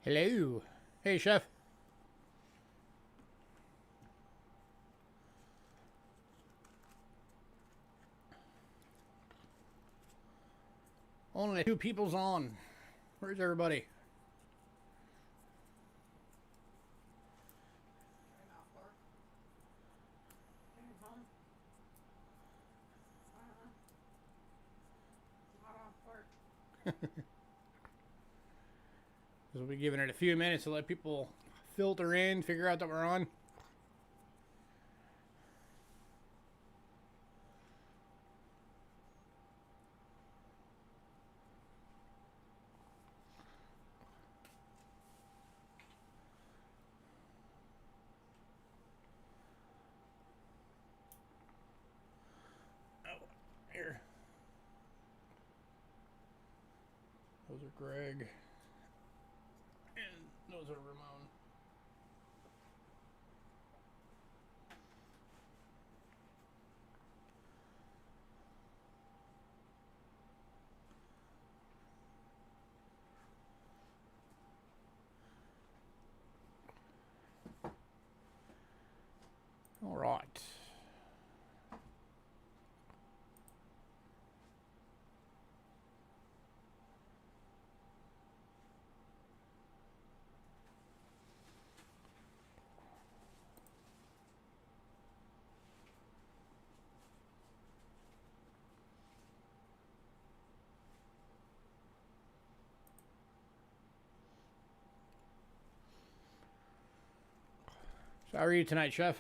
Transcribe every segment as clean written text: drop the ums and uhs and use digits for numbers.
Hello. Hey, Chef. Only two people's on. Where's everybody? We'll be giving it a few minutes to let people filter in, figure out that we're on. Oh, here. Those are Greg. And those are Ramon. All right. So how are you tonight, Chef?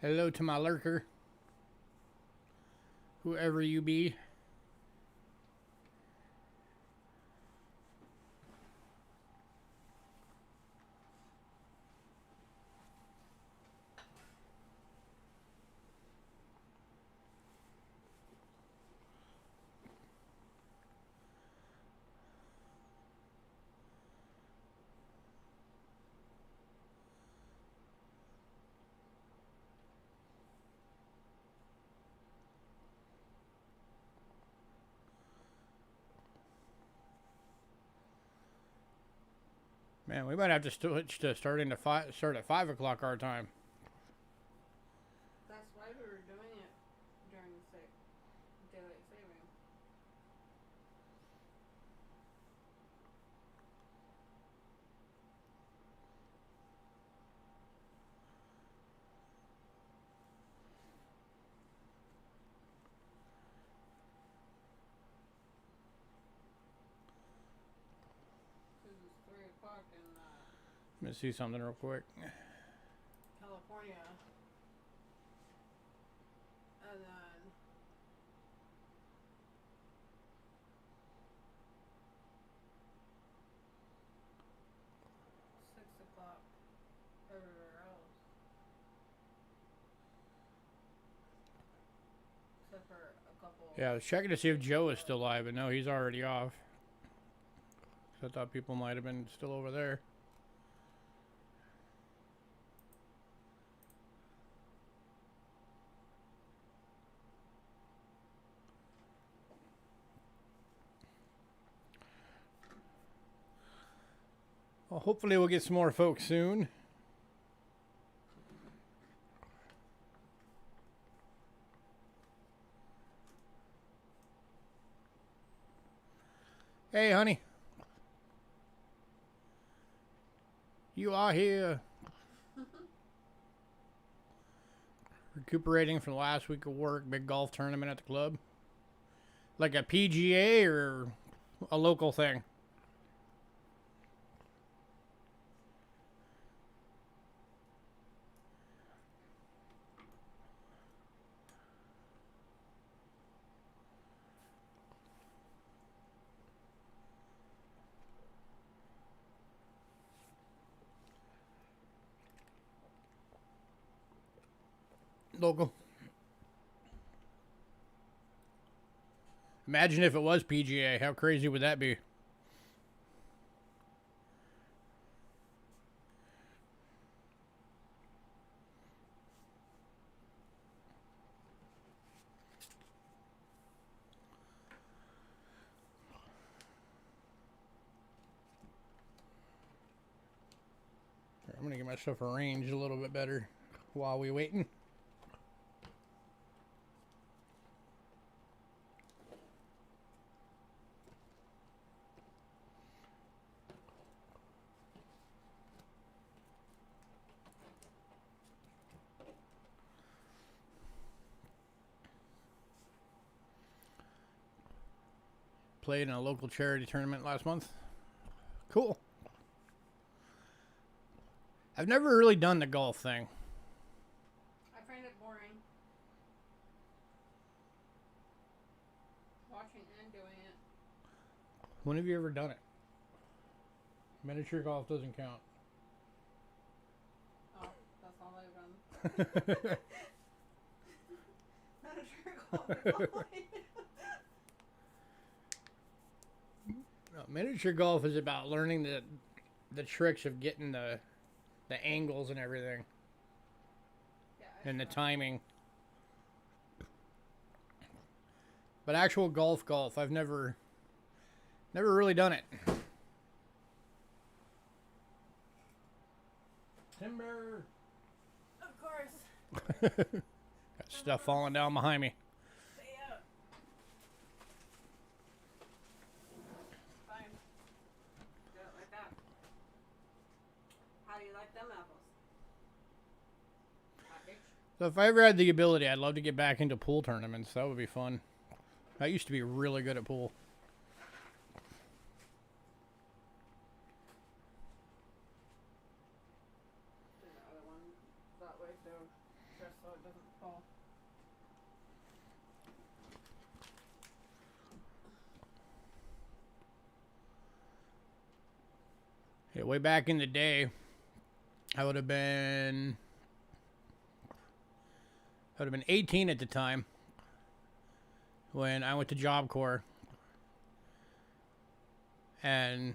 Hello to my lurker. Whoever you be. Man, we might have to switch to start at 5 o'clock our time. That's why we were doing it during daylight saving. Because it's 3 o'clock in Let me see something real quick. California. And then $6 everywhere else. Except for a couple. Yeah, I was checking to see if Joe is still live, but no, he's already off. So I thought people might have been still over there. Well, hopefully we'll get some more folks soon. Hey, honey. You are here. Recuperating from the last week of work. Big golf tournament at the club. Like a PGA or a local thing? Local. Imagine if it was PGA. How crazy would that be? I'm gonna get myself arranged a little bit better while we waiting. Played in a local charity tournament last month. Cool. I've never really done the golf thing. I find it boring. Watching and doing it. When have you ever done it? Miniature golf doesn't count. Oh, that's all I've done. Miniature golf is all I do. No, miniature golf is about learning the tricks of getting the angles and everything. Yeah, And the timing. But actual golf, I've never really done it. Timber. Of course. Got stuff falling down behind me. Stay up. Fine. Do it like that. How do you like them apples? Package? So if I ever had the ability, I'd love to get back into pool tournaments. That would be fun. I used to be really good at pool. Do the other one that way too, just so it doesn't fall. Yeah, way back in the day, I would have been 18 at the time when I went to Job Corps. And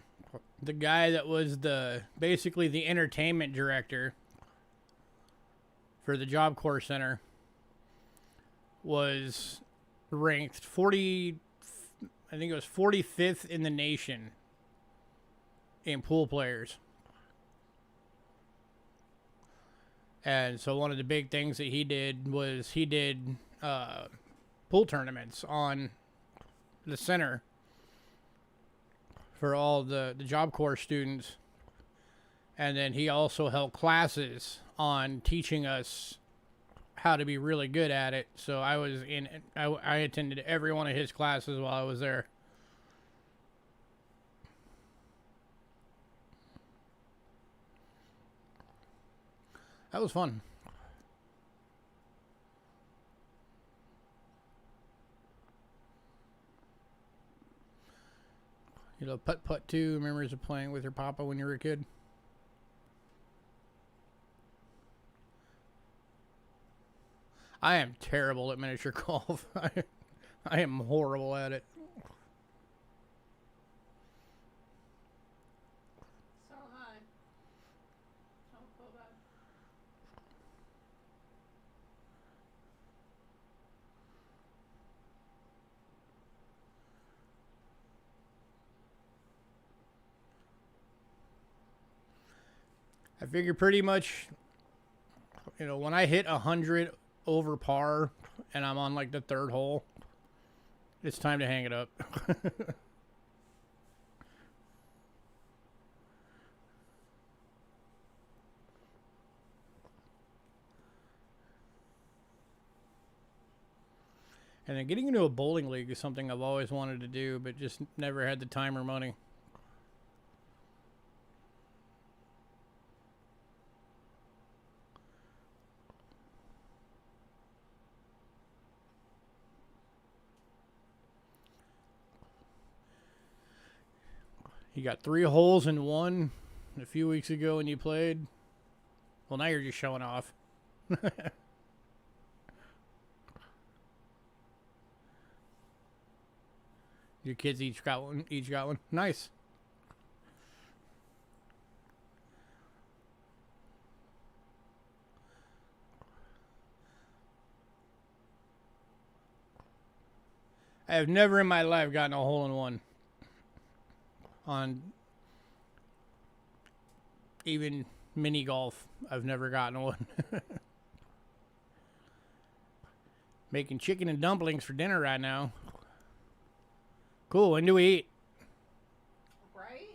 the guy that was basically the entertainment director for the Job Corps Center was ranked I think it was 45th in the nation in pool players. And so one of the big things that he did was he did pool tournaments on the center for all the Job Corps students. And then he also held classes on teaching us how to be really good at it. So I attended every one of his classes while I was there. That was fun. You know, putt-putt too. Memories of playing with your papa when you were a kid. I am terrible at miniature golf. I am horrible at it. So am I. Don't feel bad. I figure pretty much, you know, when I hit 100 over par and I'm on like the third hole, it's time to hang it up. And then getting into a bowling league is something I've always wanted to do, but just never had the time or money. You got 3 holes in one a few weeks ago when you played. Well, now you're just showing off. Your kids each got one. Each got one. Nice. I have never in my life gotten a hole-in-one on even mini golf. I've never gotten one. Making chicken and dumplings for dinner right now. Cool. When do we eat? Right?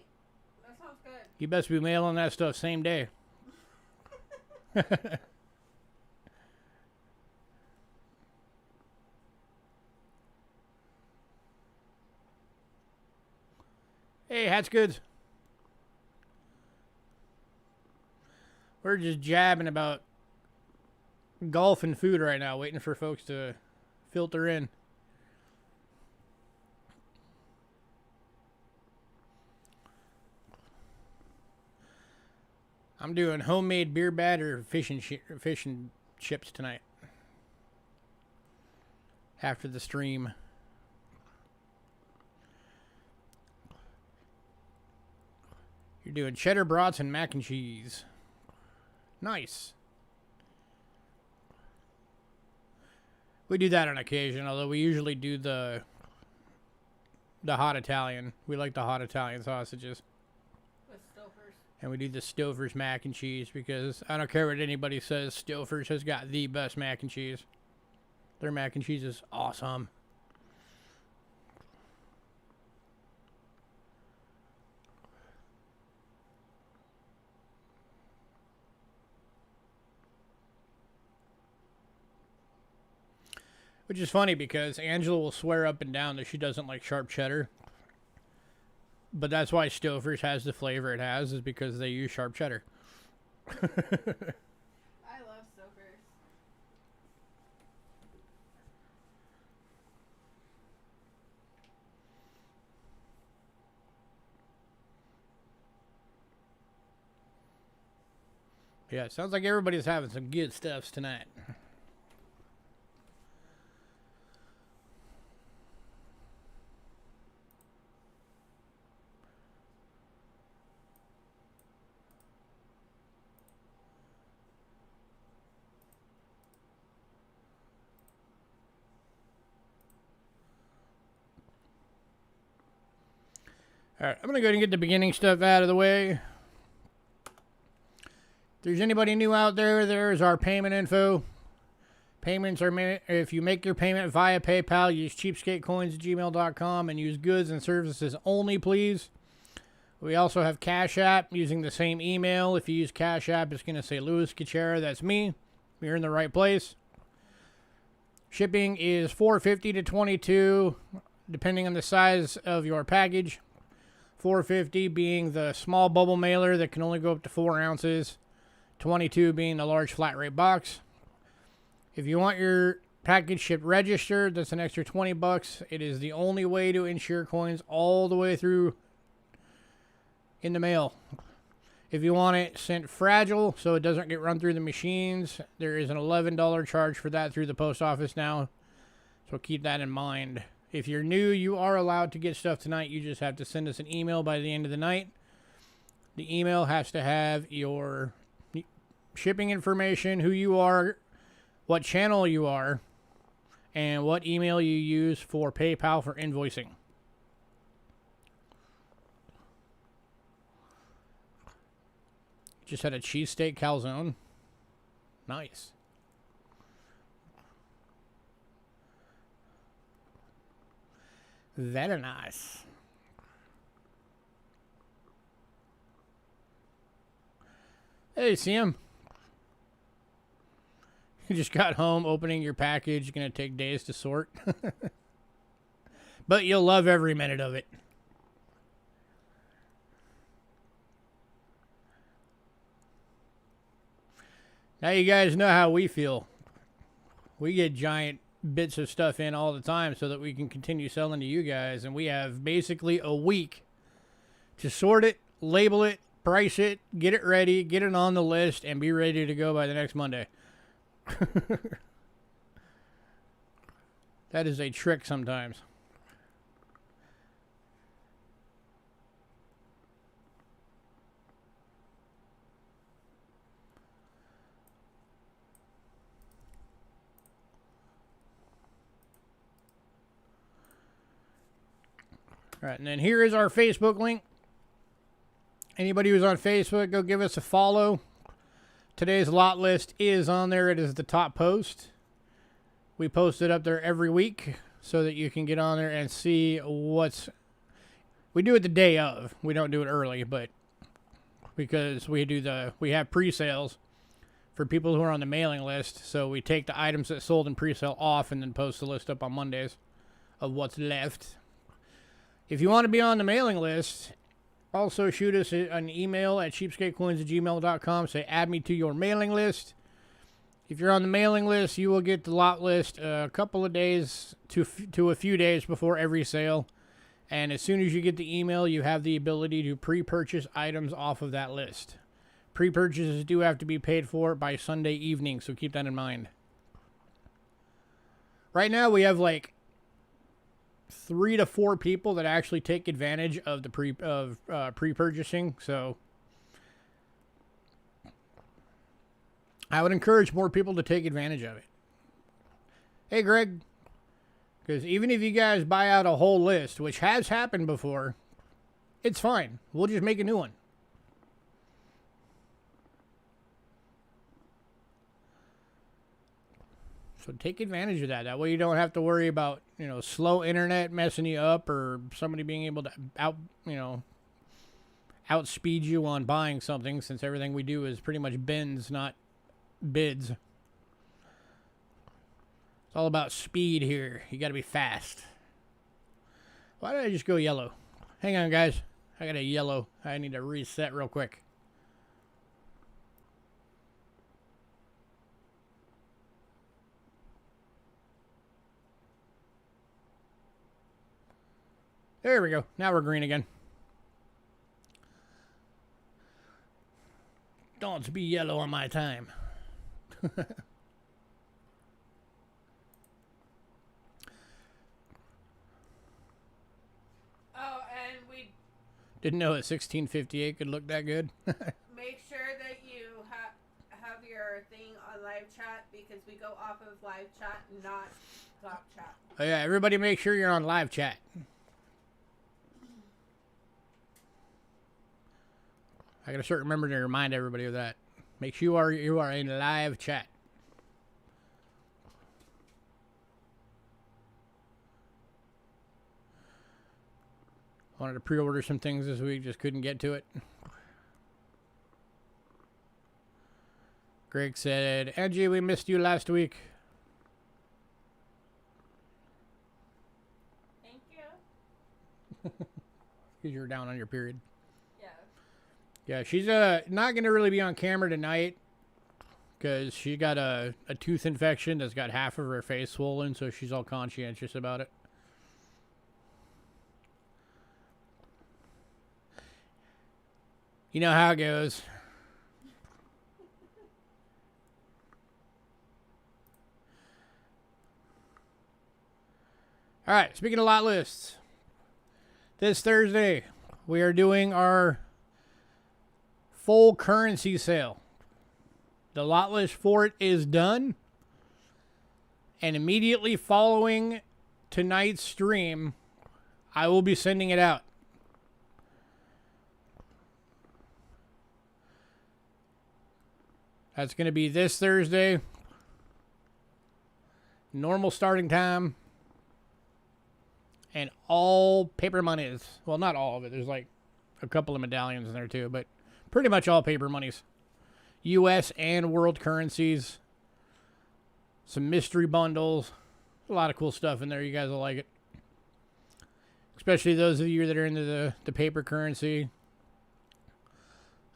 That sounds good. You best be mailing that stuff same day. Hey, Hat's Goods. We're just jabbing about golf and food right now, waiting for folks to filter in. I'm doing homemade beer batter fish and chips tonight. After the stream. You're doing cheddar brats and mac and cheese. Nice. We do that on occasion, although we usually do the hot Italian. We like the hot Italian sausages. With Stouffer's. And we do the Stouffer's mac and cheese because I don't care what anybody says, Stouffer's has got the best mac and cheese. Their mac and cheese is awesome. Which is funny because Angela will swear up and down that she doesn't like sharp cheddar. But that's why Stouffer's has the flavor it has, is because they use sharp cheddar. I love Stouffer's. Yeah, it sounds like everybody's having some good stuffs tonight. Alright, I'm going to go ahead and get the beginning stuff out of the way. If there's anybody new out there, there's our payment info. Payments are made, if you make your payment via PayPal, use cheapskatecoins@gmail.com and use goods and services only, please. We also have Cash App using the same email. If you use Cash App, it's going to say Louis Cachera. That's me. You're in the right place. Shipping is $4.50 to $22, depending on the size of your package. $4.50 being the small bubble mailer that can only go up to 4 ounces. $22 being the large flat rate box. If you want your package shipped registered, that's an extra $20. It is the only way to insure coins all the way through in the mail. If you want it sent fragile so it doesn't get run through the machines, there is an $11 charge for that through the post office now. So keep that in mind. If you're new, you are allowed to get stuff tonight. You just have to send us an email by the end of the night. The email has to have your shipping information, who you are, what channel you are, and what email you use for PayPal for invoicing. Just had a cheesesteak calzone. Nice. Very nice. Hey, Sam. You just got home, opening your package. Going to take days to sort. But you'll love every minute of it. Now you guys know how we feel. We get giant bits of stuff in all the time so that we can continue selling to you guys. And we have basically a week to sort it, label it, price it, get it ready, get it on the list, and be ready to go by the next Monday. That is a trick sometimes. All right, and then here is our Facebook link. Anybody who's on Facebook, go give us a follow. Today's lot list is on there. It is the top post. We post it up there every week so that you can get on there and see what's... We do it the day of. We don't do it early, but because we have pre-sales for people who are on the mailing list. So we take the items that sold in pre-sale off and then post the list up on Mondays of what's left. If you want to be on the mailing list, also shoot us an email at cheapskatecoins@gmail.com. Say, add me to your mailing list. If you're on the mailing list, you will get the lot list a couple of days to a few days before every sale. And as soon as you get the email, you have the ability to pre-purchase items off of that list. Pre-purchases do have to be paid for by Sunday evening, so keep that in mind. Right now, we have like 3 to 4 people that actually take advantage of the pre-purchasing. So I would encourage more people to take advantage of it. Hey, Greg. Because even if you guys buy out a whole list, which has happened before, it's fine. We'll just make a new one. So take advantage of that. That way you don't have to worry about, slow internet messing you up or somebody being able to outspeed you on buying something, since everything we do is pretty much bins, not bids. It's all about speed here. You got to be fast. Why did I just go yellow? Hang on, guys. I got a yellow. I need to reset real quick. There we go. Now we're green again. Don't be yellow on my time. Didn't know that 1658 could look that good. Make sure that you have your thing on live chat, because we go off of live chat, not talk chat. Oh yeah, everybody make sure you're on live chat. I gotta start remembering to remind everybody of that. Make sure you are in live chat. Wanted to pre-order some things this week, just couldn't get to it. Greg said, Angie, we missed you last week. Thank you. Because you were down on your period. Yeah. Yeah, she's not going to really be on camera tonight because she got a tooth infection that's got half of her face swollen, so she's all conscientious about it. You know how it goes. All right, speaking of lot lists, this Thursday we are doing our full currency sale. The lot list for it is done, and immediately following tonight's stream, I will be sending it out. That's going to be this Thursday. Normal starting time. And all paper monies. Well, not all of it. There's like a couple of medallions in there too. But pretty much all paper monies. U.S. and world currencies. Some mystery bundles. A lot of cool stuff in there. You guys will like it. Especially those of you that are into the paper currency.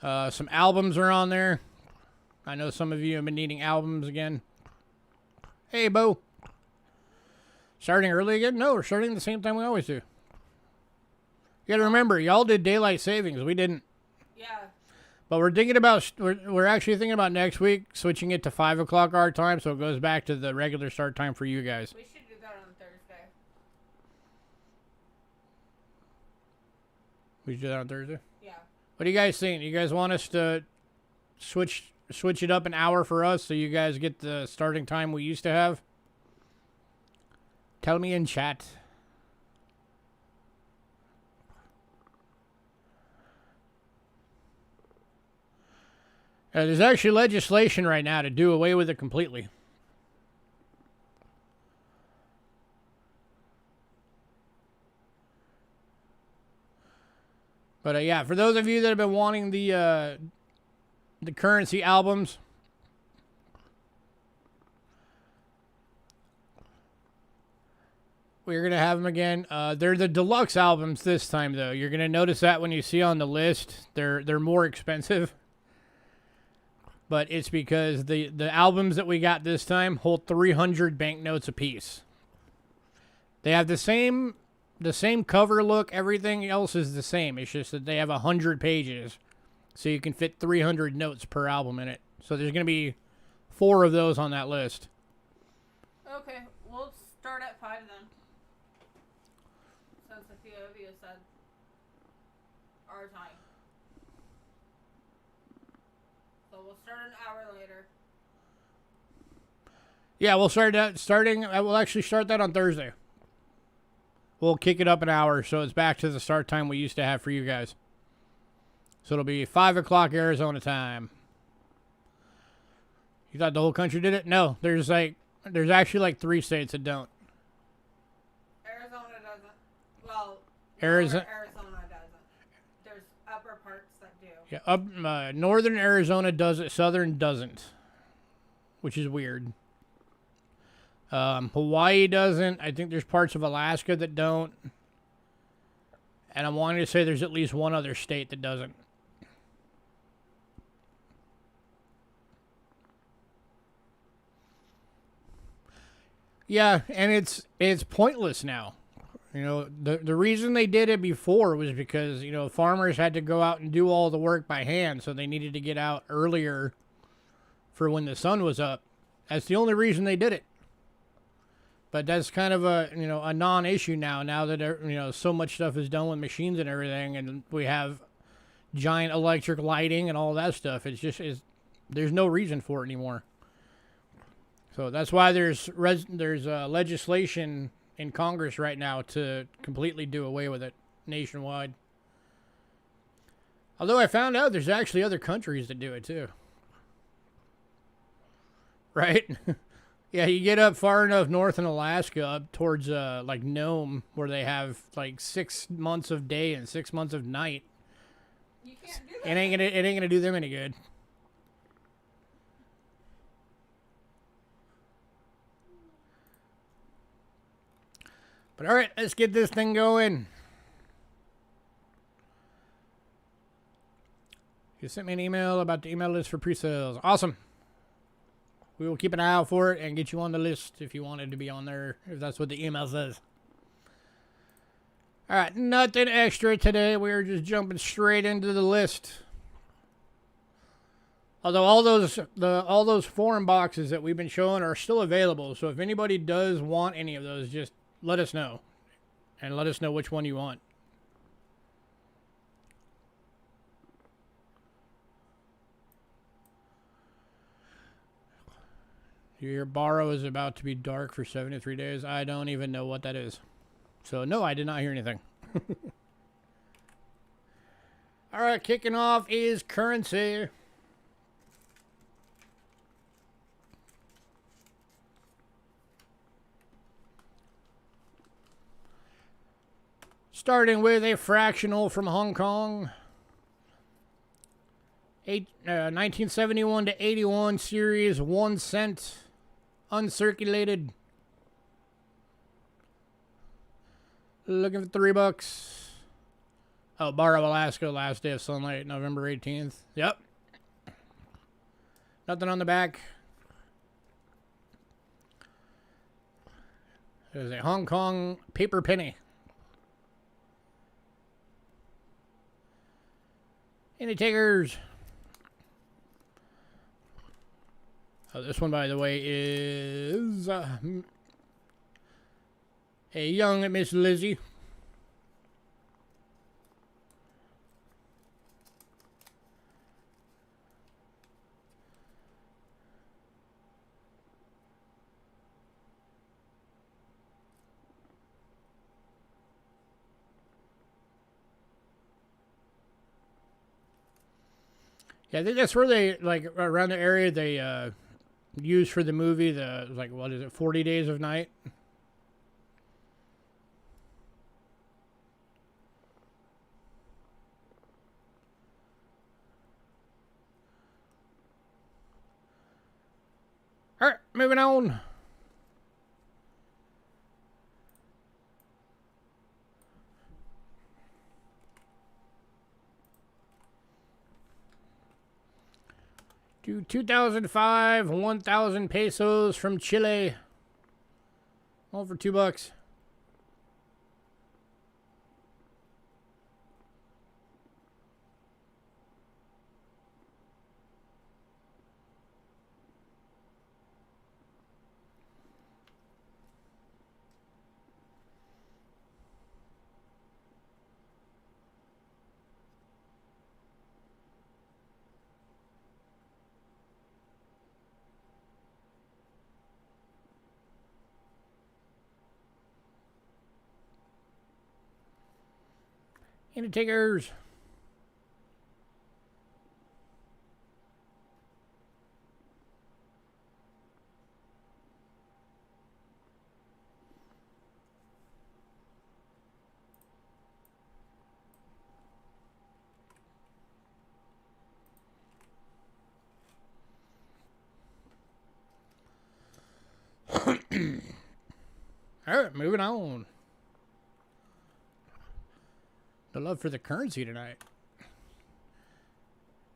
Some albums are on there. I know some of you have been needing albums again. Hey, Bo. Starting early again? No, we're starting the same time we always do. You gotta remember, y'all did daylight savings. We didn't. Yeah. But we're thinking about, we're actually thinking about next week switching it to 5 o'clock our time, so it goes back to the regular start time for you guys. We should do that on Thursday. We should do that on Thursday? Yeah. What do you guys think? You guys want us to switch it up an hour for us so you guys get the starting time we used to have? Tell me in chat. There's actually legislation right now to do away with it completely. But yeah, for those of you that have been wanting the currency albums, we're going to have them again. They're the deluxe albums this time, though. You're going to notice that when you see on the list, they're more expensive. But it's because the albums that we got this time hold 300 banknotes apiece. They have the same cover look. Everything else is the same. It's just that they have 100 pages. So you can fit 300 notes per album in it. So there's going to be 4 of those on that list. Okay, we'll start at 5 then. Since a few of you said our time. So we'll start an hour later. Yeah, we'll we'll actually start that on Thursday. We'll kick it up an hour, so it's back to the start time we used to have for you guys. So it'll be 5 o'clock Arizona time. You thought the whole country did it? No, there's actually like 3 states that don't. Arizona doesn't. Well, Arizona doesn't. There's upper parts that do. Yeah, northern Arizona does it, southern doesn't, which is weird. Hawaii doesn't. I think there's parts of Alaska that don't. And I'm wanting to say there's at least one other state that doesn't. Yeah, and it's pointless now. You know, the reason they did it before was because, you know, farmers had to go out and do all the work by hand, so they needed to get out earlier for when the sun was up. That's the only reason they did it. But that's kind of a non-issue now that, you know, so much stuff is done with machines and everything, and we have giant electric lighting and all that stuff. There's no reason for it anymore. So that's why there's legislation in Congress right now to completely do away with it nationwide. Although I found out there's actually other countries that do it too. Right? Yeah, you get up far enough north in Alaska, up towards like Nome, where they have like 6 months of day and 6 months of night. You can't do that. It ain't gonna do them any good. But all right, let's get this thing going. You sent me an email about the email list for pre-sales. Awesome. We will keep an eye out for it and get you on the list if you wanted to be on there, if that's what the email says. All right, nothing extra today. We're just jumping straight into the list. Although all those forum boxes that we've been showing are still available, so if anybody does want any of those, just let us know. And let us know which one you want. Your borrow is about to be dark for 73 days. I don't even know what that is. So, no, I did not hear anything. All right, kicking off is currency. Starting with a fractional from Hong Kong. 1971 to 81 series, 1 cent, uncirculated. Looking for $3. Oh, Barrow, Alaska, last day of sunlight, November 18th. Yep. Nothing on the back. There's a Hong Kong paper penny. Any takers? Oh, this one, by the way, is a young Miss Lizzie. Yeah, I think that's where they, like, around the area they used for the movie, like, what is it, 40 Days of Night? All right, moving on. To 2005, 1,000 pesos from Chile. All for $2. Any takers? All right, moving on. The love for the currency tonight.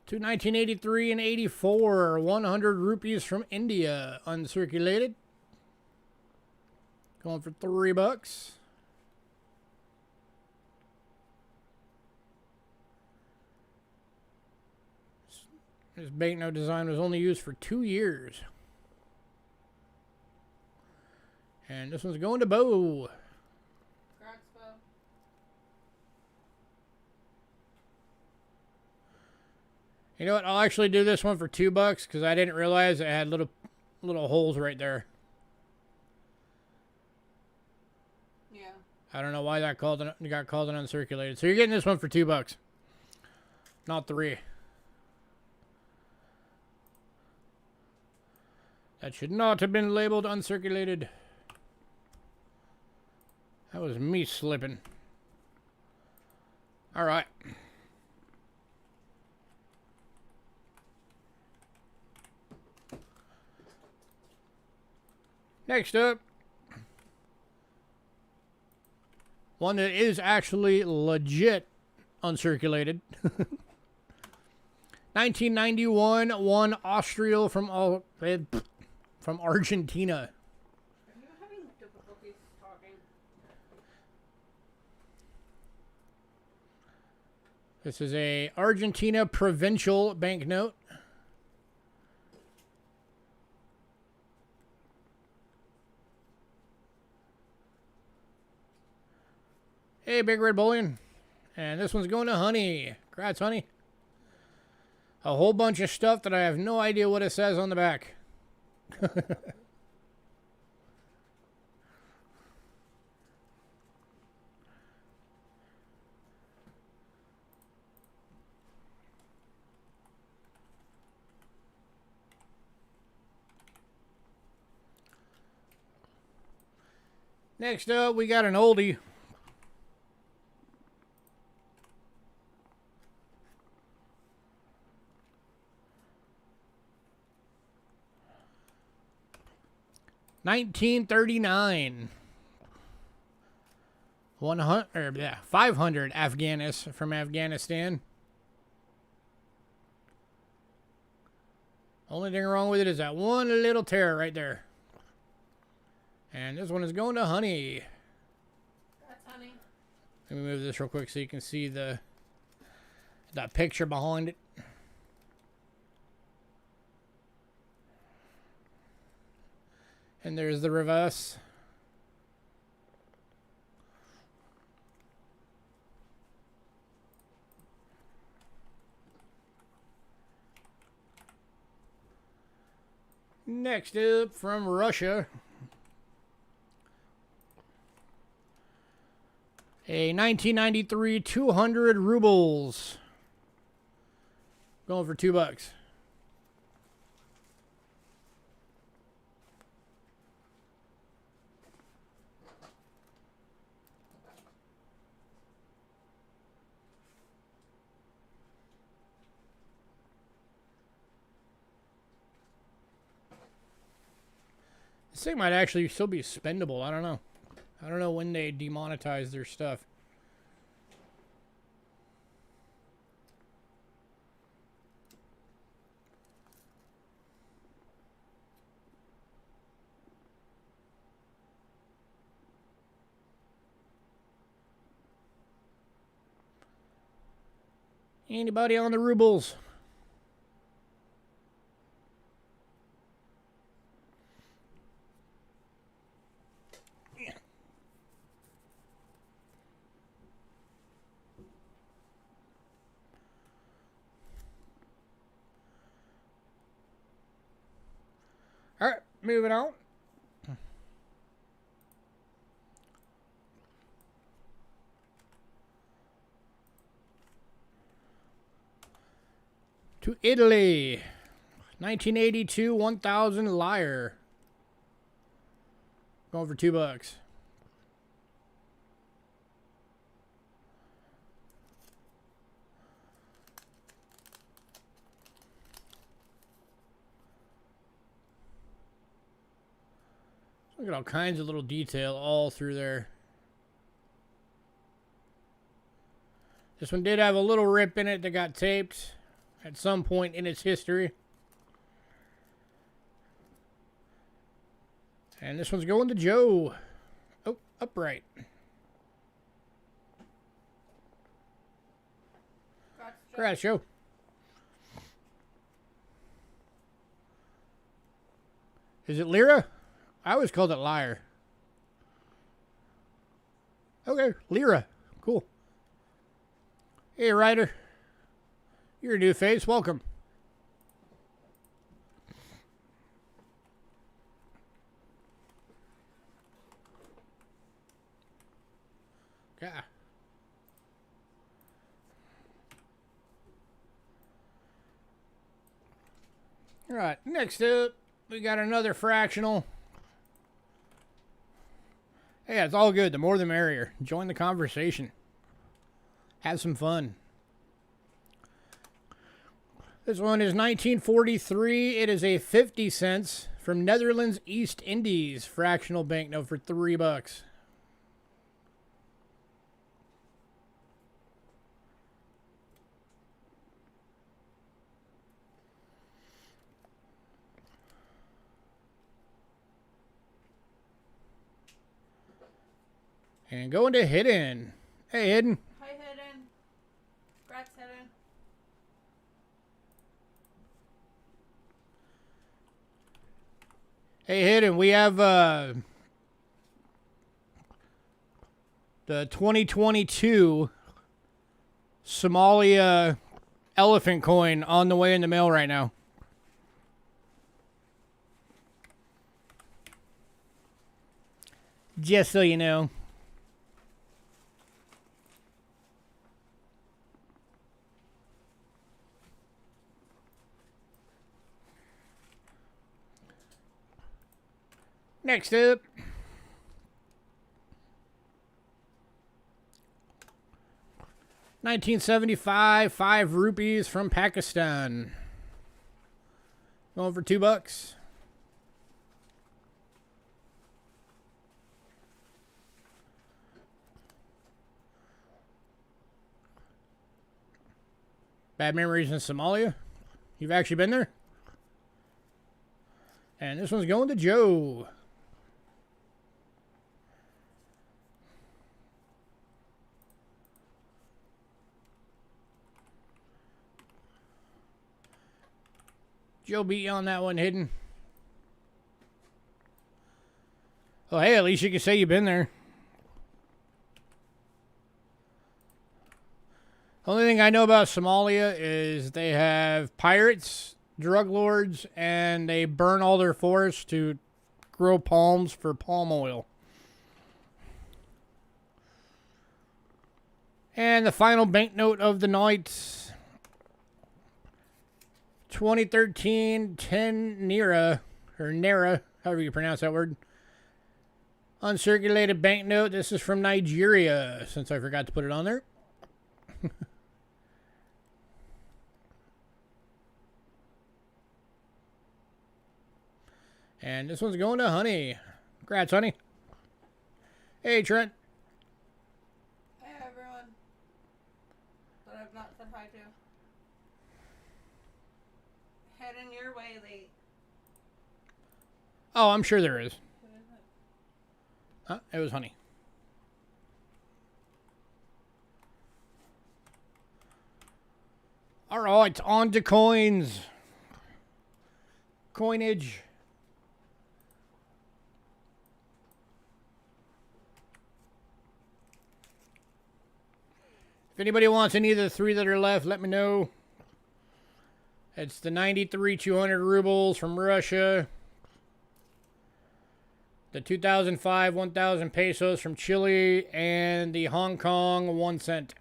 To 1983 and 84, 100 rupees from India, uncirculated. Going for $3. This banknote design was only used for 2 years. And this one's going to Bo. You know what? I'll actually do this one for $2 because I didn't realize it had little holes right there. Yeah. I don't know why that got called an uncirculated. So you're getting this one for $2, not 3. That should not have been labeled uncirculated. That was me slipping. All right. Next up, one that is actually legit uncirculated. 1991, one Austral from Argentina. Are you having difficulties talking? This is a Argentina provincial banknote. Hey, Big Red Bullion. And this one's going to Honey. Congrats, Honey. A whole bunch of stuff that I have no idea what it says on the back. Next up, we got an oldie. $1939. 500 Afghanis from Afghanistan. Only thing wrong with it is that one little tear right there. And this one is going to Honey. That's Honey. Let me move this real quick so you can see that picture behind it. And there's the reverse. Next up from Russia. A 1993 200 rubles. Going for $2. This thing might actually still be spendable. I don't know. I don't know when they demonetize their stuff. Anybody on the rubles? All right, moving on. To Italy. 1982 1000 lyre. Going for $2. Look at all kinds of little detail all through there. This one did have a little rip in it that got taped at some point in its history. And this one's going to Joe. Oh, upright. Congrats, Joe. Is it lira? I always called it lyre. Okay, lira. Cool. Hey, Ryder. You're a new face. Welcome. Yeah. All right, next up, we got another fractional. Hey, it's all good. The more the merrier. Join the conversation. Have some fun. This one is 1943. It is a 50 cents from Netherlands East Indies fractional banknote for $3. And going to Hidden. Hey, Hidden. Hi, Hidden. Congrats, Hidden. Hey, Hidden. We have the 2022 Somalia elephant coin on the way in the mail right now. Just so you know. Next up, $1975, 5 rupees from Pakistan. Going for $2. Bad memories in Somalia. You've actually been there? And this one's going to Joe. Joe beat you on that one, Hidden. Oh, hey, at least you can say you've been there. Only thing I know about Somalia is they have pirates, drug lords, and they burn all their forests to grow palms for palm oil. And the final banknote of the night 2013 10 Nera, or Nera, however you pronounce that word. Uncirculated banknote. This is from Nigeria, since I forgot to put it on there. And this one's going to Honey. Congrats, Honey. Hey, Trent. Hey, everyone. That I've not said hi to. Heading your way late. Oh, I'm sure there is. Who is it? Huh? It was Honey. All right, on to coins. Coinage. If anybody wants any of the three that are left, let me know. It's the 93 200 rubles from Russia. The 2005 1,000 pesos from Chile. And the Hong Kong 1 cent.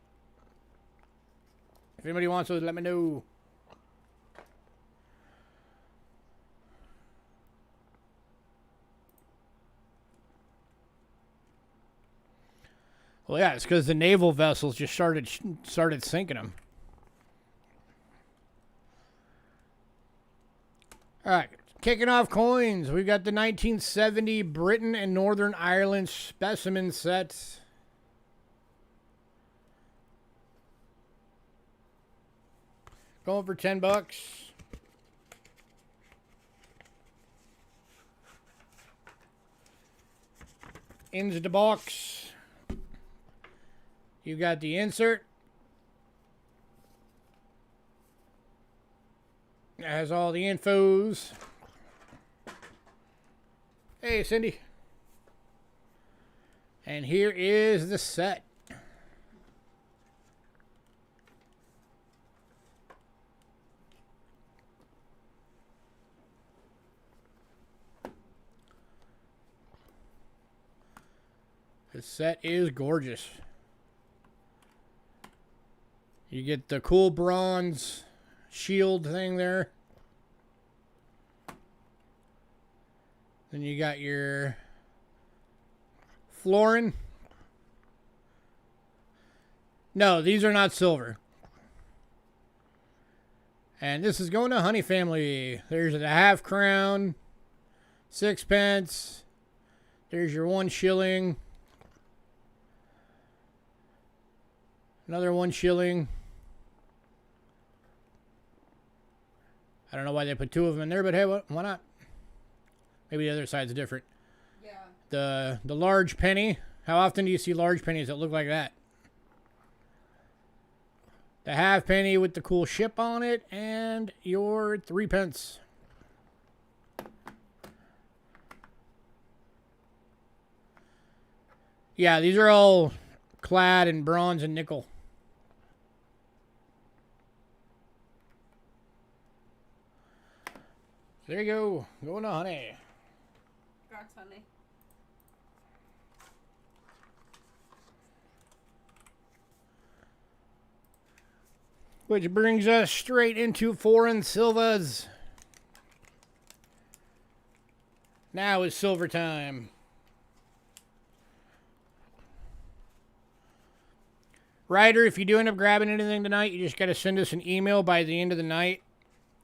If anybody wants those, let me know. Well, yeah, it's because the naval vessels just started sinking them. All right, kicking off coins. We've got the 1970 Britain and Northern Ireland specimen sets. Going for $10. Into the box. You got the insert. It has all the infos. Hey, Cindy. And here is the set. The set is gorgeous. You get the cool bronze shield thing there. Then you got your Florin. No, these are not silver. And this is going to Honey family. There's the half crown, 6 pence. There's your 1 shilling. Another 1 shilling. I don't know why they put 2 of them in there, but hey, why not? Maybe the other side's different. Yeah. The large penny. How often do you see large pennies that look like that? The half penny with the cool ship on it, and your 3 pence. Yeah, these are all clad in bronze and nickel. There you go. Going to Honey. Congrats, Honey. Which brings us straight into foreign silvers. Now is silver time. Ryder, if you do end up grabbing anything tonight, you just got to send us an email by the end of the night.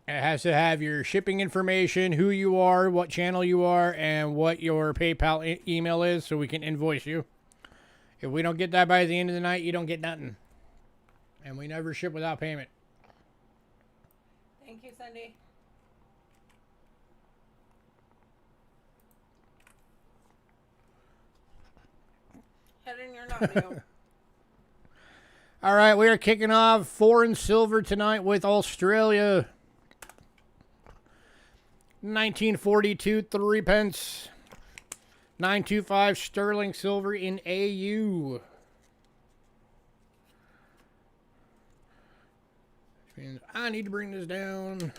It has to have your shipping information, who you are, what channel you are, and what your PayPal email is so we can invoice you. If we don't get that by the end of the night, you don't get nothing. And we never ship without payment. Thank you, Cindy. Heading, you're not new. All right, we are kicking off foreign silver tonight with Australia. 1942 3 pence. 925 sterling silver in AU. Which means I need to bring this down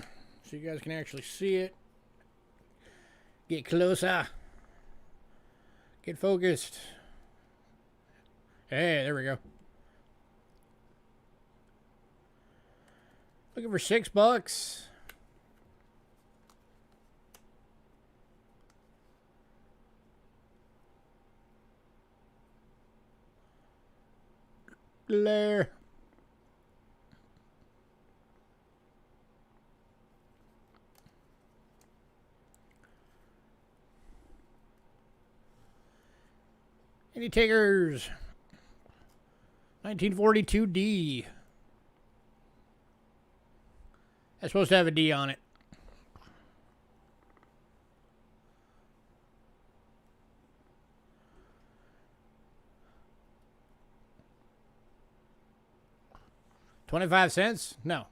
so you guys can actually see it. Get closer. Get focused. Hey, there we go. Looking for $6. Glare. Any takers? 1942D. That's supposed to have a D on it. $0.25? No.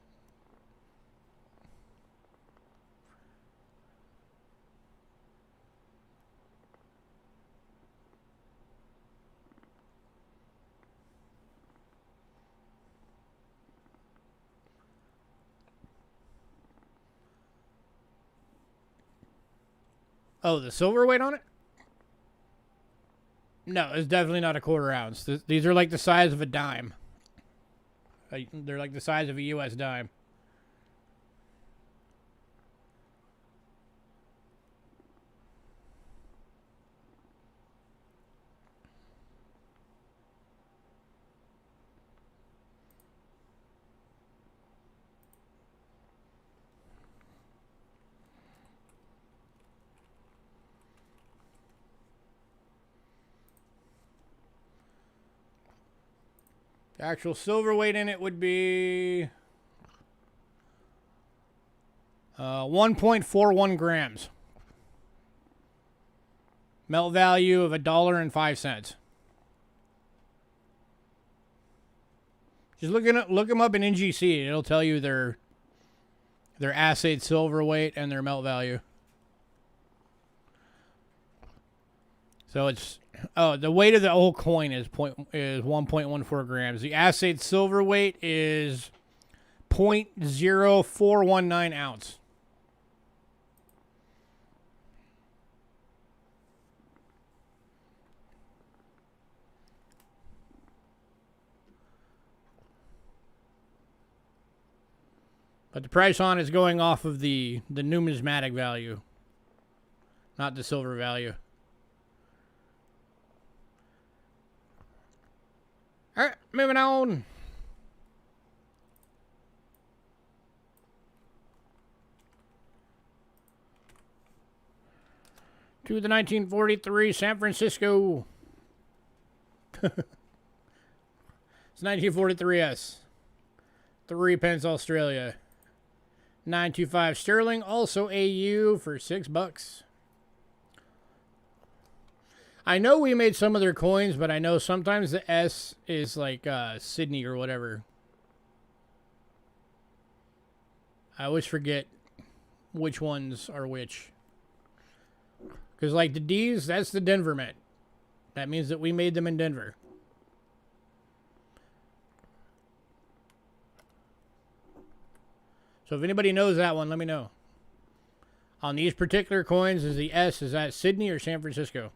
Oh, the silver weight on it? No, it's definitely not a quarter ounce. These are like the size of a dime. They're like the size of a U.S. dime. The actual silver weight in it would be 1.41 grams. Melt value of $1.05. Just look them up in NGC. It'll tell you their assayed silver weight and their melt value. So it's the weight of the whole coin is 1.14 grams. The assayed silver weight is 0.0419 ounce. But the price on is going off of the numismatic value, not the silver value. All right, moving on. To the 1943 San Francisco. It's 1943S. 3 pence Australia. 925 sterling, also AU for $6. I know we made some of their coins, but I know sometimes the S is like Sydney or whatever. I always forget which ones are which. Because like the D's, that's the Denver Mint. That means that we made them in Denver. So if anybody knows that one, let me know. On these particular coins, is the S, is that Sydney or San Francisco?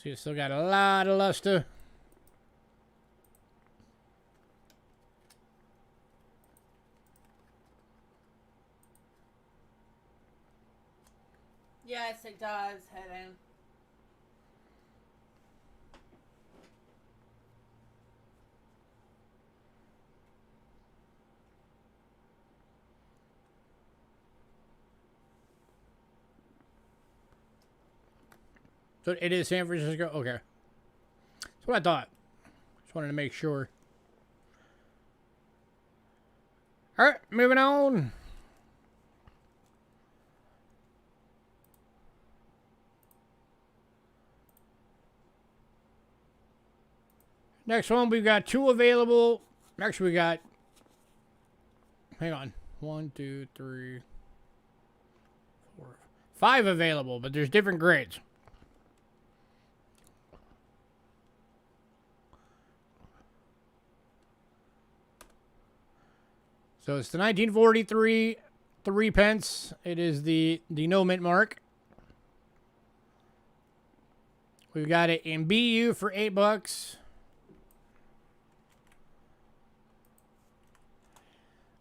See, it's still got a lot of luster. Yes, it does, Hidden. So it is San Francisco? Okay. That's what I thought. Just wanted to make sure. Alright, moving on. Next one, we've got 2 available. Actually, we got... Hang on. 1, 2, 3, 4, 5 available, but there's different grades. So it's the 1943 3 pence. It is the no mint mark. We've got it in BU for $8.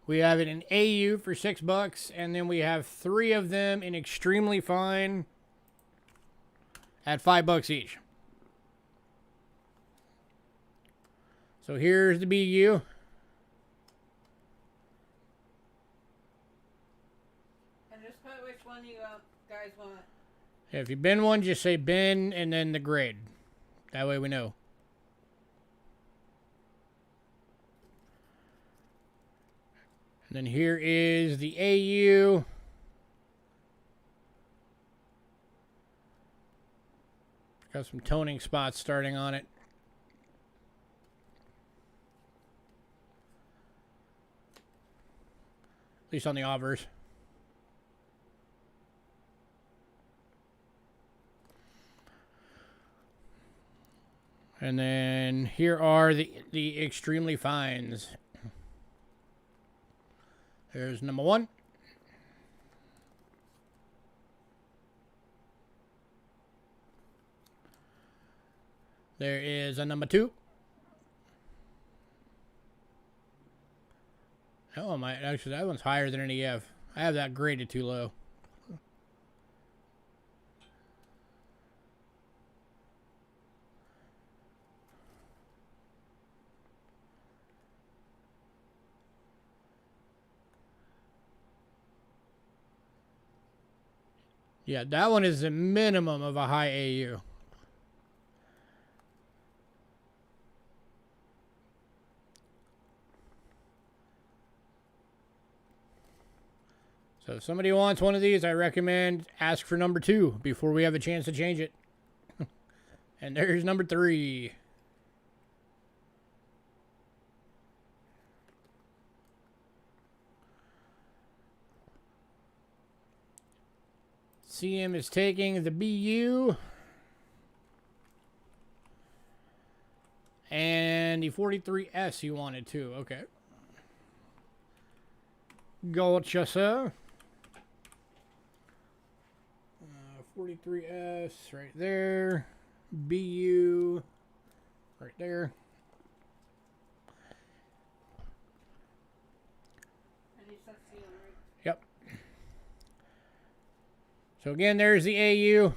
We have it in AU for $6, and then we have 3 of them in extremely fine at $5 each. So here's the BU. And just put which one you guys want. If you bin one, just say bin and then the grade. That way we know. And then here is the AU. Got some toning spots starting on it. At least on the obverse. And then here are the extremely fines. Here's number 1. There is a number 2. Oh my! Actually, that one's higher than an EF. I have that graded too low. Yeah, that one is the minimum of a high AU. So if somebody wants one of these, I recommend ask for number 2 before we have a chance to change it. And there's number 3. CM is taking the BU. And the 43S you wanted too. Okay. Gotcha, sir. 43S right there. BU right there. Yep. So again, there's the AU.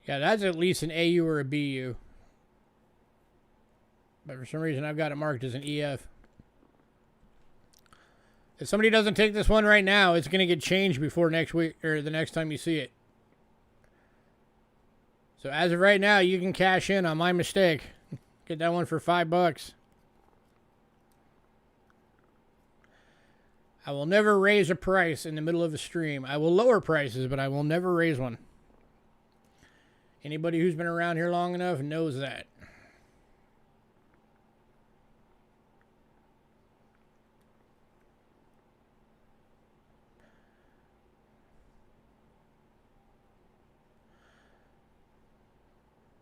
Yeah, that's at least an AU or a BU. But for some reason, I've got it marked as an EF. If somebody doesn't take this one right now, it's going to get changed before next week or the next time you see it. So as of right now, you can cash in on my mistake. Get that one for $5. I will never raise a price in the middle of a stream. I will lower prices, but I will never raise one. Anybody who's been around here long enough knows that.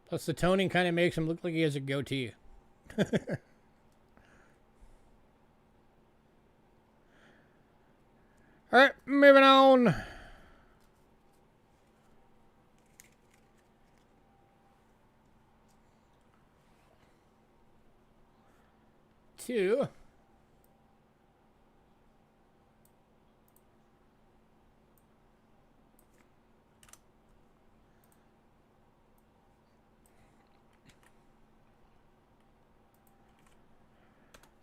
Plus, the toning kind of makes him look like he has a goatee. All right, moving on. To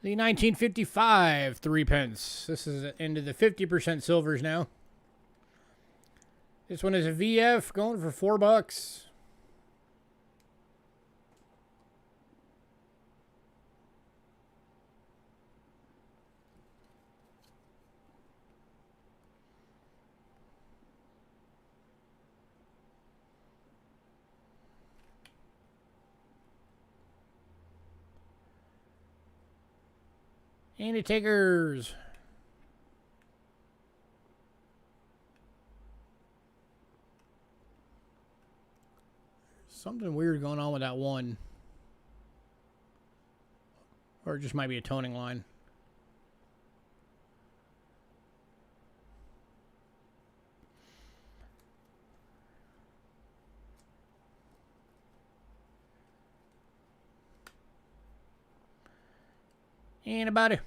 the 1955 3 pence. This is into the 50% silvers now. This one is a VF going for $4. Any takers? Something weird going on with that one. Or it just might be a toning line. Anybody?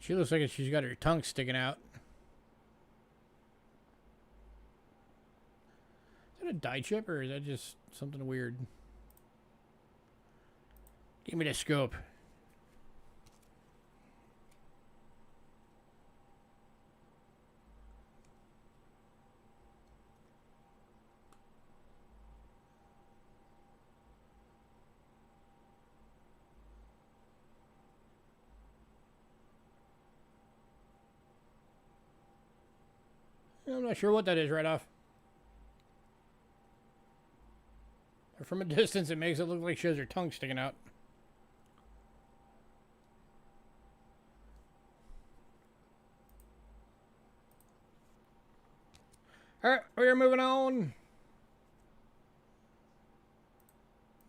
She looks like she's got her tongue sticking out. Is that a die chip or is that just something weird? Give me the scope. I'm not sure what that is right off. From a distance, it makes it look like she has her tongue sticking out. Alright, we're moving on.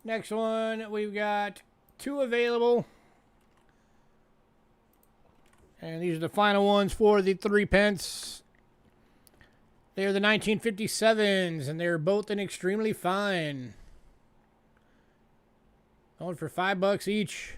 Next one, we've got 2 available. And these are the final ones for the 3 pence. They are the 1957s, and they're both in extremely fine. Going for $5 each.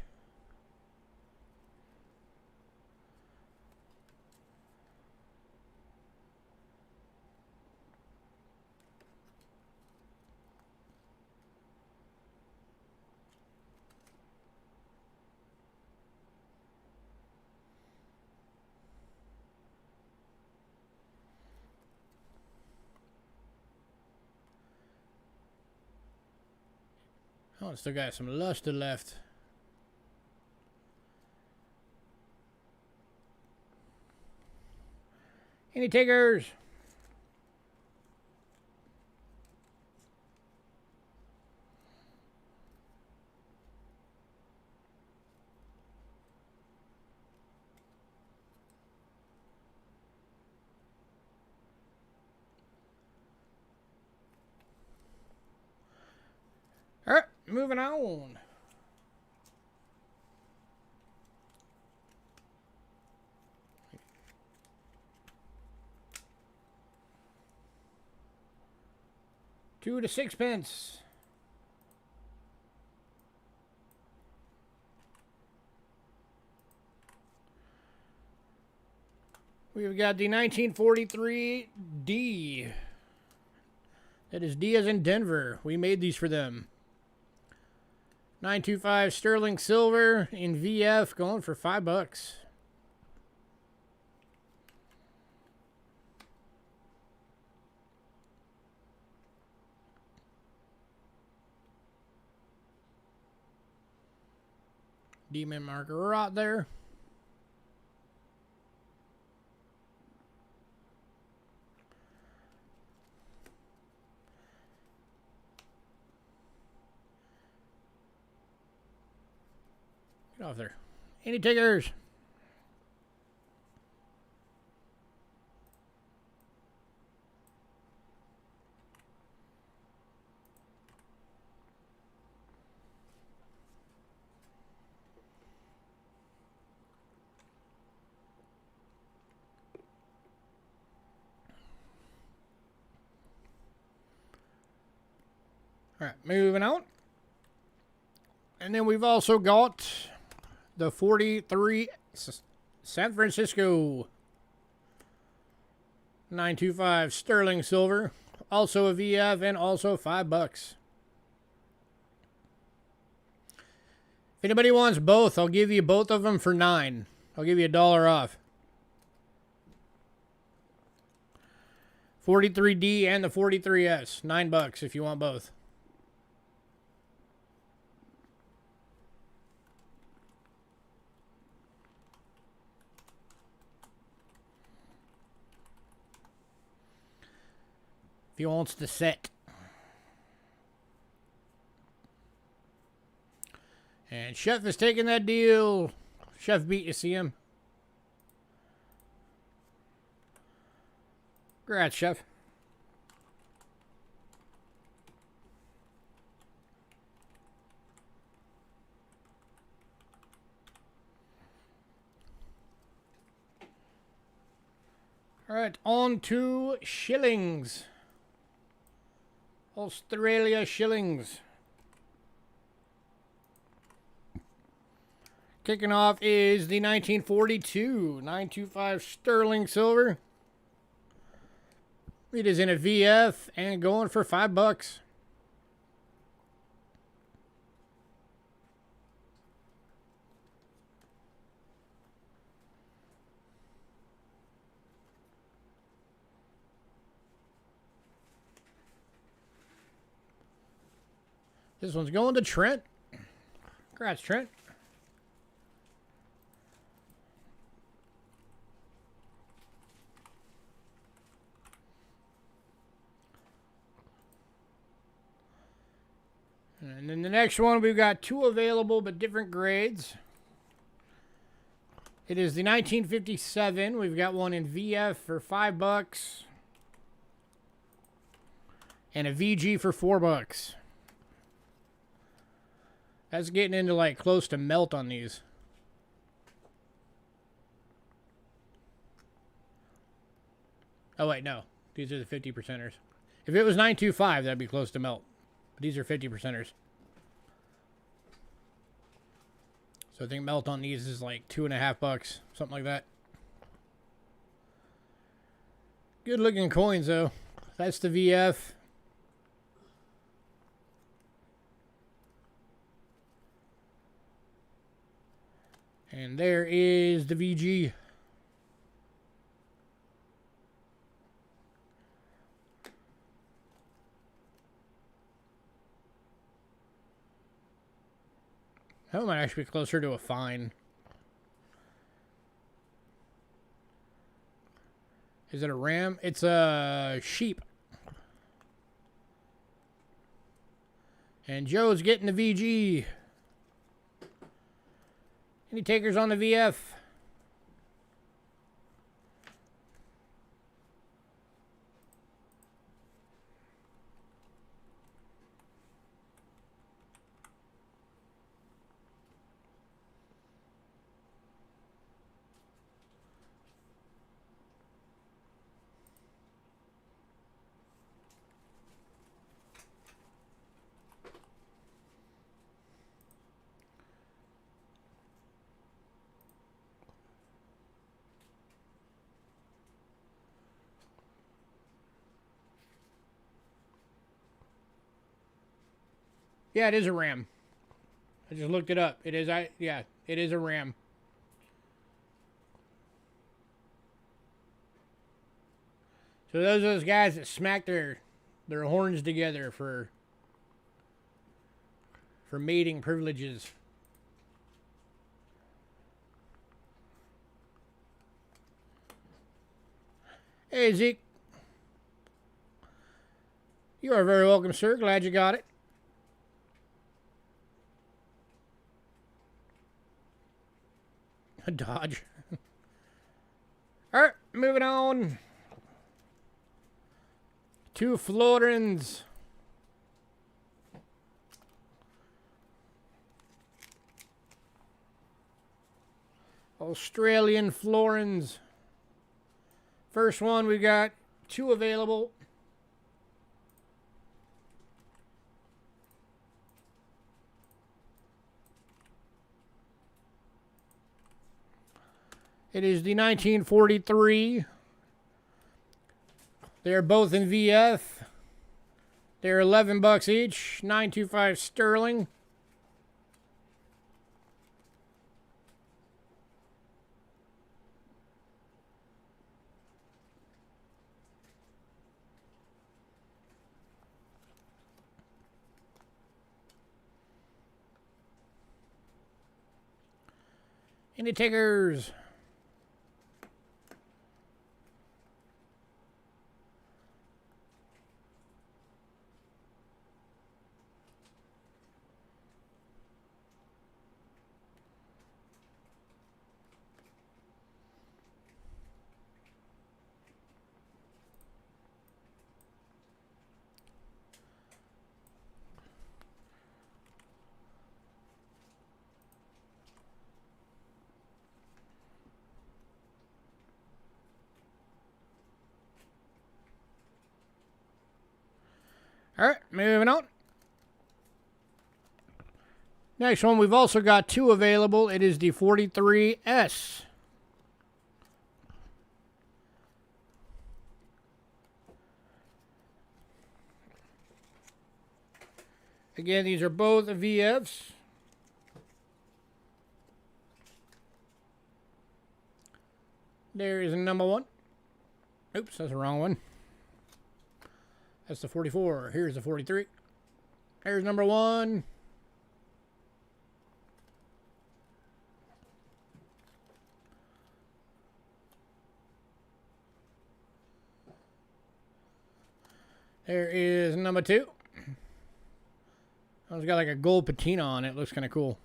Oh, still got some luster left. Any takers? All right, moving on. Two to 6 pence. We've got the 1943 D. That is D as in Denver. We made these for them. 925 sterling silver in VF, going for $5. Demon marker right there. Get off there. Any takers? All right, moving on. And then we've also got the 43 San Francisco 925 sterling silver, also a VF and also $5. If anybody wants both, I'll give you both of them for $9. I'll give you $1 off. 43D and the 43S, $9 if you want both. If he wants the set. And Chef is taking that deal. Chef beat, you see him? Congrats, Chef. All right, on to shillings. Australia shillings. Kicking off is the 1942 925 sterling silver. It is in a VF and going for $5. This one's going to Trent. Congrats, Trent. And then the next one, we've got two available but different grades. It is the 1957. We've got one in VF for $5 and a VG for $4. That's getting into like close to melt on these. Oh wait, no. These are the 50%ers. If it was 925, that'd be close to melt. But these are 50%ers. So I think melt on these is like $2.50, something like that. Good looking coins though. That's the VF. And there is the VG. That might actually be closer to a fine. Is it a ram? It's a sheep. And Joe's getting the VG. Any takers on the VF? Yeah, it is a ram. I just looked it up. It is, yeah, it is a ram. So those are those guys that smack their horns together for mating privileges. Hey, Zeke. You are very welcome, sir. Glad you got it. A Dodge. Alright, moving on. Two Florins. Australian Florins. First one, we got two available. It is the 1943. They're both in VF. They're $11 each. 925 sterling. Any takers? All right, moving on. Next one, we've also got two available. It is the 43S. Again, these are both VFs. There is number one. Oops, that's the wrong one. That's the 44. Here's the 43. There's number one. There is number two. Oh, it's got like a gold patina on it. Looks kind of cool.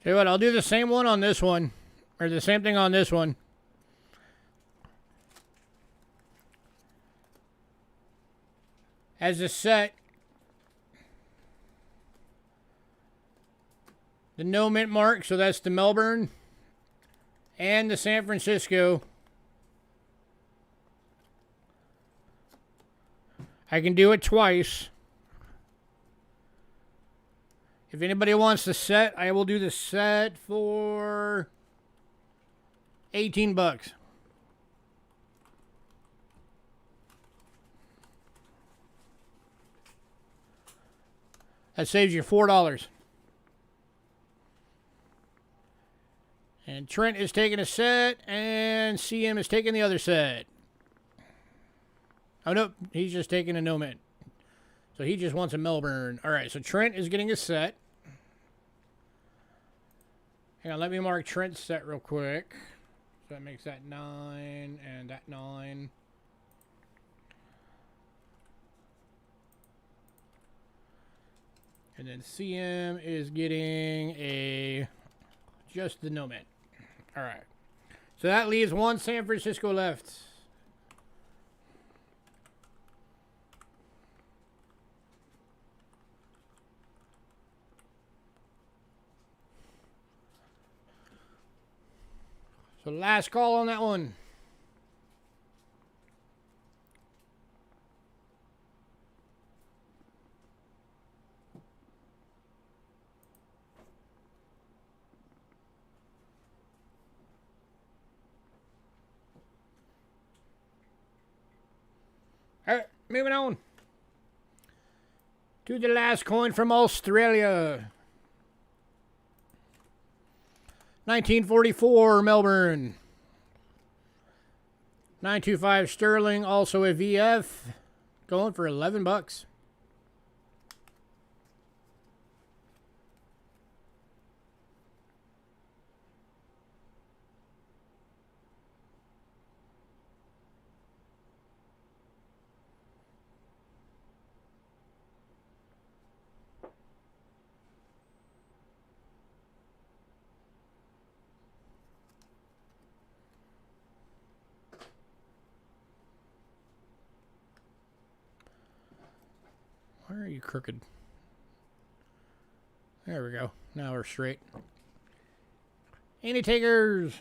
Tell you what, I'll do the same one on this one. Or the same thing on this one. As a set, the no mint mark, so that's the Melbourne and the San Francisco. I can do it twice. If anybody wants the set, I will do the set for 18 bucks. That saves you $4. And Trent is taking a set, and CM is taking the other set. Oh, nope, he's just taking a no mint. So he just wants a Melbourne. All right, so Trent is getting a set. Hang on, let me mark Trent's set real quick. So that makes that 9 and that 9. And then CM is getting just the no mint. All right. So that leaves one San Francisco left. So last call on that one. All right, moving on to the last coin from Australia. 1944 Melbourne. 925 sterling, also a VF. Going for 11 bucks. Why are you crooked? There we go. Now we're straight. Any takers?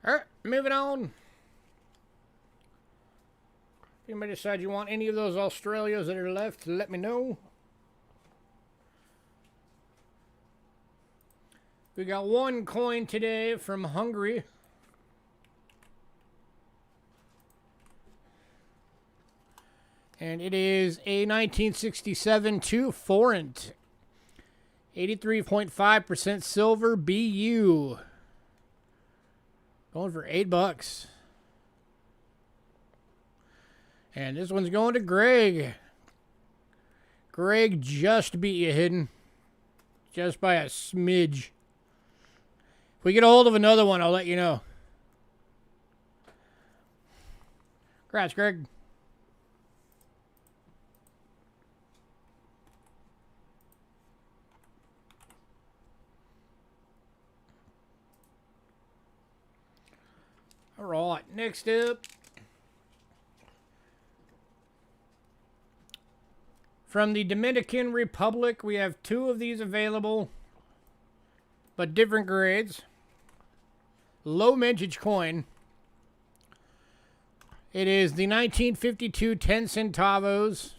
All right, moving on. If anybody decides you want any of those Australias that are left, let me know. We got one coin today from Hungary. And it is a 1967 2 Florence. 83.5% silver BU. Going for 8 bucks. And this one's going to Greg. Greg just beat you, Hidden. Just by a smidge. If we get a hold of another one, I'll let you know. Congrats, Greg. All right, next up. From the Dominican Republic, we have 2 of these available, but different grades. Low mintage coin. It is the 1952 10 centavos.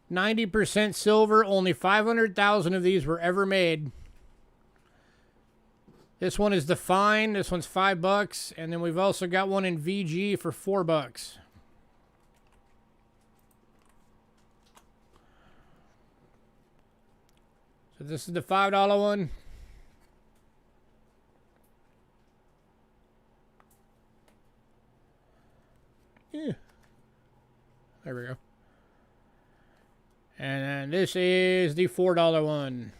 90% silver. Only 500,000 of these were ever made. This one is the fine. This one's $5. And then we've also got one in VG for $4. So this is the $5 one. Yeah. There we go. And then this is the $4 one.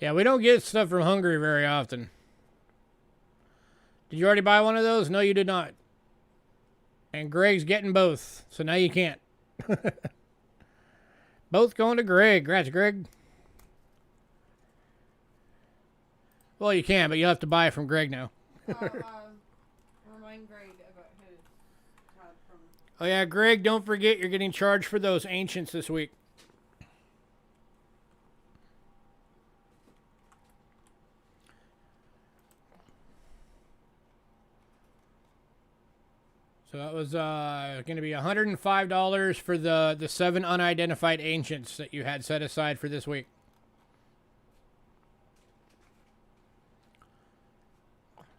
Yeah, we don't get stuff from Hungary very often. Did you already buy one of those? No, you did not. And Greg's getting both, so now you can't. Both going to Greg. Congrats, Greg. Well, you can, but you'll have to buy it from Greg now. Remind Greg about his from. Oh, yeah, Greg, don't forget you're getting charged for those ancients this week. So that was going to be $105 for the 7 unidentified ancients that you had set aside for this week.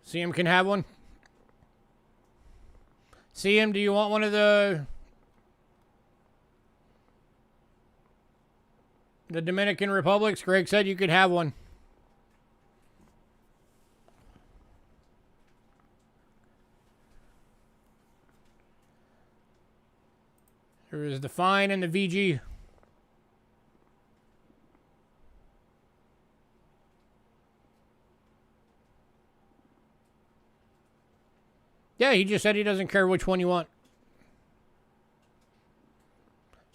CM can have one. CM, do you want one of the Dominican Republics? Greg said you could have one. There is the fine and the VG. Yeah, he just said he doesn't care which one you want.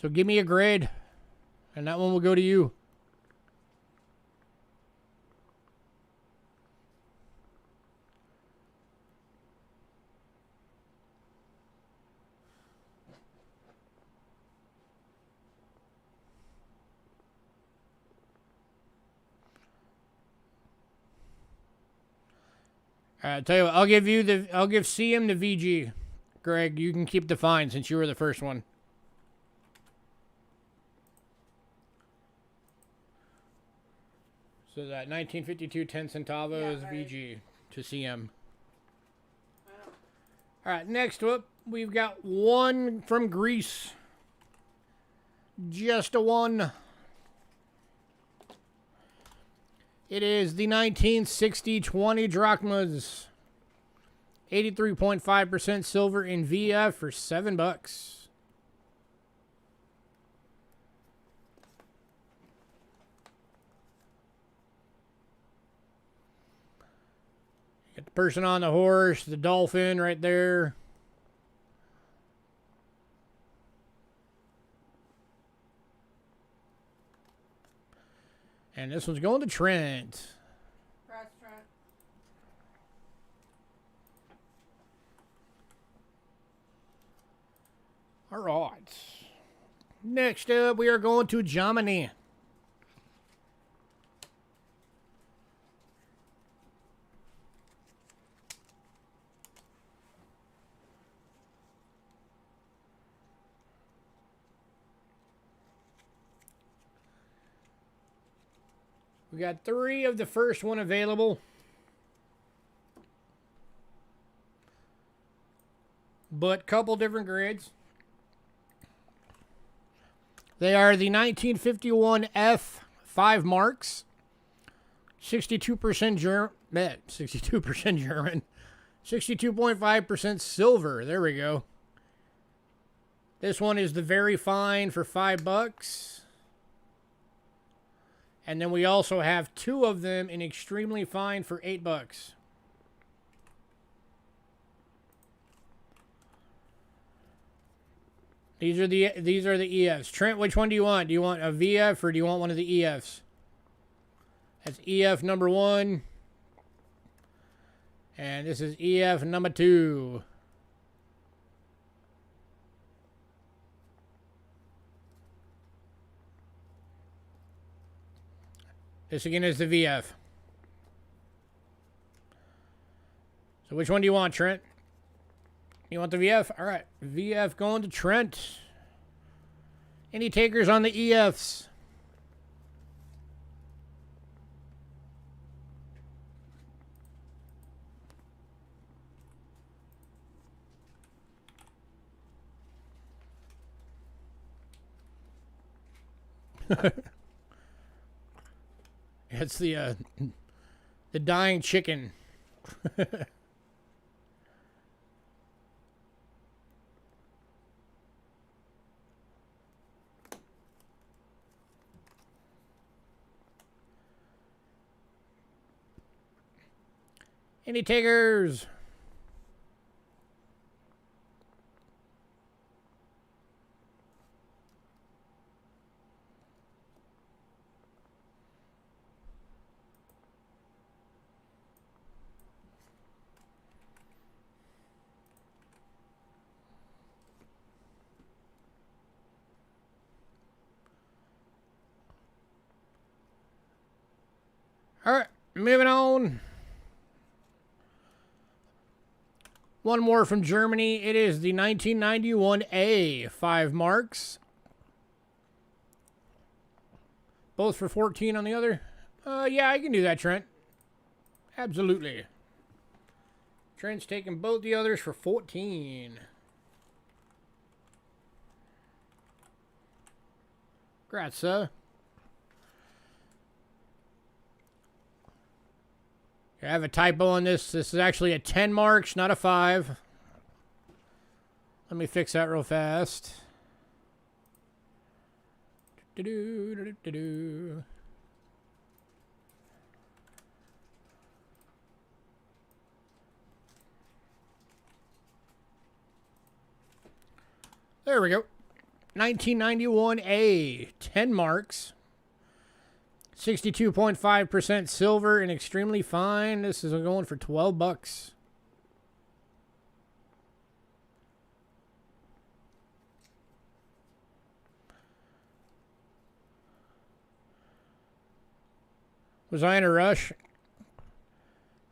So give me a grade, and that one will go to you. I'll tell you what, I'll give CM the VG. Greg, you can keep the fine since you were the first one. So that 1952 10 centavos VG to CM. Wow. All right, next up, we've got one from Greece. Just a one. It is the 1960 20 drachmas. 83.5% silver in VF for $7. Got the person on the horse, the dolphin right there. And this one's going to Trent. Congrats, Trent. All right. Next up, we are going to Germany. We got 3 of the first one available. But couple different grades. They are the 1951 F 5 marks. 62% German. 62% German. 62.5% silver. There we go. This one is the very fine for $5. And then we also have 2 of them in extremely fine for $8. These are the EFs. Trent, which one do you want? Do you want a VF or do you want one of the EFs? That's EF number 1. And this is EF number 2. This again is the VF. So which one do you want, Trent? You want the VF? All right. VF going to Trent. Any takers on the EFs? It's the dying chicken. Any takers? All right, moving on. One more from Germany. It is the 1991A 5 marks. Both for 14 on the other. Yeah, I can do that, Trent. Absolutely. Trent's taking both the others for 14. Grazie. I have a typo on this. This is actually a 10 marks, not a 5. Let me fix that real fast. There we go. 1991A, 10 marks. 62.5% silver and extremely fine. This is going for $12. Was I in a rush?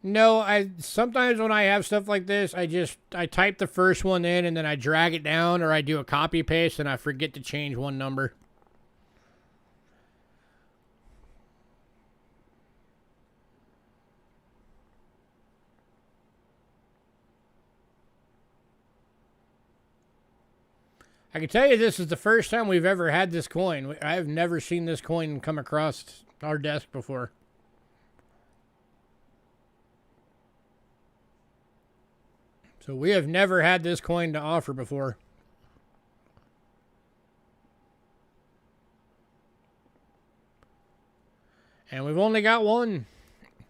No, sometimes when I have stuff like this, I type the first one in and then I drag it down, or I do a copy paste and I forget to change one number. I can tell you this is the first time we've ever had this coin. I have never seen this coin come across our desk before. So we have never had this coin to offer before. And we've only got one.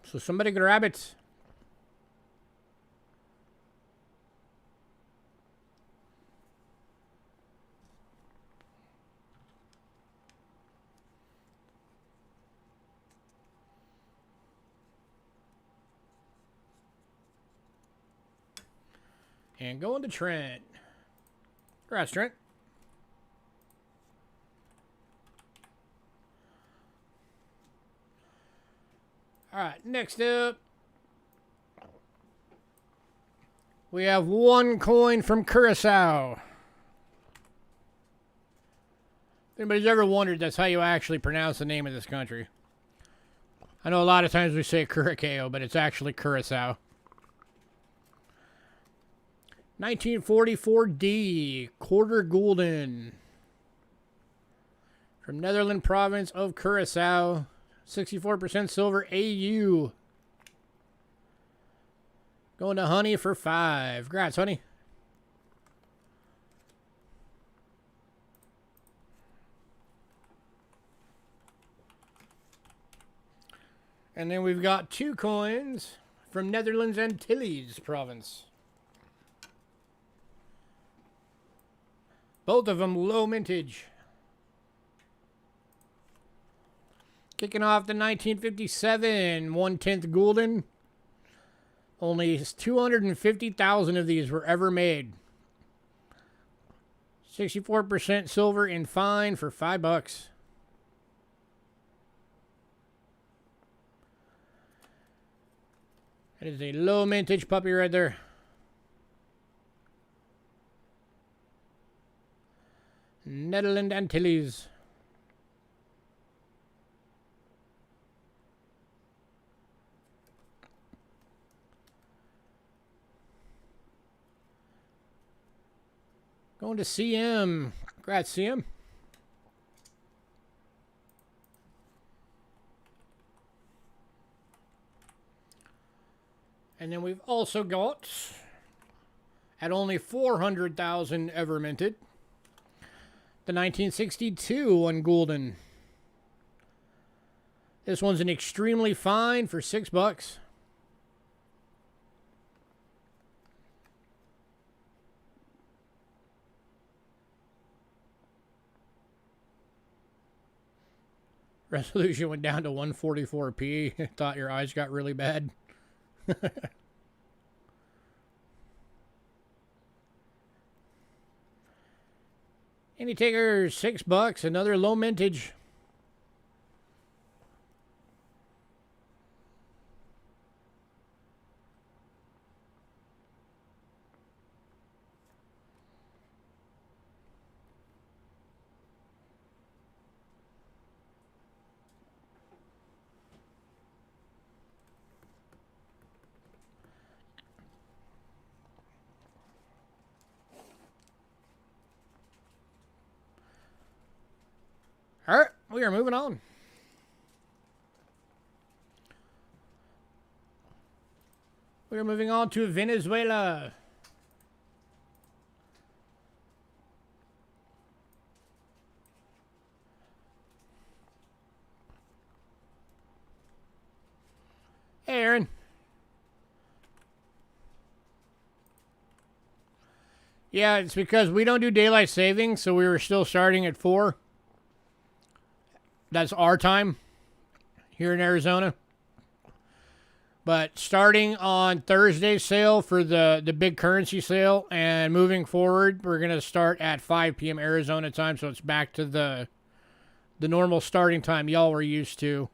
So somebody grab it. And going to Trent. Congrats, Trent. All right, next up, we have one coin from Curacao. If anybody's ever wondered, that's how you actually pronounce the name of this country. I know a lot of times we say Curacao, but it's actually Curacao. 1944D, quarter gulden. From Netherlands province of Curacao. 64% silver AU. Going to Honey for 5. Congrats, Honey. And then we've got 2 coins from Netherlands Antilles province. Both of them low mintage. Kicking off the 1957 1/10 gulden. Only 250,000 of these were ever made. 64% silver in fine for $5. That is a low mintage puppy right there. Netherlands Antilles. Going to CM. Congrats, CM. And then we've also got, at only 400,000 ever minted, the 1962 one gulden. This one's an extremely fine for $6. Resolution went down to 144p. Thought your eyes got really bad. Any takers? $6. Another low mintage. All right, we are moving on. We are moving on to Venezuela. Hey, Aaron. Yeah, it's because we don't do daylight savings, so we were still starting at 4. That's our time here in Arizona. But starting on Thursday's sale for the big currency sale and moving forward, we're going to start at 5 p.m. Arizona time. So it's back to the normal starting time y'all were used to.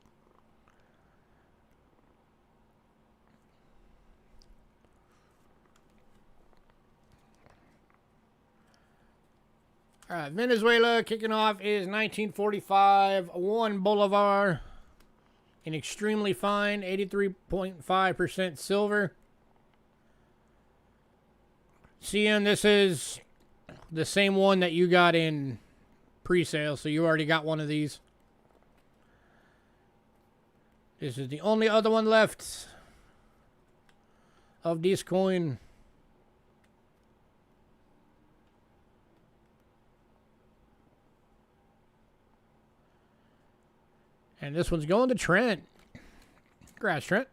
All right, Venezuela kicking off is 1945 1 Bolivar. An extremely fine 83.5% silver. CM, this is the same one that you got in pre-sale, so you already got one of these. This is the only other one left of this coin. And this one's going to Trent. Congrats, Trent.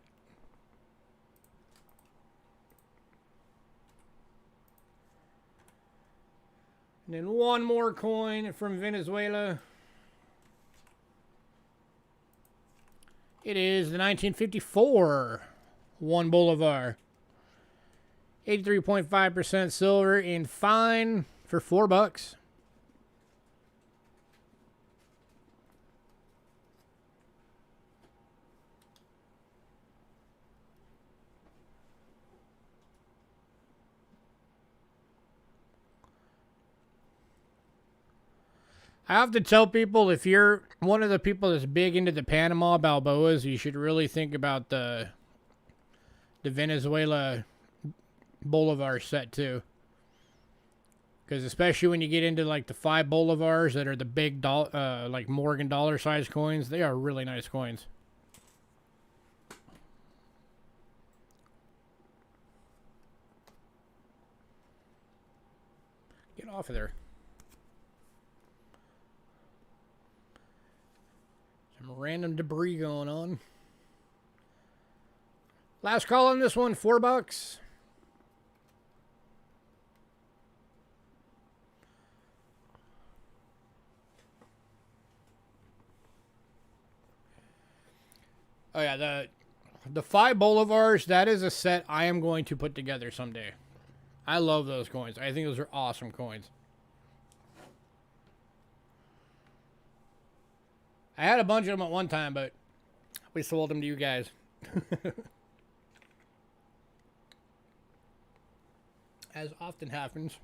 And then one more coin from Venezuela. It is the 1954 1 Bolivar. 83.5% silver in fine for $4. I have to tell people, if you're one of the people that's big into the Panama Balboas, you should really think about the Venezuela Bolivar set too. Because especially when you get into like the 5 bolivars that are the big like Morgan dollar size coins, they are really nice coins. Get off of there. Some random debris going on. Last call on this one, $4. Oh yeah, the 5 bolivars, that is a set I am going to put together someday. I love those coins. I think those are awesome coins. I had a bunch of them at one time, but we sold them to you guys. As often happens.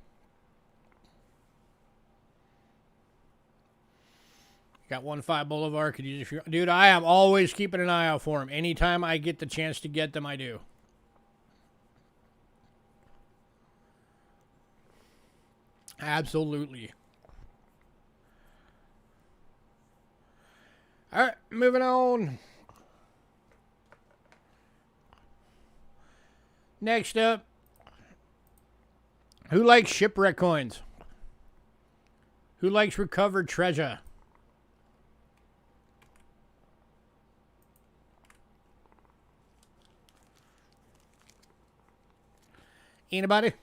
Got one 5 bolivar. Could you just... Dude, I am always keeping an eye out for them. Anytime I get the chance to get them, I do. Absolutely. All right, moving on. Next up, who likes shipwreck coins? Who likes recovered treasure? Anybody?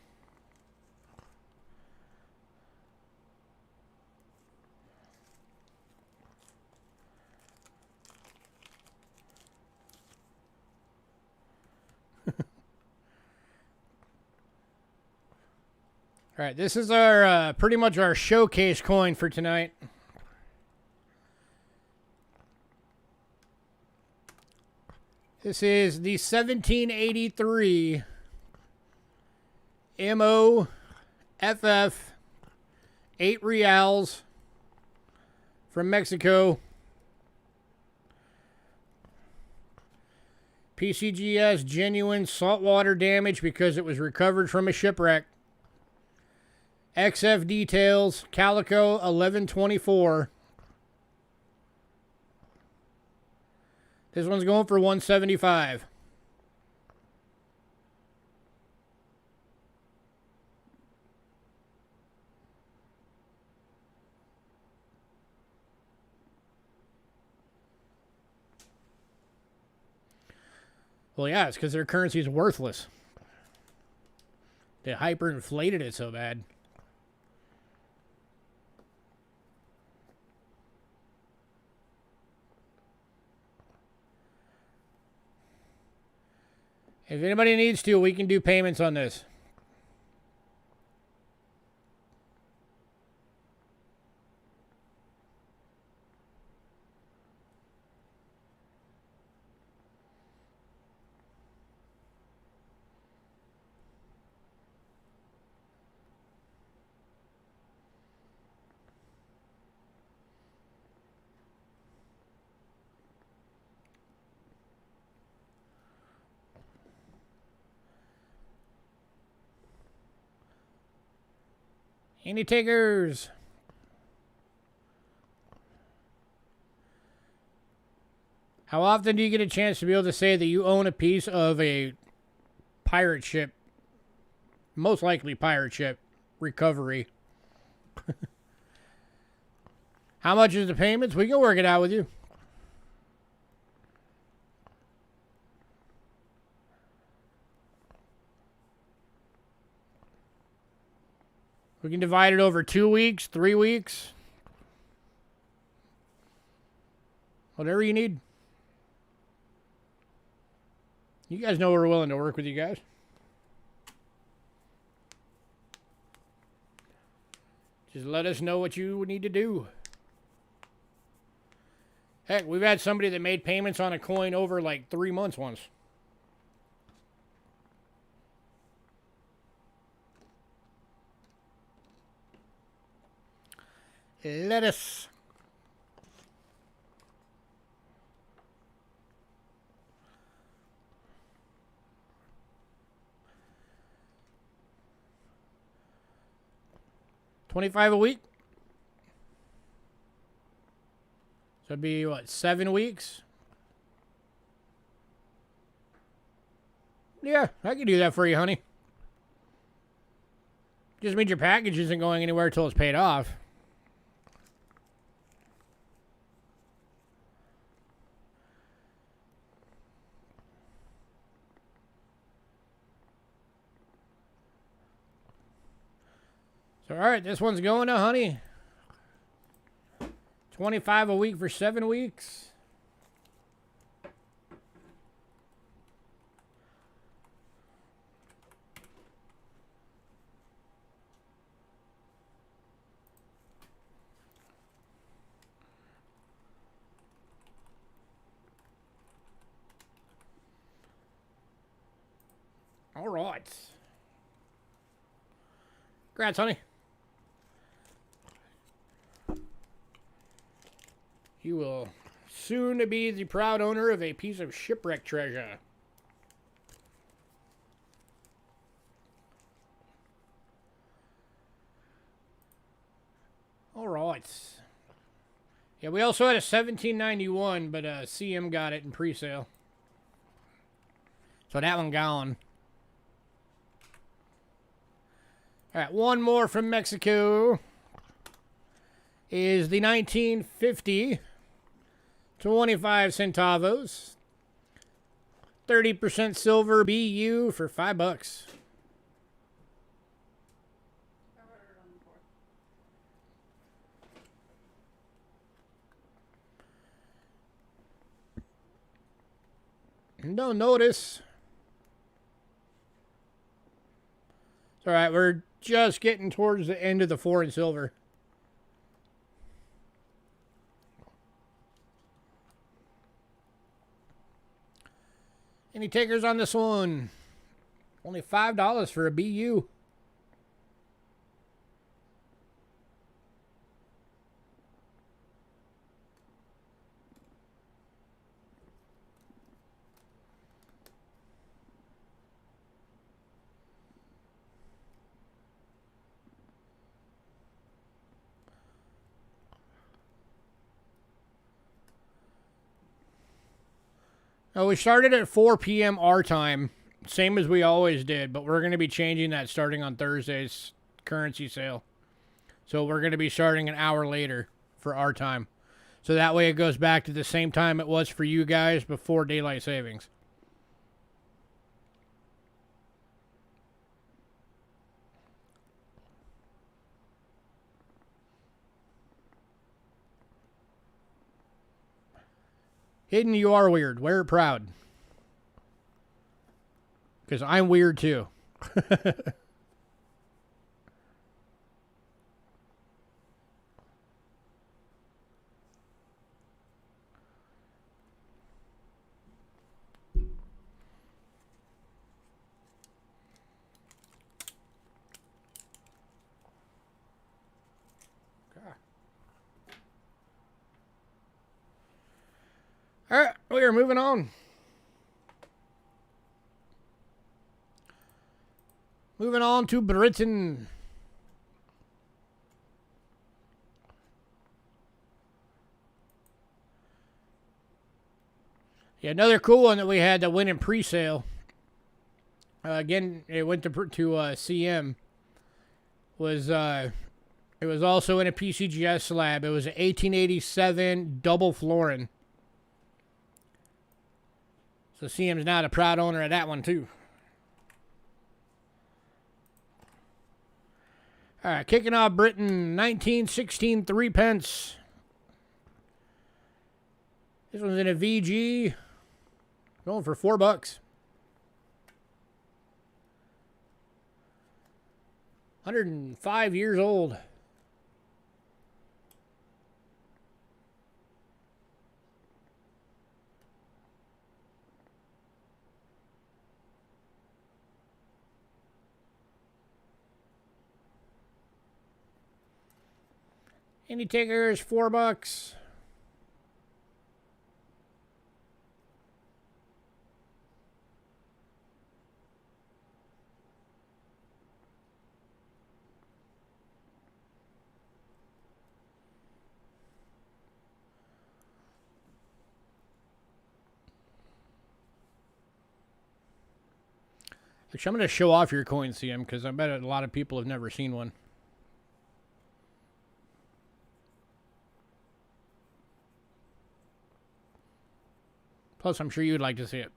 All right, this is our pretty much our showcase coin for tonight. This is the 1783 MOFF 8 reals from Mexico. PCGS genuine saltwater damage because it was recovered from a shipwreck. XF details, Calico 1124. This one's going for $175. Well, yeah, it's because their currency is worthless. They hyperinflated it so bad. If anybody needs to, we can do payments on this. Any takers? How often do you get a chance to be able to say that you own a piece of a pirate ship, most likely pirate ship, recovery? How much is the payments? We can work it out with you. We can divide it over 2 weeks, 3 weeks. Whatever you need. You guys know we're willing to work with you guys. Just let us know what you need to do. Heck, we've had somebody that made payments on a coin over like 3 months once. Lettuce. $25 a week. So it'd be what, 7 weeks? Yeah, I can do that for you, honey. Just means your package isn't going anywhere until it's paid off. So, all right, this one's going to honey. 25 a week for 7 weeks. All right. Congrats, honey. You will soon be the proud owner of a piece of shipwreck treasure. All right. Yeah, we also had a 1791, but CM got it in pre-sale. So that one gone. All right, one more from Mexico is the 1950 25 centavos. 30% silver BU for $5. I wrote it on the board. Don't notice. It's all right, we're just getting towards the end of the foreign silver. Any takers on this one? Only $5 for a BU. Oh, we started at 4 p.m. our time, same as we always did, but we're going to be changing that starting on Thursday's currency sale. So we're going to be starting an hour later for our time. So that way it goes back to the same time it was for you guys before daylight savings. Hidden, you are weird. Wear it proud. Because I'm weird too. All right, we are moving on. Moving on to Britain. Yeah, another cool one that we had that went in pre-sale. Again, it went to CM. It was also in a PCGS slab. It was an 1887 double Florin. So CM's not a proud owner of that one too. All right, kicking off Britain, 1916 3 pence. This one's in a VG. Going for $4. 105 years old. Any takers? $4. Which I'm going to show off your coin, CM, because I bet a lot of people have never seen one. Plus, I'm sure you'd like to see it.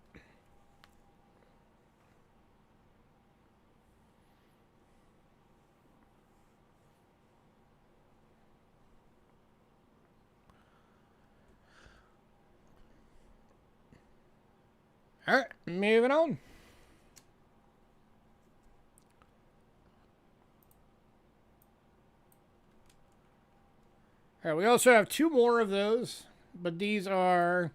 All right, moving on. All right, we also have two more of those, but these are...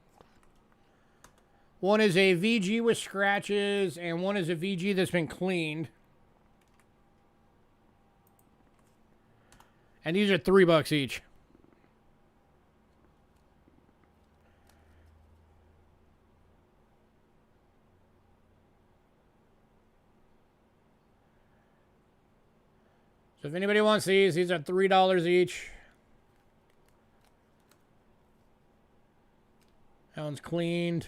One is a VG with scratches, and one is a VG that's been cleaned. And these are $3 each. So if anybody wants these are $3 each. That one's cleaned.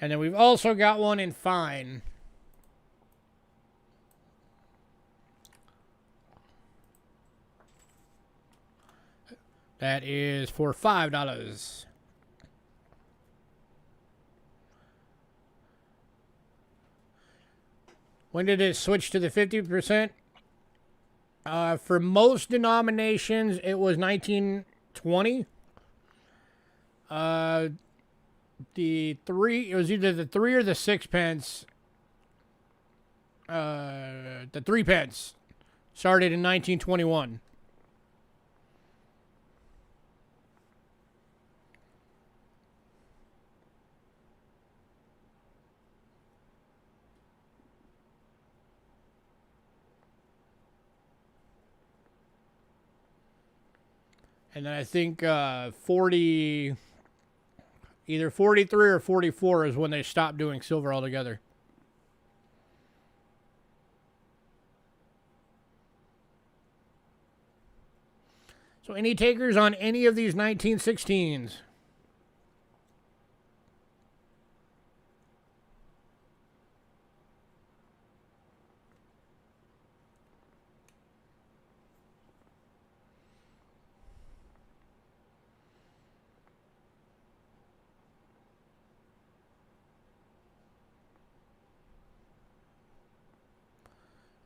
And then we've also got one in fine. That is for $5. When did it switch to the 50%? For most denominations, it was 1920. It was either the 3 or the 6 pence. The 3 pence started in 1921. And then I think 40... Either 43 or 44 is when they stopped doing silver altogether. So any takers on any of these 1916s?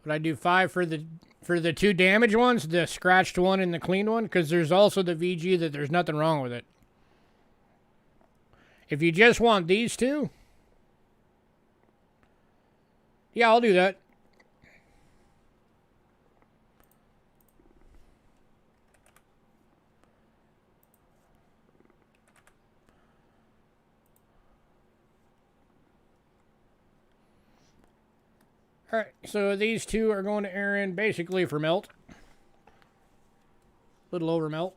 Would I do 5 for the two damaged ones, the scratched one and the cleaned one? Because there's also the VG that there's nothing wrong with it. If you just want these two, yeah, I'll do that. All right, so these two are going to Aaron basically for melt. A little over melt.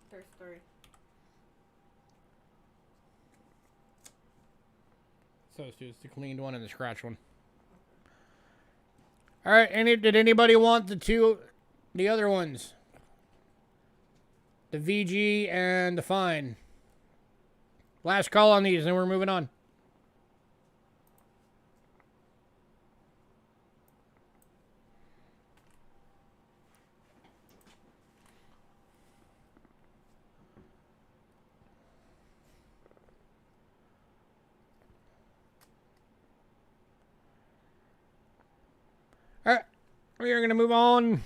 There's 3. So it's just the cleaned one and the scratched one. All right, did anybody want the other ones? The VG and the fine. Last call on these, and we're moving on. All right, we are going to move on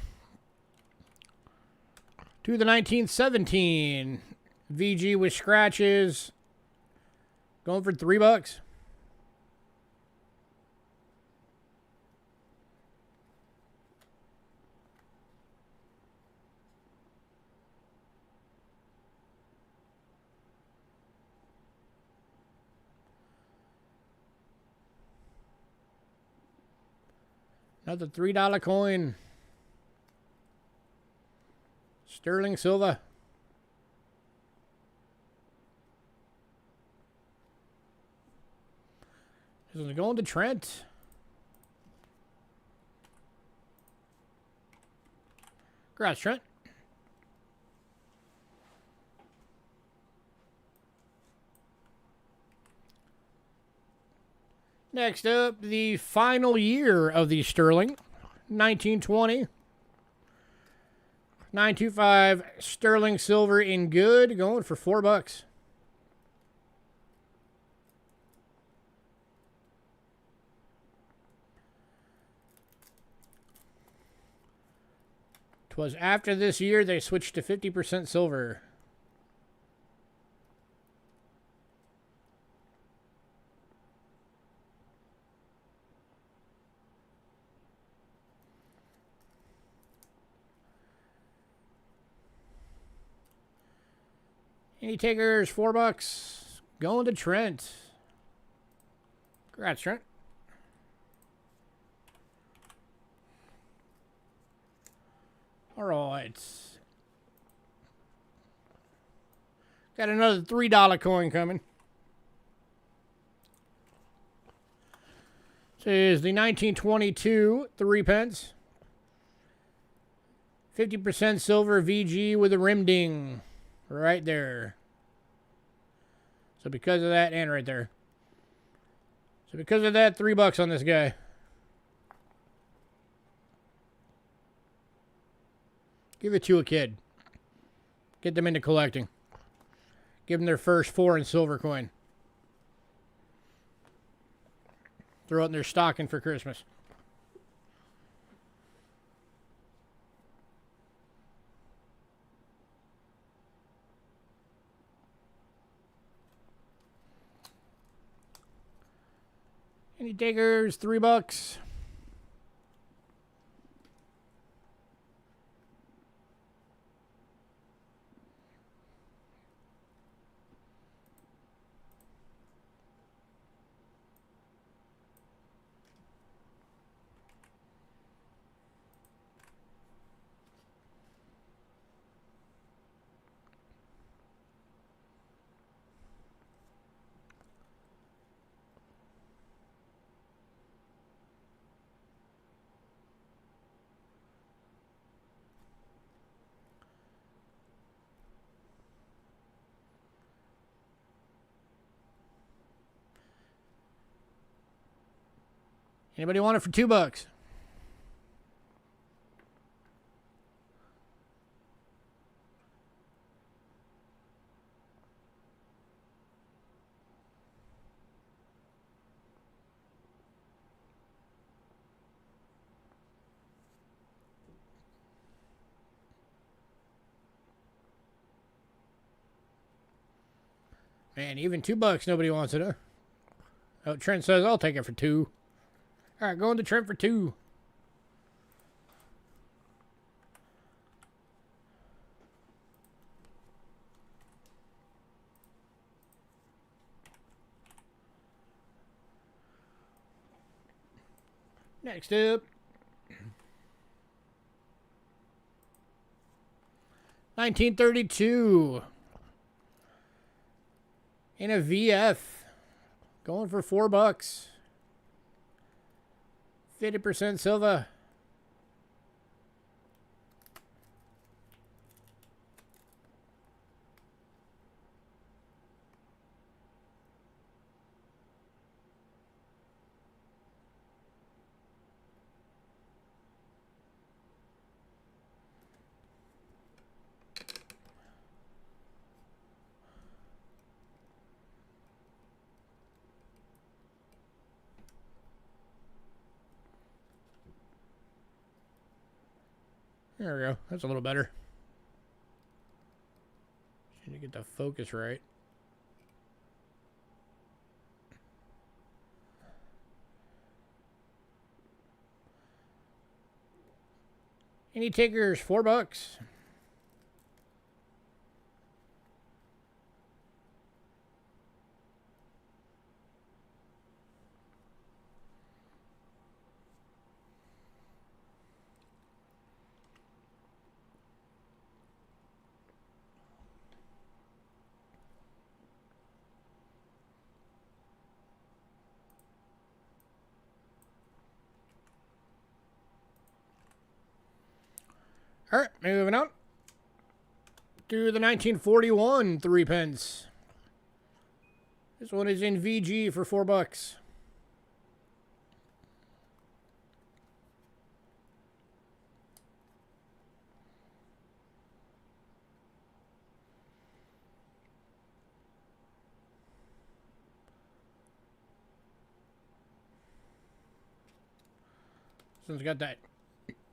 to the 1917 VG with scratches. Going for $3. Another $3 coin. Sterling silver. This one's going to Trent. Congrats, Trent. Next up, the final year of the sterling, 1920. 925 sterling silver in good, going for $4. 'Twas after this year they switched to 50% silver. Any takers? $4. Going to Trent. Congrats, Trent. All right. Got another $3 coin coming. This is the 1922 3 pence. 50% silver VG with a rim ding. Right there. So because of that, and right there. So because of that, $3 on this guy. Give it to a kid. Get them into collecting. Give them their first foreign silver coin. Throw it in their stocking for Christmas. Any takers? $3. Anybody want it for $2? Man, even $2, nobody wants it, huh? Oh, Trent says, I'll take it for $2. All right, going to Trent for $2. Next up, 1932 in a VF, going for $4. 50% silver. There we go. That's a little better. Need to get the focus right. Any takers? $4. All right, moving on to the 1941 Three Pence. This one is in VG for $4. This one's got that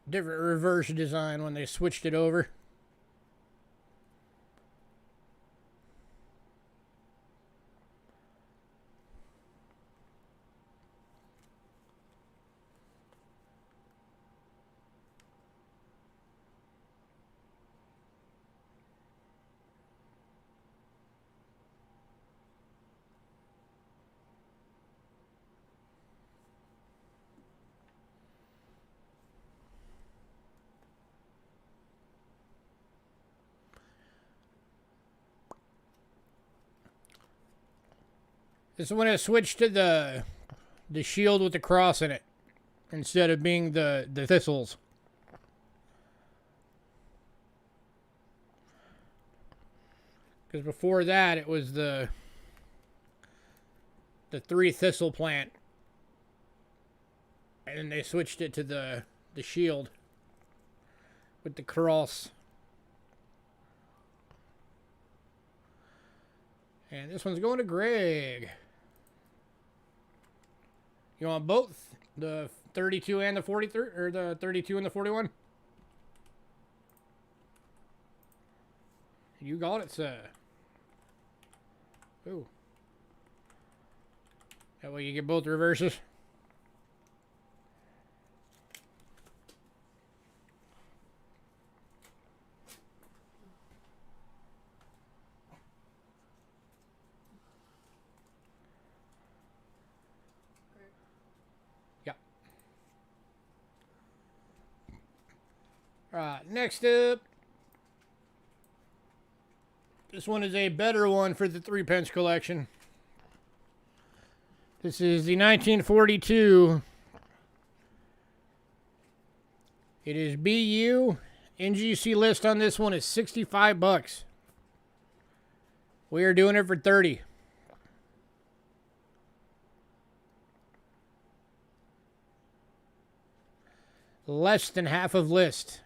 different reverse design when they switched it over. This one has switched to the shield with the cross in it instead of being the thistles. Because before that it was the three thistle plant. And then they switched it to the shield with the cross. And this one's going to Greg. You want both? The 32 and the 43? Or the 32 and the 41? You got it, sir. Ooh. That way you get both reverses. Alright, next up. This one is a better one for the 3 pence collection. This is the 1942. It is BU. NGC list on this one is $65. We are doing it for 30. Less than half of list.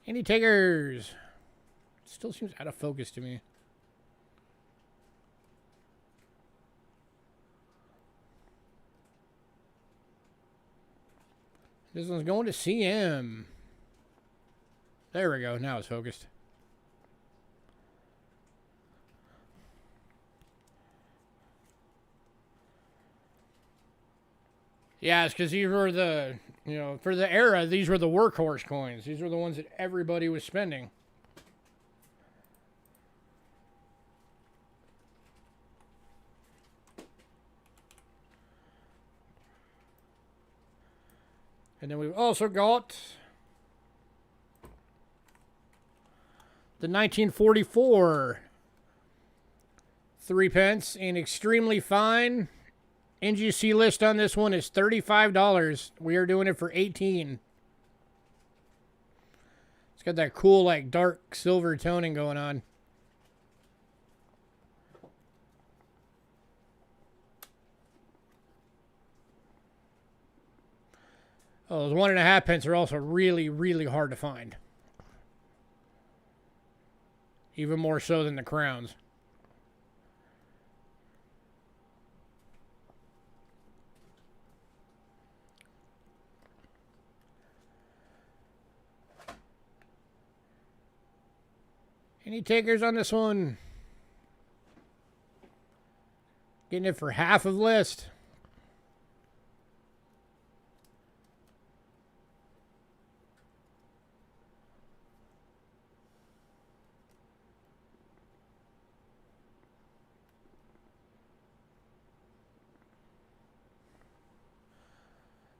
Any takers? Still seems out of focus to me. This one's going to CM. There we go. Now it's focused. Yeah, it's because these were the, for the era, these were the workhorse coins. These were the ones that everybody was spending. And then we've also got the 1944 3 pence in extremely fine. NGC list on this one is $35. We are doing it for $18. It's got that cool, like, dark silver toning going on. Oh, those 1.5 pence are also really, really hard to find. Even more so than the crowns. Any takers on this one? Getting it for half of list.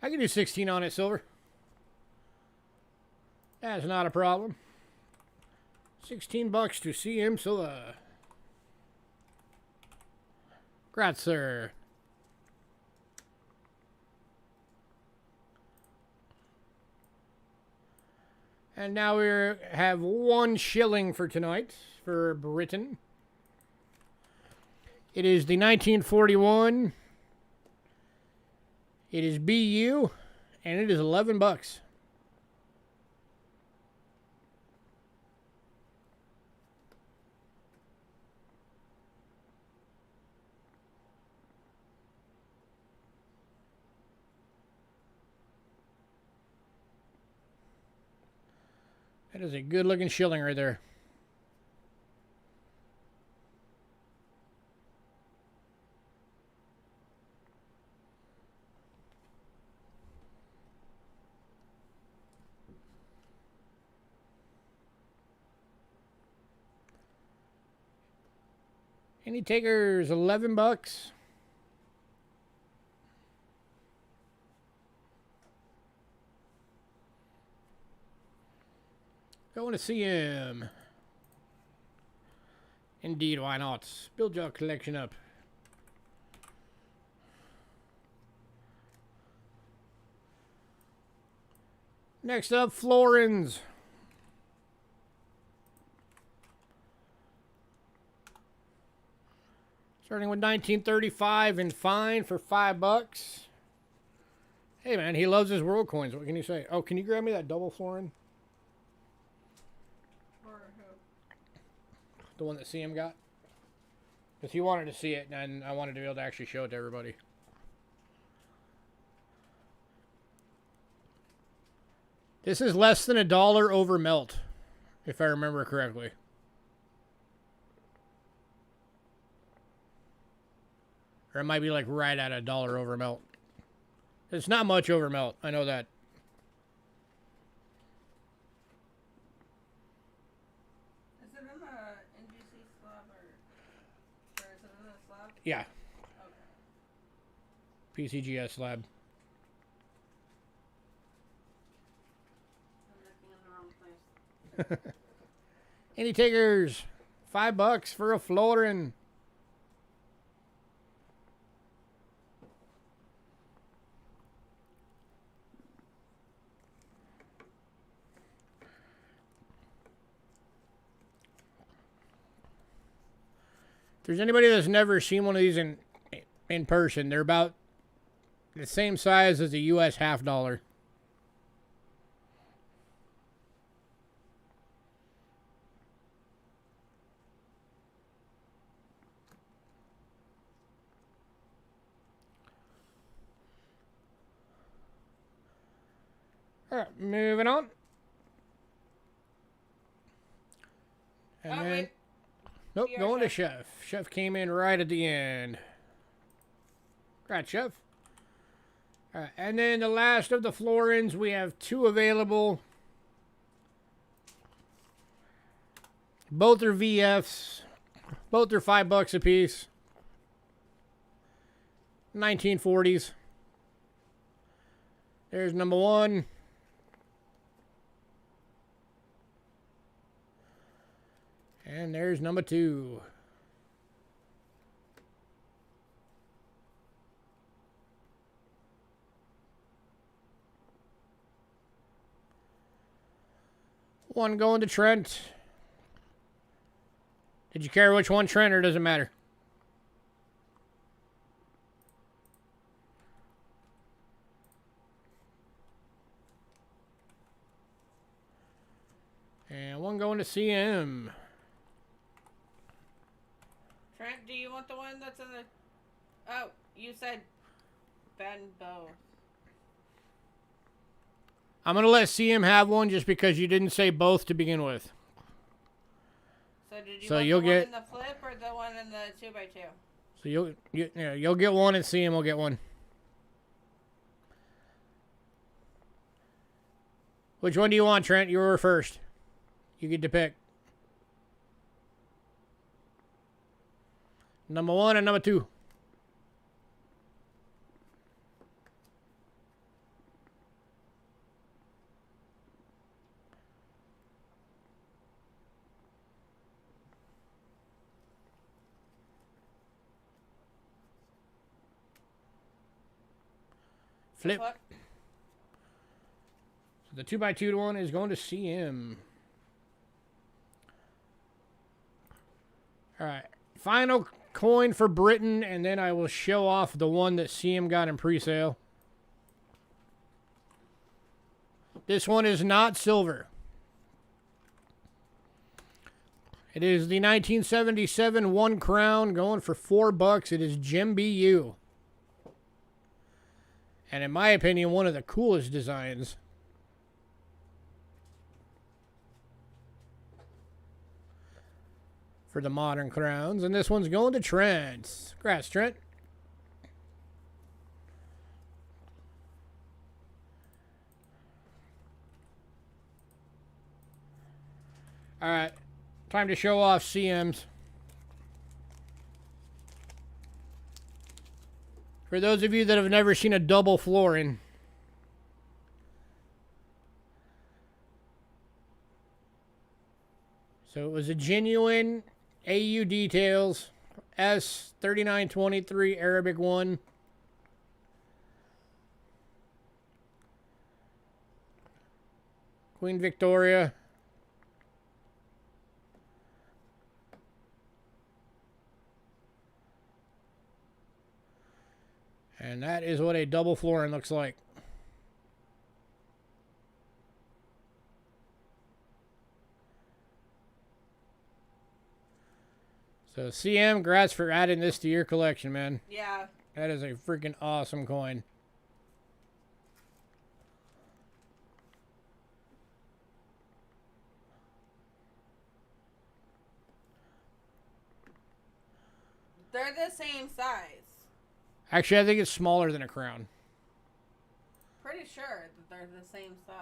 I can do 16 on it, silver. That's not a problem. 16 bucks to CM Silva. Congrats, sir. And now we have 1 shilling for tonight for Britain. It is the 1941. It is BU, and it is 11 bucks. That is a good-looking shilling right there. Any takers? 11 bucks. Going to see him. Indeed, why not? Build your collection up. Next up, Florins. Starting with 1935 and fine for 5 bucks. Hey man, he loves his world coins. What can you say? Oh, can you grab me that double florin? The one that CM got? Because he wanted to see it, and I wanted to be able to actually show it to everybody. This is less than $1 over melt, if I remember correctly. Or it might be like right at $1 over melt. It's not much over melt, I know that. Yeah. Okay. PCGS slab. I'm looking in the wrong place. Any takers? 5 bucks for a Florin. If there's anybody that's never seen one of these in person, they're about the same size as a US half dollar. All right, moving on. And then, wait. nope, Your going to chef. Chef. Chef came in right at the end. Right, Chef. All right, and then the last of the Florins, we have 2 available. Both are VFs. Both are 5 bucks a piece. 1940s. There's number 1. And there's number 2. One going to Trent. Did you care which one, Trent, or does it matter? And one going to CM. Trent, do you want the one that's in the... Oh, you said Ben Bow. I'm going to let CM have one just because you didn't say both to begin with. So did you So want you'll the get- one in the flip or the one in the 2x2? So you'll get one and CM will get one. Which one do you want, Trent? You were first. You get to pick. Number 1 and number 2. Flip. So the 2x2 one is going to CM. All right. Final coin for Britain, and then I will show off the one that CM got in pre-sale. This one is not silver. It is the 1977 1 crown going for $4. It is Gem BU. And in my opinion, one of the coolest designs. For the modern crowns. And this one's going to Trent. Congrats, Trent. All right. Time to show off CMs. For those of you that have never seen a double florin, so it was a genuine AU details S3923 Arabic 1. Queen Victoria. And that is what a double florin looks like. So CM, congrats for adding this to your collection, man. Yeah. That is a freaking awesome coin. They're the same size. Actually, I think it's smaller than a crown. Pretty sure that they're the same size.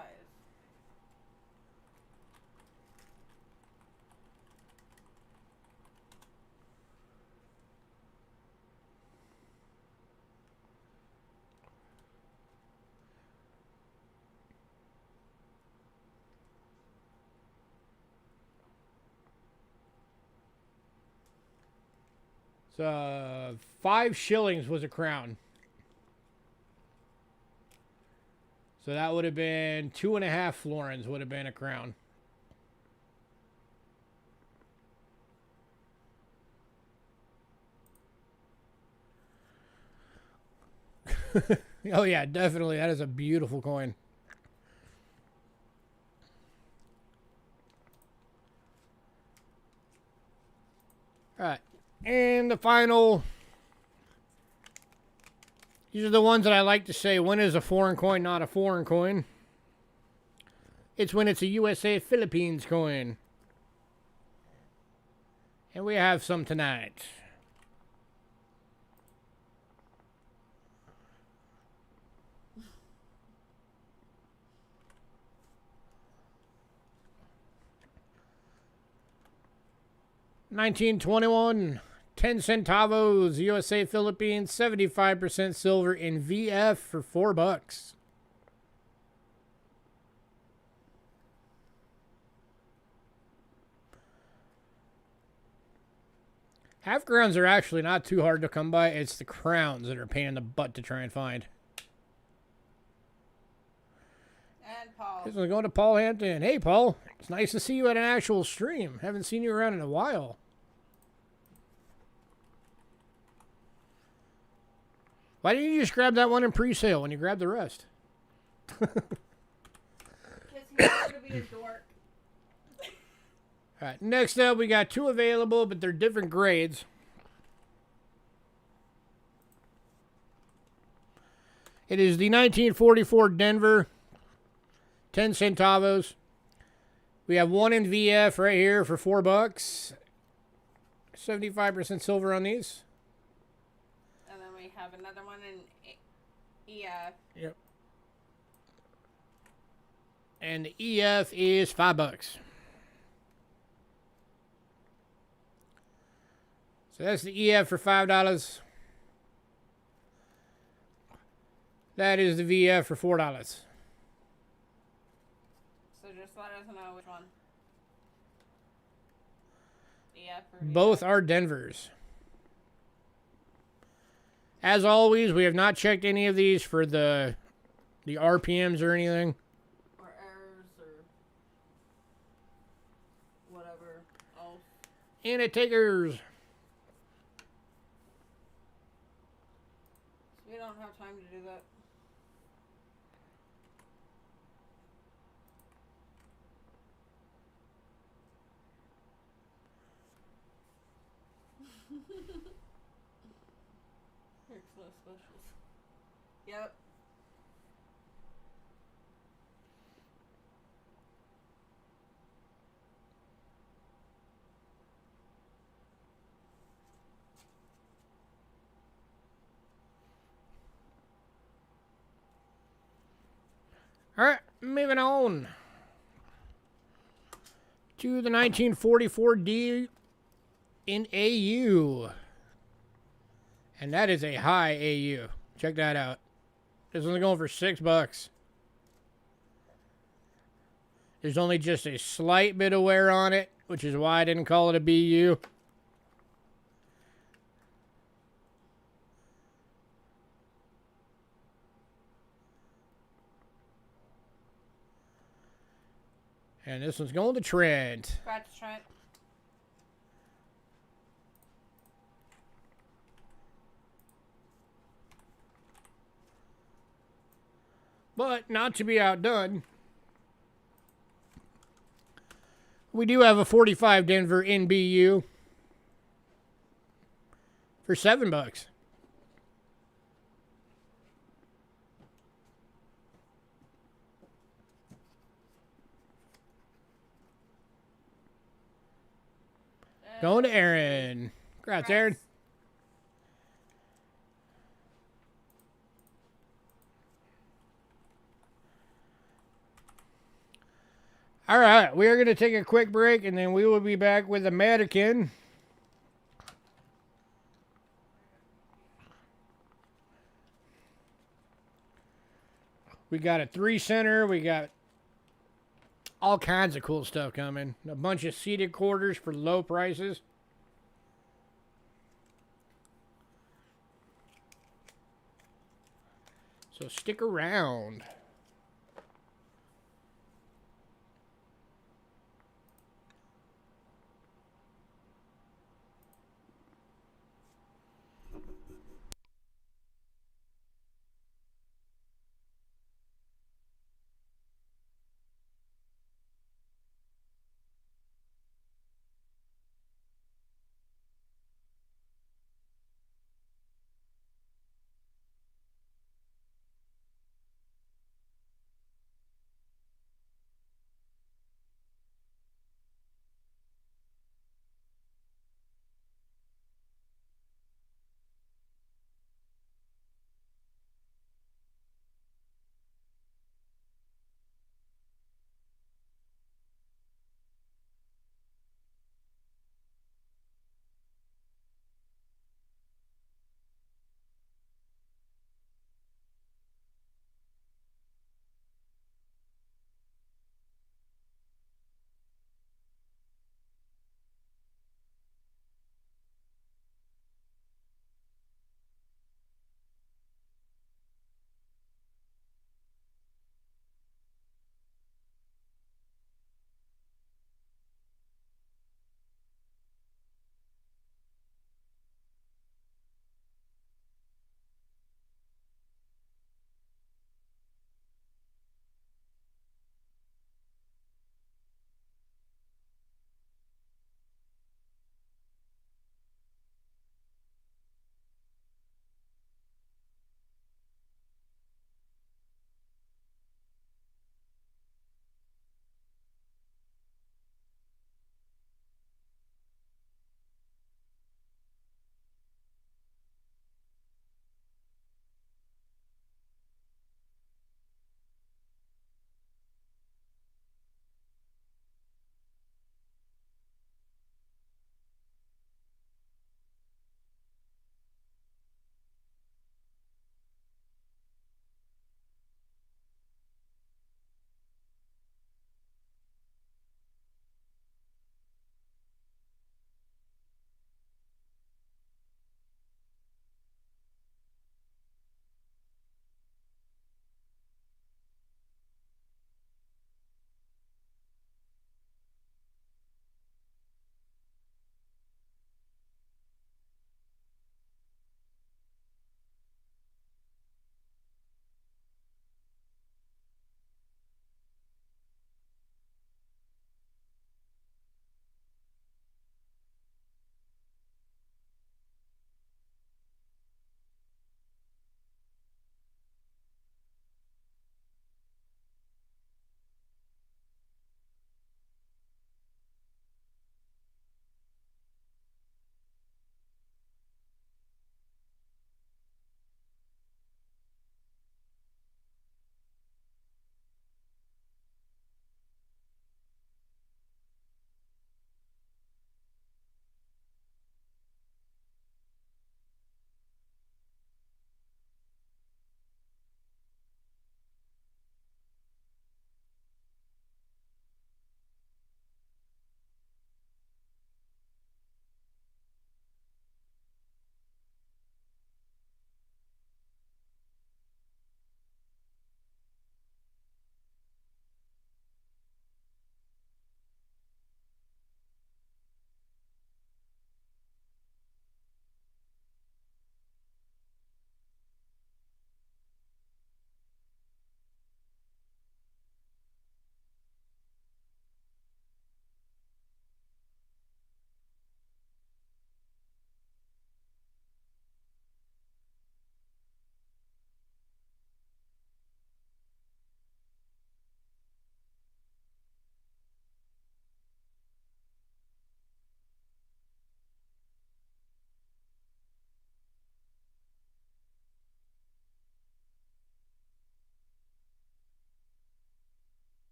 So 5 shillings was a crown. So that would have been 2.5 florins would have been a crown. Oh yeah, definitely. That is a beautiful coin. All right. And the final, these are the ones that I like to say, when is a foreign coin not a foreign coin? It's when it's a USA Philippines coin. And we have some tonight. $19.21. 10 centavos, USA Philippines, 75% silver in VF for $4. Half crowns are actually not too hard to come by. It's the crowns that are a pain in the butt to try and find. And Paul. This one's going to Paul Hampton. Hey, Paul. It's nice to see you at an actual stream. Haven't seen you around in a while. Why didn't you just grab that one in pre-sale when you grabbed the rest? Because he wanted to be a dork. All right, next up, we got 2 available, but they're different grades. It is the 1944 Denver, 10 centavos. We have one in VF right here for $4. 75% silver on these. And then we have another one in EF. Yep. And the EF is $5. So that's the EF for $5. That is the VF for $4. So just let us know which one. EF or VF? Both are Denvers. As always, we have not checked any of these for the the RPMs or anything. Or errors or whatever else. And it takers. We don't have time to do that. Excellent specials. Yep. All right, moving on to the 1944 D in AU. And that is a high AU. Check that out. This one's going for $6. There's only just a slight bit of wear on it, which is why I didn't call it a BU. And this one's going to Trent. Scratch Trent. But not to be outdone, we do have a 45 Denver in BU for $7. Going to Aaron. Congrats, Aaron. All right, we are going to take a quick break, and then we will be back with the mannequin. We got a 3-center. We got all kinds of cool stuff coming. A bunch of seated quarters for low prices. So stick around.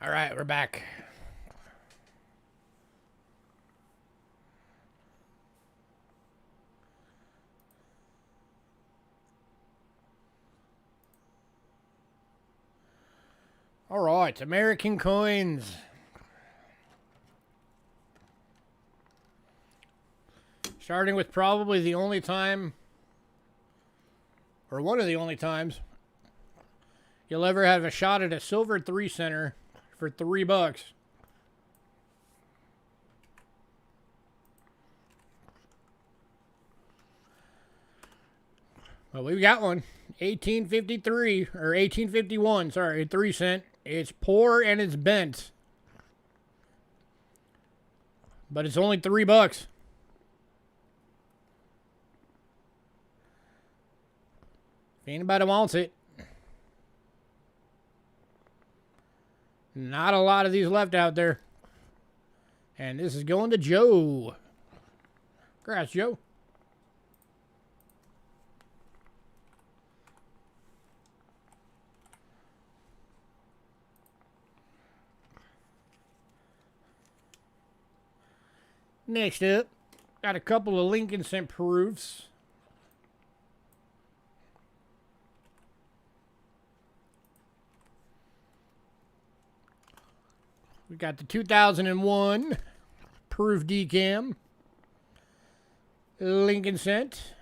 All right, we're back. All right, American coins. Starting with probably the only time, or one of the only times, you'll ever have a shot at a silver 3-center for $3. Well, we've got one. 1853 or 1851, sorry, 3 cent. It's poor and it's bent. But it's only $3. If anybody wants it. Not a lot of these left out there. And this is going to Joe. Congrats, Joe. Next up, got a couple of Lincoln cent proofs. We got the 2001 proof decam Lincoln cent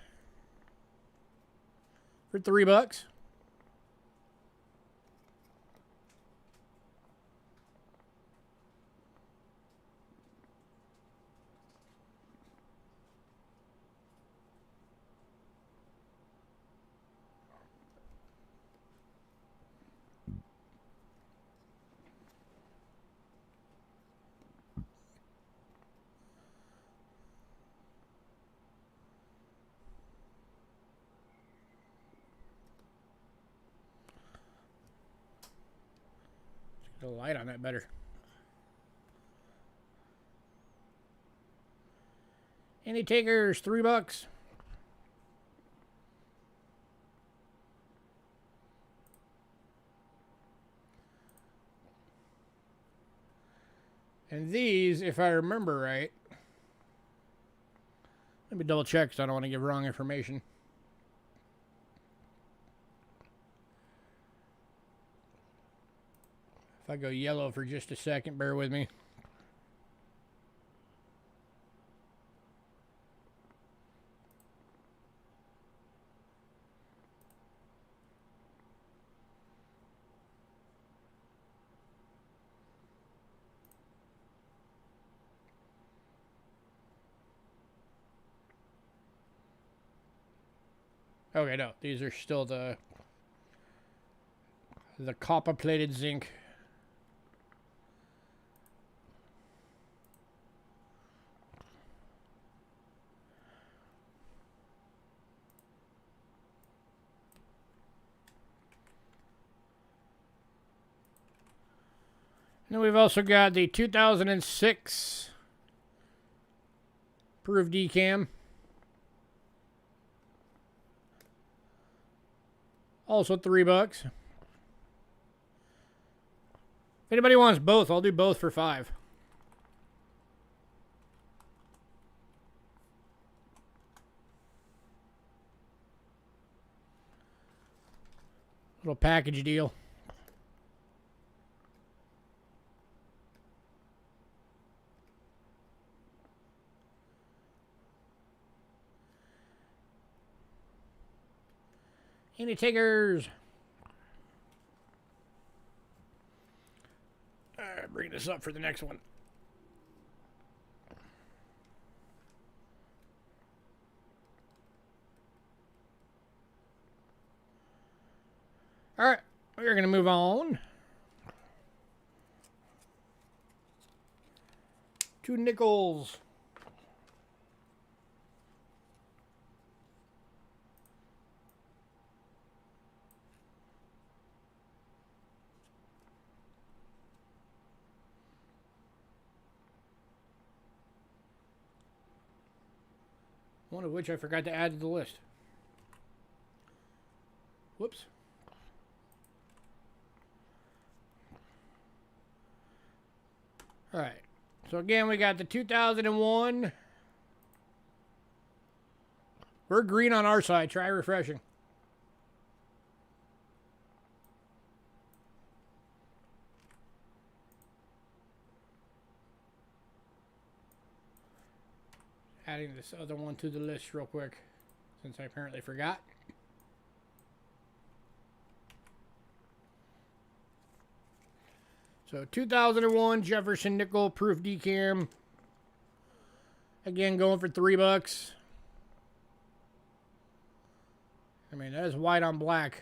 for $3. Get a light on that better. Any takers? $3. And these, if I remember right, let me double check because I don't want to give wrong information. If I go yellow for just a second, bear with me. Okay, no, these are still the copper plated zinc. And then we've also got the 2006 proof decam. Also $3. If anybody wants both, I'll do both for $5. Little package deal. Any takers? All right, bring this up for the next one. All right, we're going to move on to nickels. One of which I forgot to add to the list. Whoops. All right. So again, we got the 2001. We're green on our side. Try refreshing. Adding this other one to the list real quick, since I apparently forgot. So 2001 Jefferson nickel proof decam. Again, going for $3. I mean, that is white on black.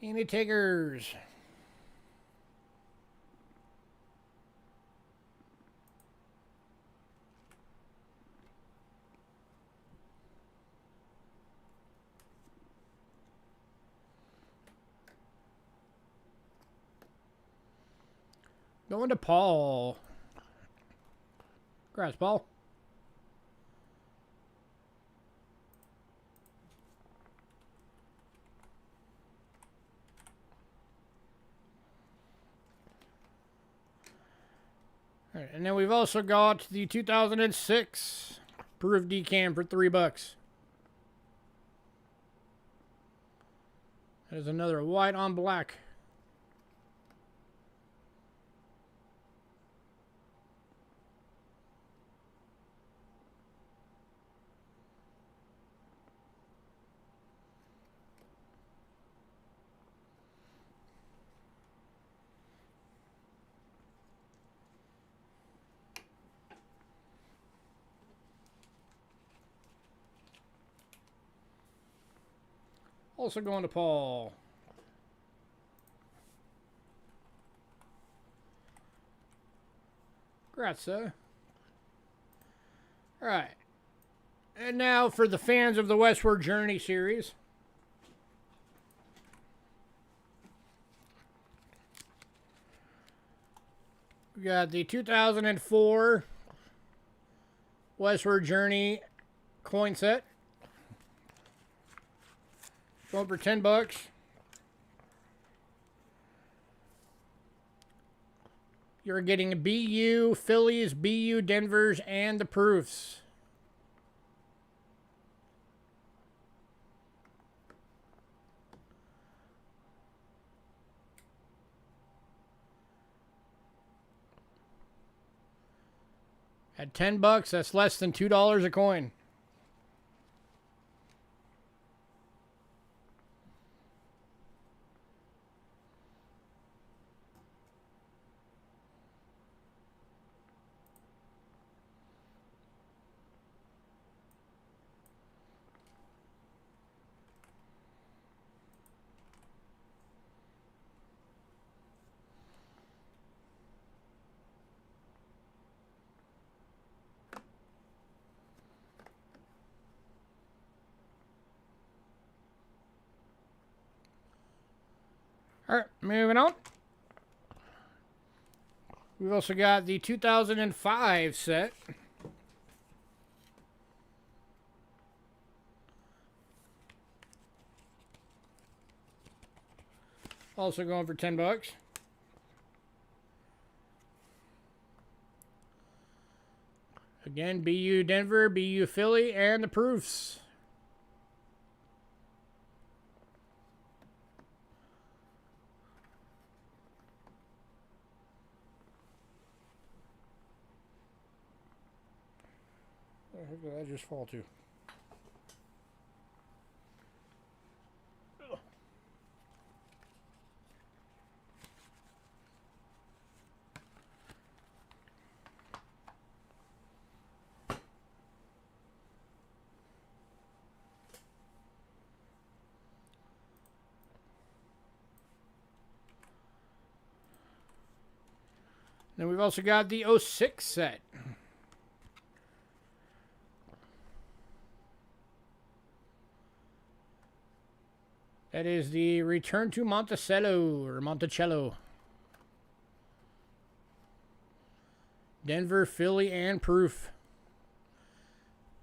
Any takers? Going to Paul. Congrats, Paul. All right, and then we've also got the 2006 proof decam for $3. That is another white on black. Also going to Paul. Congrats, sir. All right. And now for the fans of the Westward Journey series. We got the 2004 Westward Journey coin set. Going for $10. You're getting BU, Phillies, BU, Denvers, and the proofs. At $10, that's less than $2 a coin. All right, moving on. We've also got the 2005 set. Also going for $10. Again, BU Denver, BU Philly, and the proofs. Where the heck did that just fall to? Then we've also got the 06 set. That is the Return to Monticello, or Monticello. Denver, Philly, and proof.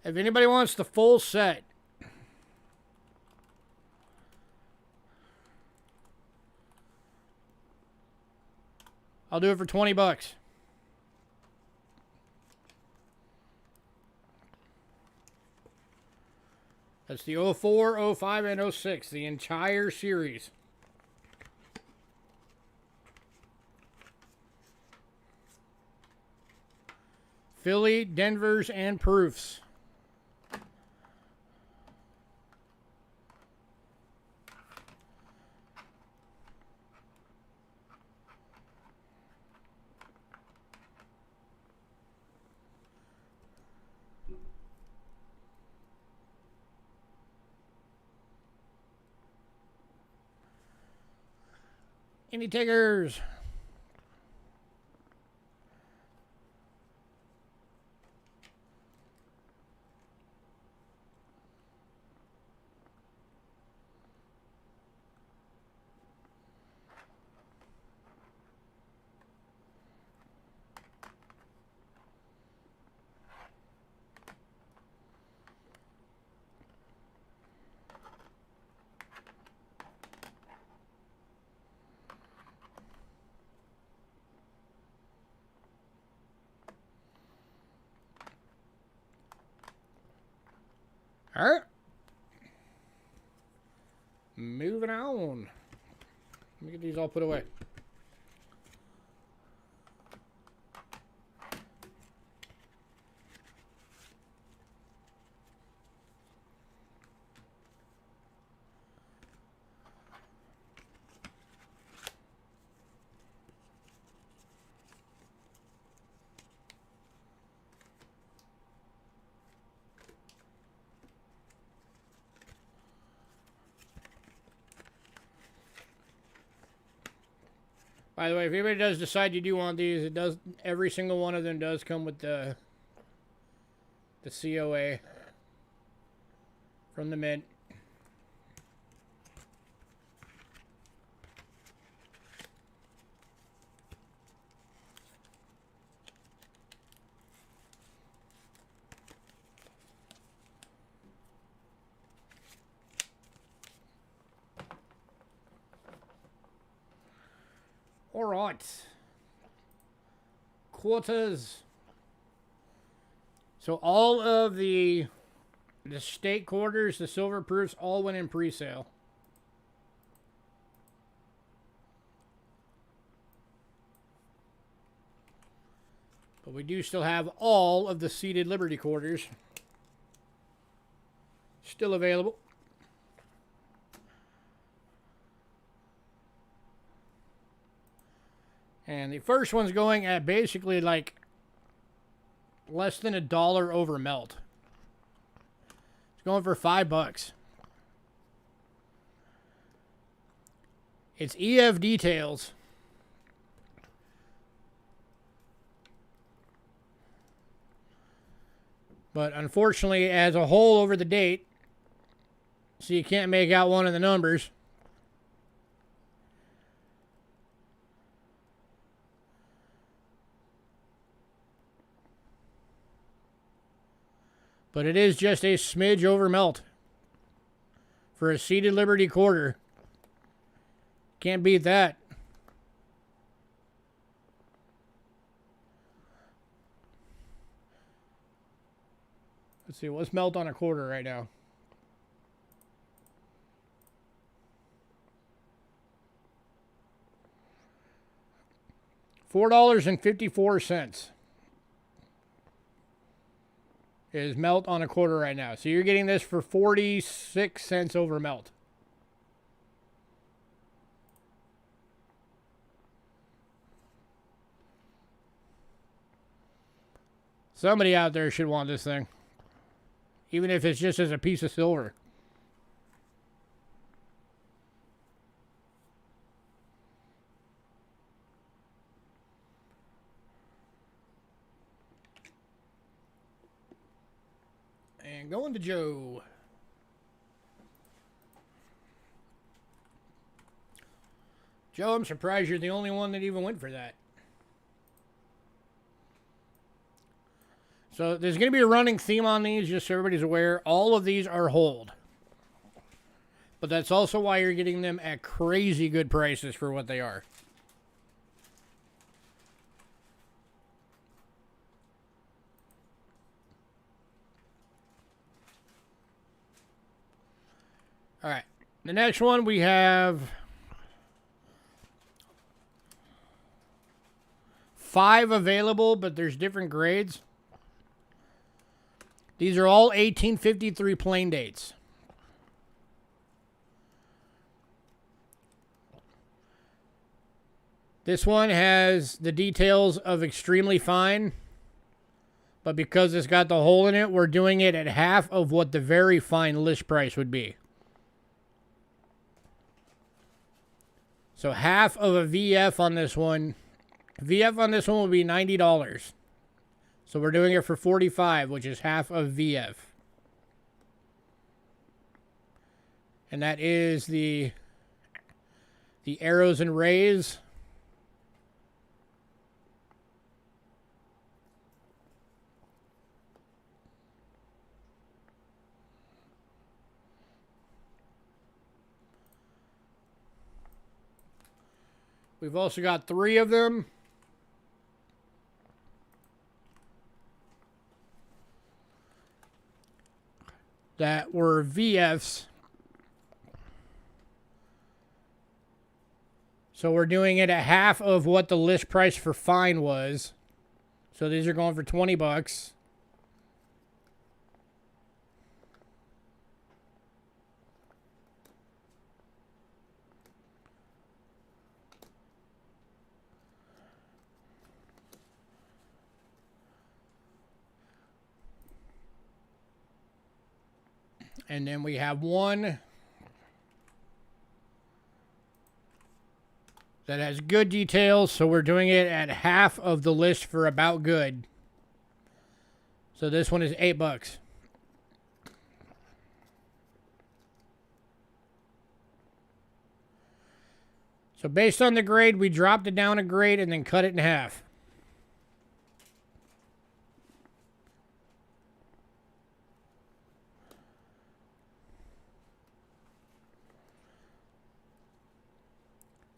If anybody wants the full set, I'll do it for $20. That's the 04, 05, and 06, the entire series. Philly, Denvers, and proofs. Any takers? All right. Moving on. Let me get these all put away. By the way, if anybody does decide you do want these, it does. Every single one of them does come with the COA from the mint. All right. Quarters. So all of the state quarters, the silver proofs, all went in pre-sale. But we do still have all of the seeded Liberty quarters still available. And the first one's going at basically like less than $1 over melt. It's going for $5. It's EF details. But unfortunately, as a whole over the date, so you can't make out one of the numbers. But it is just a smidge over melt for a seeded Liberty quarter. Can't beat that. Let's see, what's melt on a quarter right now? $4.54 is melt on a quarter right now. So you're getting this for 46 cents over melt. Somebody out there should want this thing. Even if it's just as a piece of silver. And going to Joe. Joe, I'm surprised you're the only one that even went for that. So there's going to be a running theme on these, just so everybody's aware. All of these are hold. But that's also why you're getting them at crazy good prices for what they are. All right. The next one we have 5 available, but there's different grades. These are all 1853 plain dates. This one has the details of extremely fine, but because it's got the hole in it, we're doing it at half of what the very fine list price would be. So half of a VF on this one. VF on this one will be $90. So we're doing it for $45, which is half of VF. And that is the arrows and rays. We've also got 3 of them. That were VFs. So we're doing it at half of what the list price for fine was. So these are going for $20. And then we have one that has good details, so we're doing it at half of the list for about good. So this one is $8. So based on the grade, we dropped it down a grade and then cut it in half.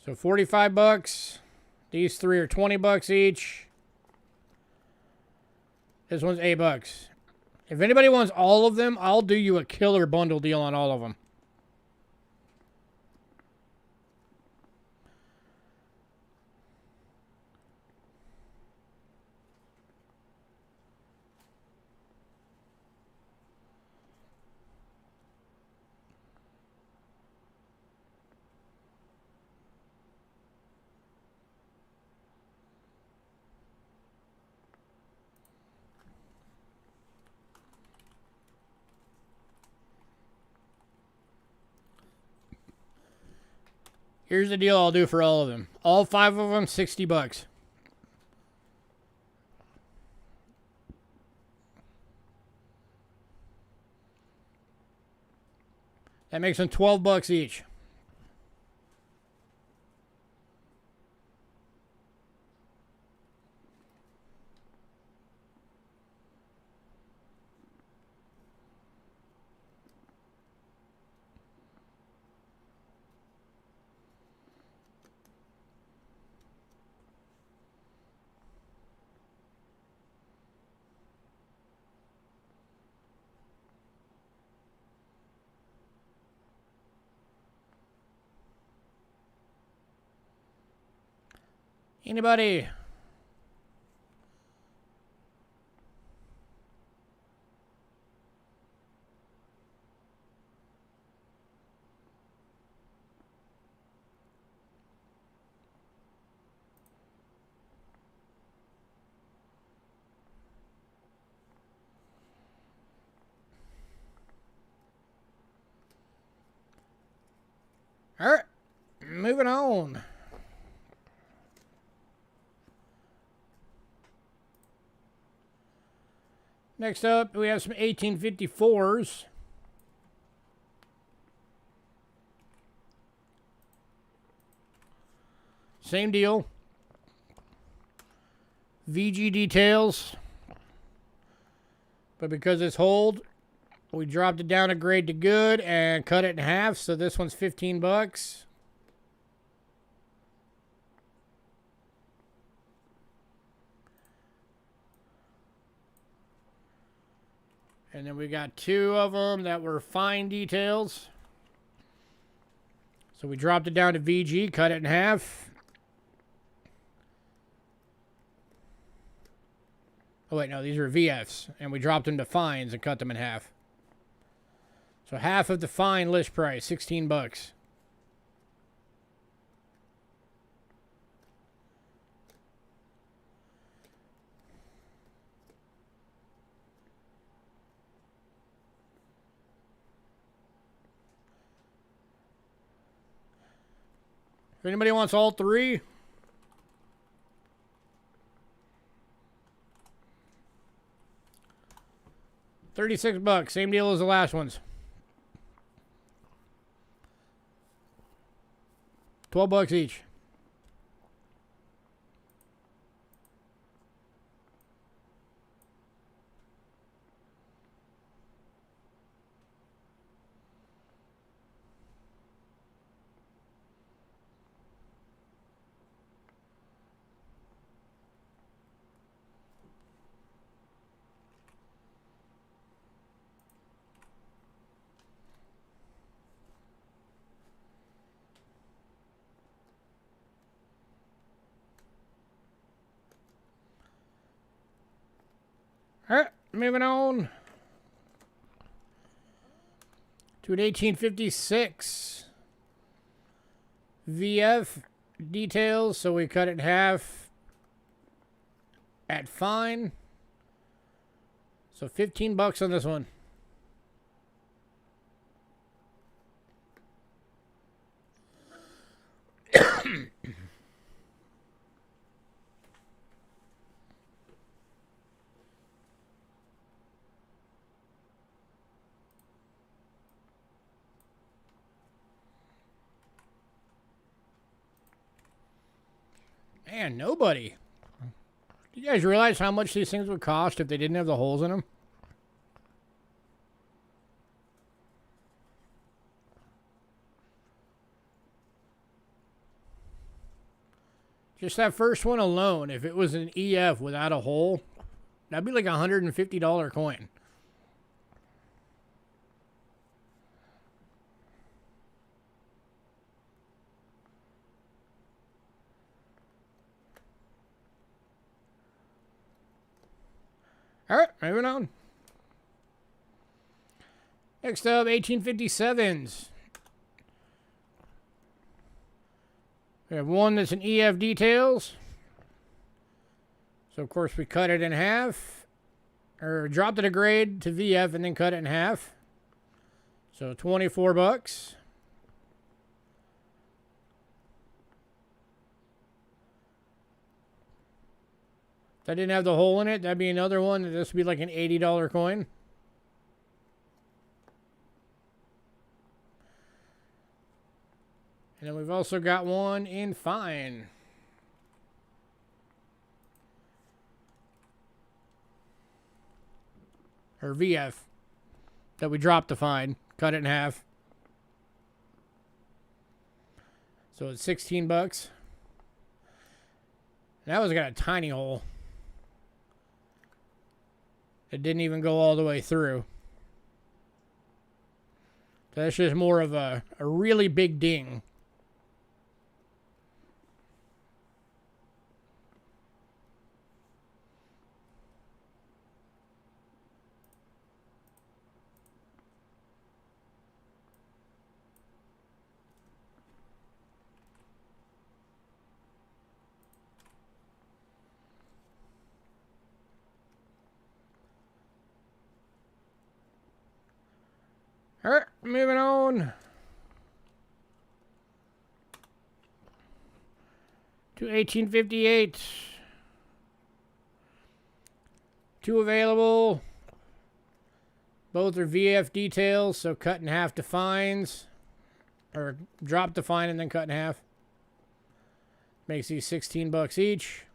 So $45. These 3 are $20 each. This one's $8. If anybody wants all of them, I'll do you a killer bundle deal on all of them. Here's the deal I'll do for all of them. All 5 of them, $60. That makes them $12 each. Anybody? All right, moving on. Next up, we have some 1854s. Same deal. VG details. But because it's hold, we dropped it down a grade to good and cut it in half. So this one's 15 bucks. And then we got two of them that were fine details. So we dropped it down to VG, cut it in half. Oh, wait, no, these are VFs. And we dropped them to fines and cut them in half. So half of the fine list price, 16 bucks. If anybody wants all three, $36, same deal as the last ones. 12 bucks each. All right, moving on to an 1856 VF details. So we cut it in half at fine. So 15 bucks on this one. Man, nobody. Do you guys realize how much these things would cost if they didn't have the holes in them? Just that first one alone, if it was an EF without a hole, that'd be like a $150 coin. All right, moving on. Next up, 1857s. We have one that's an EF details. So, of course, we cut it in half. Or dropped it a grade to VF and then cut it in half. So, 24 bucks. If that didn't have the hole in it, that'd be another one. This would be like an $80 coin. And then we've also got one in fine. Or VF. That we dropped the fine. Cut it in half. So it's 16 bucks. That one's got a tiny hole. It didn't even go all the way through. So that's just more of a really big ding. All right, moving on to 1858. Two available. Both are VF details, so cut in half to fines. Or drop the fine and then cut in half. Makes these 16 bucks each.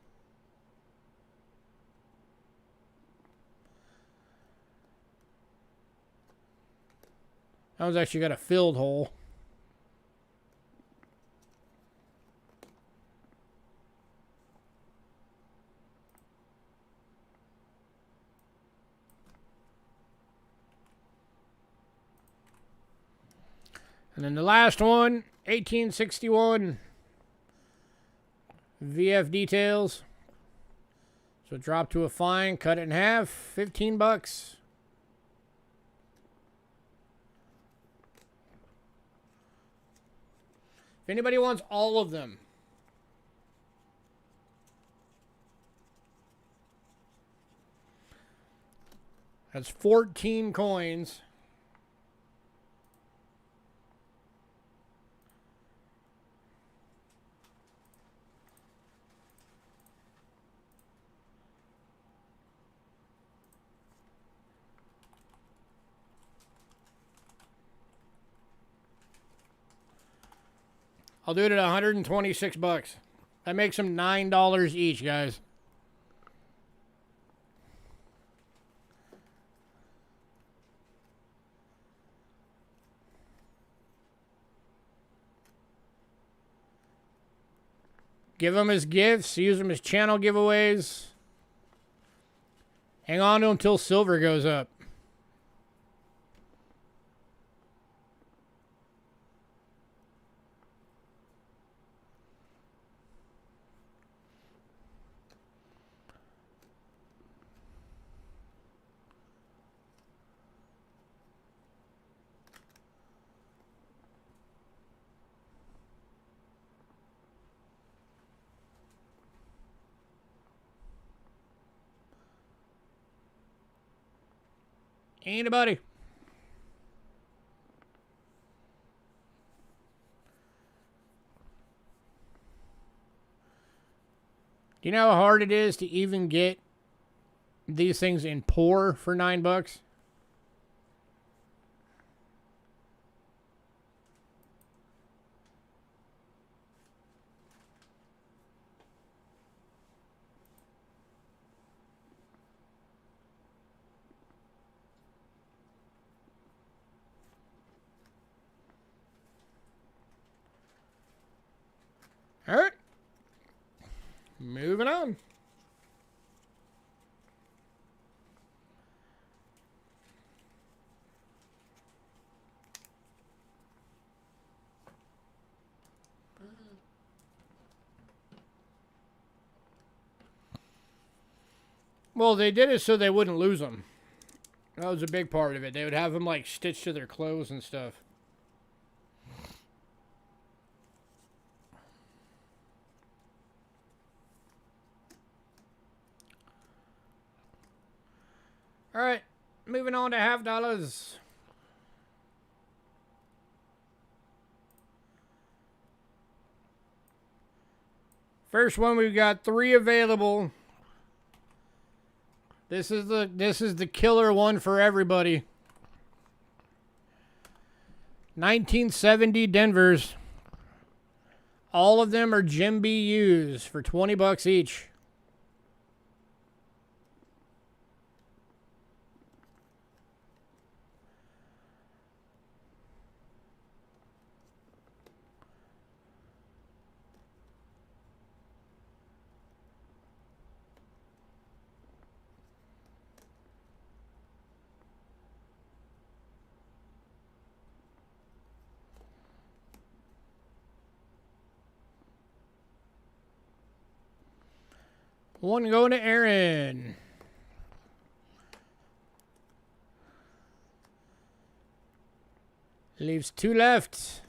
That one's actually got a filled hole. And then the last one, 1861. VF details. So drop to a fine, cut it in half, 15 bucks. If anybody wants all of them, that's 14 coins. I'll do it at 126 bucks. That makes them $9 each, guys. Give them as gifts. Use them as channel giveaways. Hang on to them until silver goes up. Anybody? Do you know how hard it is to even get these things in pour for $9? All right. Moving on. Well, they did it so they wouldn't lose them. That was a big part of it. They would have them like stitched to their clothes and stuff. All right, moving on to half dollars. First one, we've got 3 available. This is the killer one for everybody. 1970 Denvers. All of them are Gem BUs for 20 bucks each. One going to Aaron. Leaves 2 left.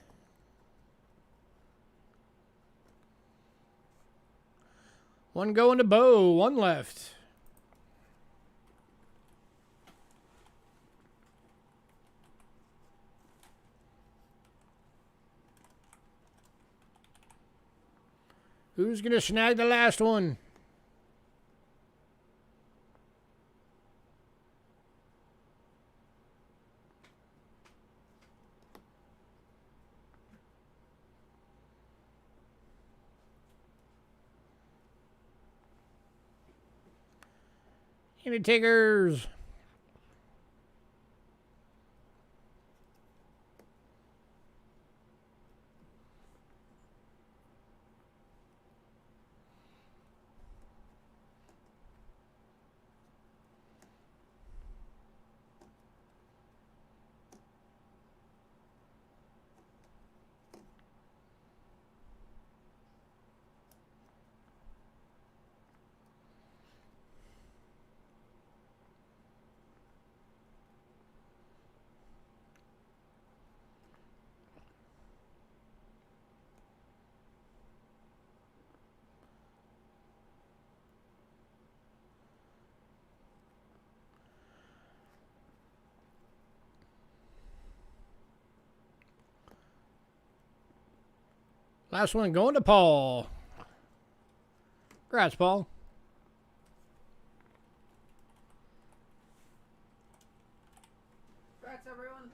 One going to Bo. 1 left. Who's going to snag the last one? Any takers? Last one going to Paul. Congrats, Paul. Congrats, everyone.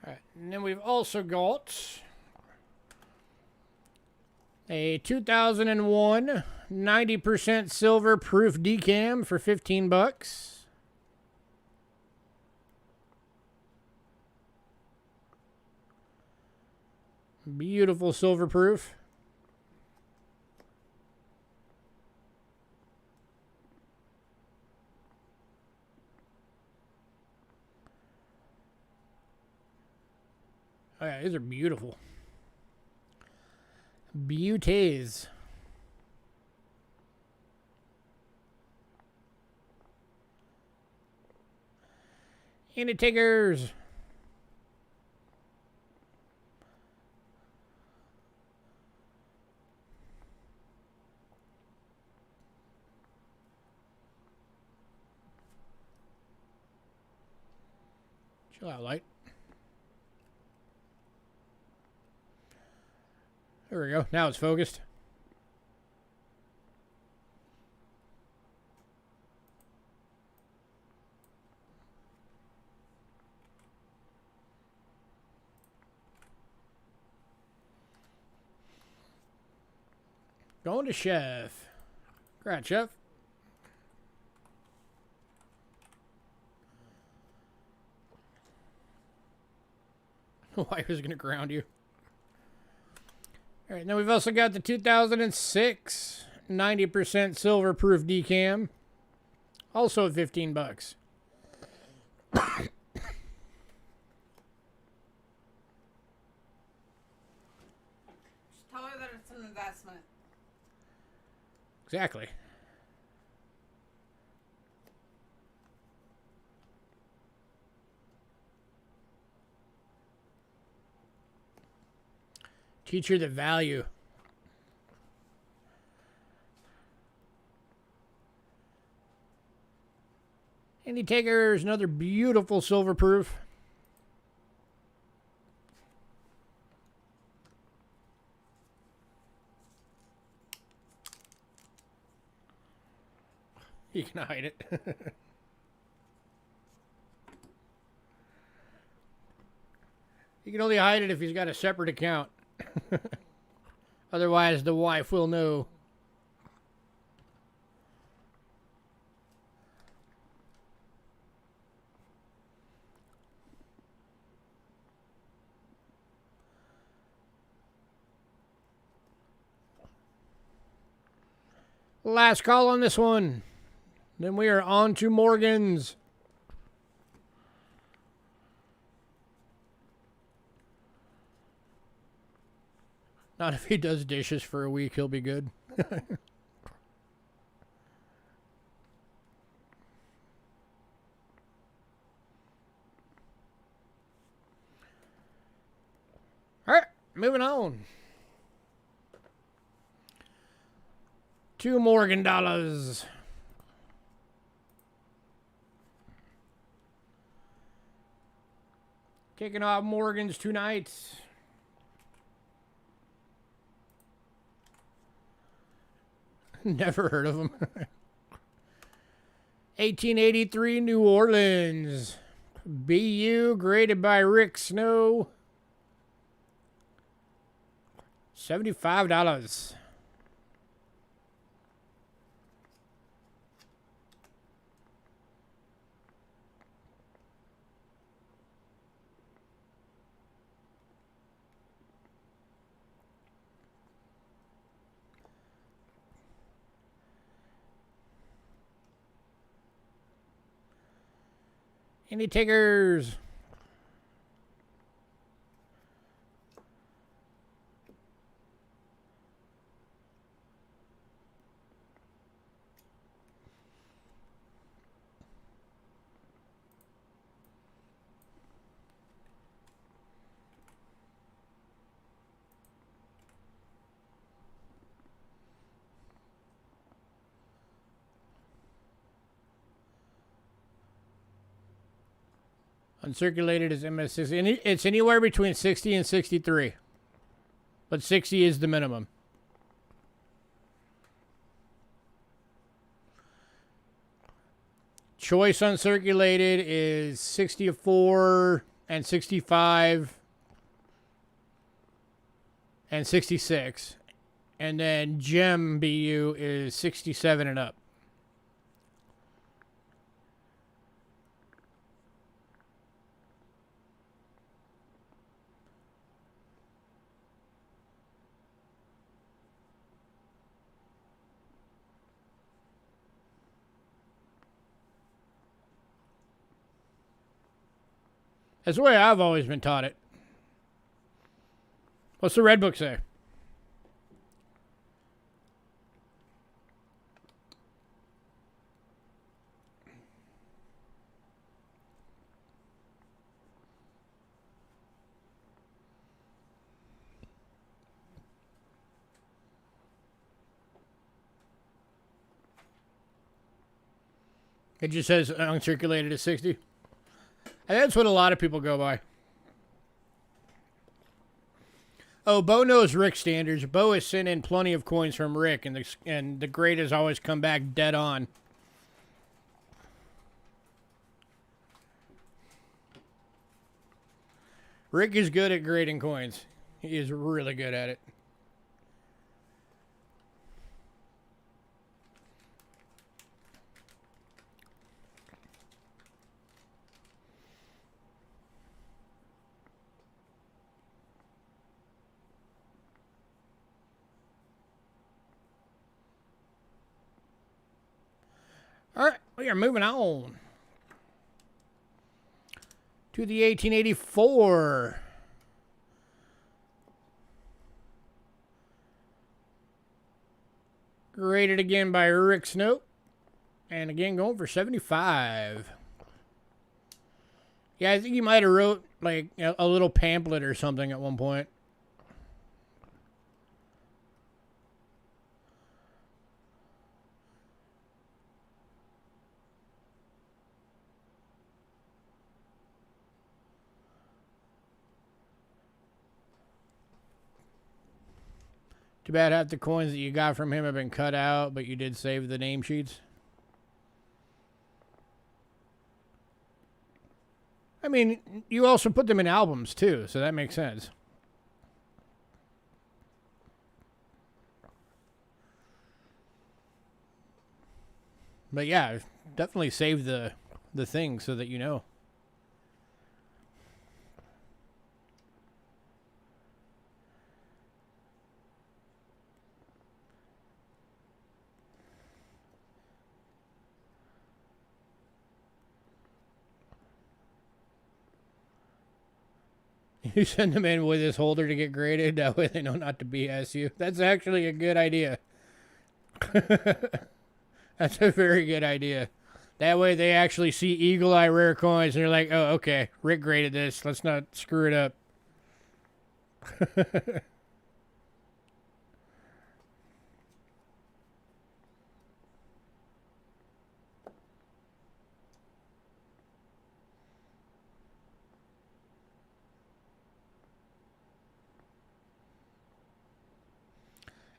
All right, and then we've also got a 2001 90% silver proof decam for $15. Beautiful silver proof. Oh yeah, these are beautiful. Beauties. Any takers? Chill out, light. There we go. Now it's focused. Going to Chef. Congrats, Chef. Wife is going to ground you. All right, now we've also got the 2006 90% silver proof decam. Also at $15. Just tell her that it's an investment. Exactly. Teach her the value. Any takers? Another beautiful silver proof. You can hide it. You can only hide it if he's got a separate account. Otherwise, the wife will know. Last call on this one. Then we are on to Morgan's. Not if he does dishes for a week, he'll be good. All right, moving on. $2 Morgan dollars. Kicking off Morgan's tonight. Never heard of him. 1883 New Orleans. BU graded by Rick Snow. $75. Any takers? Uncirculated is MS60. It's anywhere between 60 and 63. But 60 is the minimum. Choice uncirculated is 64 and 65 and 66. And then gem BU is 67 and up. That's the way I've always been taught it. What's the red book say? It just says uncirculated is 60. And that's what a lot of people go by. Oh, Bo knows Rick standards. Bo has sent in plenty of coins from Rick, and the grade has always come back dead on. Rick is good at grading coins. He is really good at it. All right, we are moving on to the 1884. Graded again by Rick Snow. And again going for 75. Yeah, I think he might have wrote like a little pamphlet or something at one point. Too bad half the coins that you got from him have been cut out, but you did save the name sheets. I mean, you also put them in albums too, so that makes sense. But yeah, definitely save the thing so that you know. You send them in with this holder to get graded. That way they know not to BS you. That's actually a good idea. That's a very good idea. That way they actually see Eagle Eye Rare Coins and they're like, oh, okay, Rick graded this. Let's not screw it up.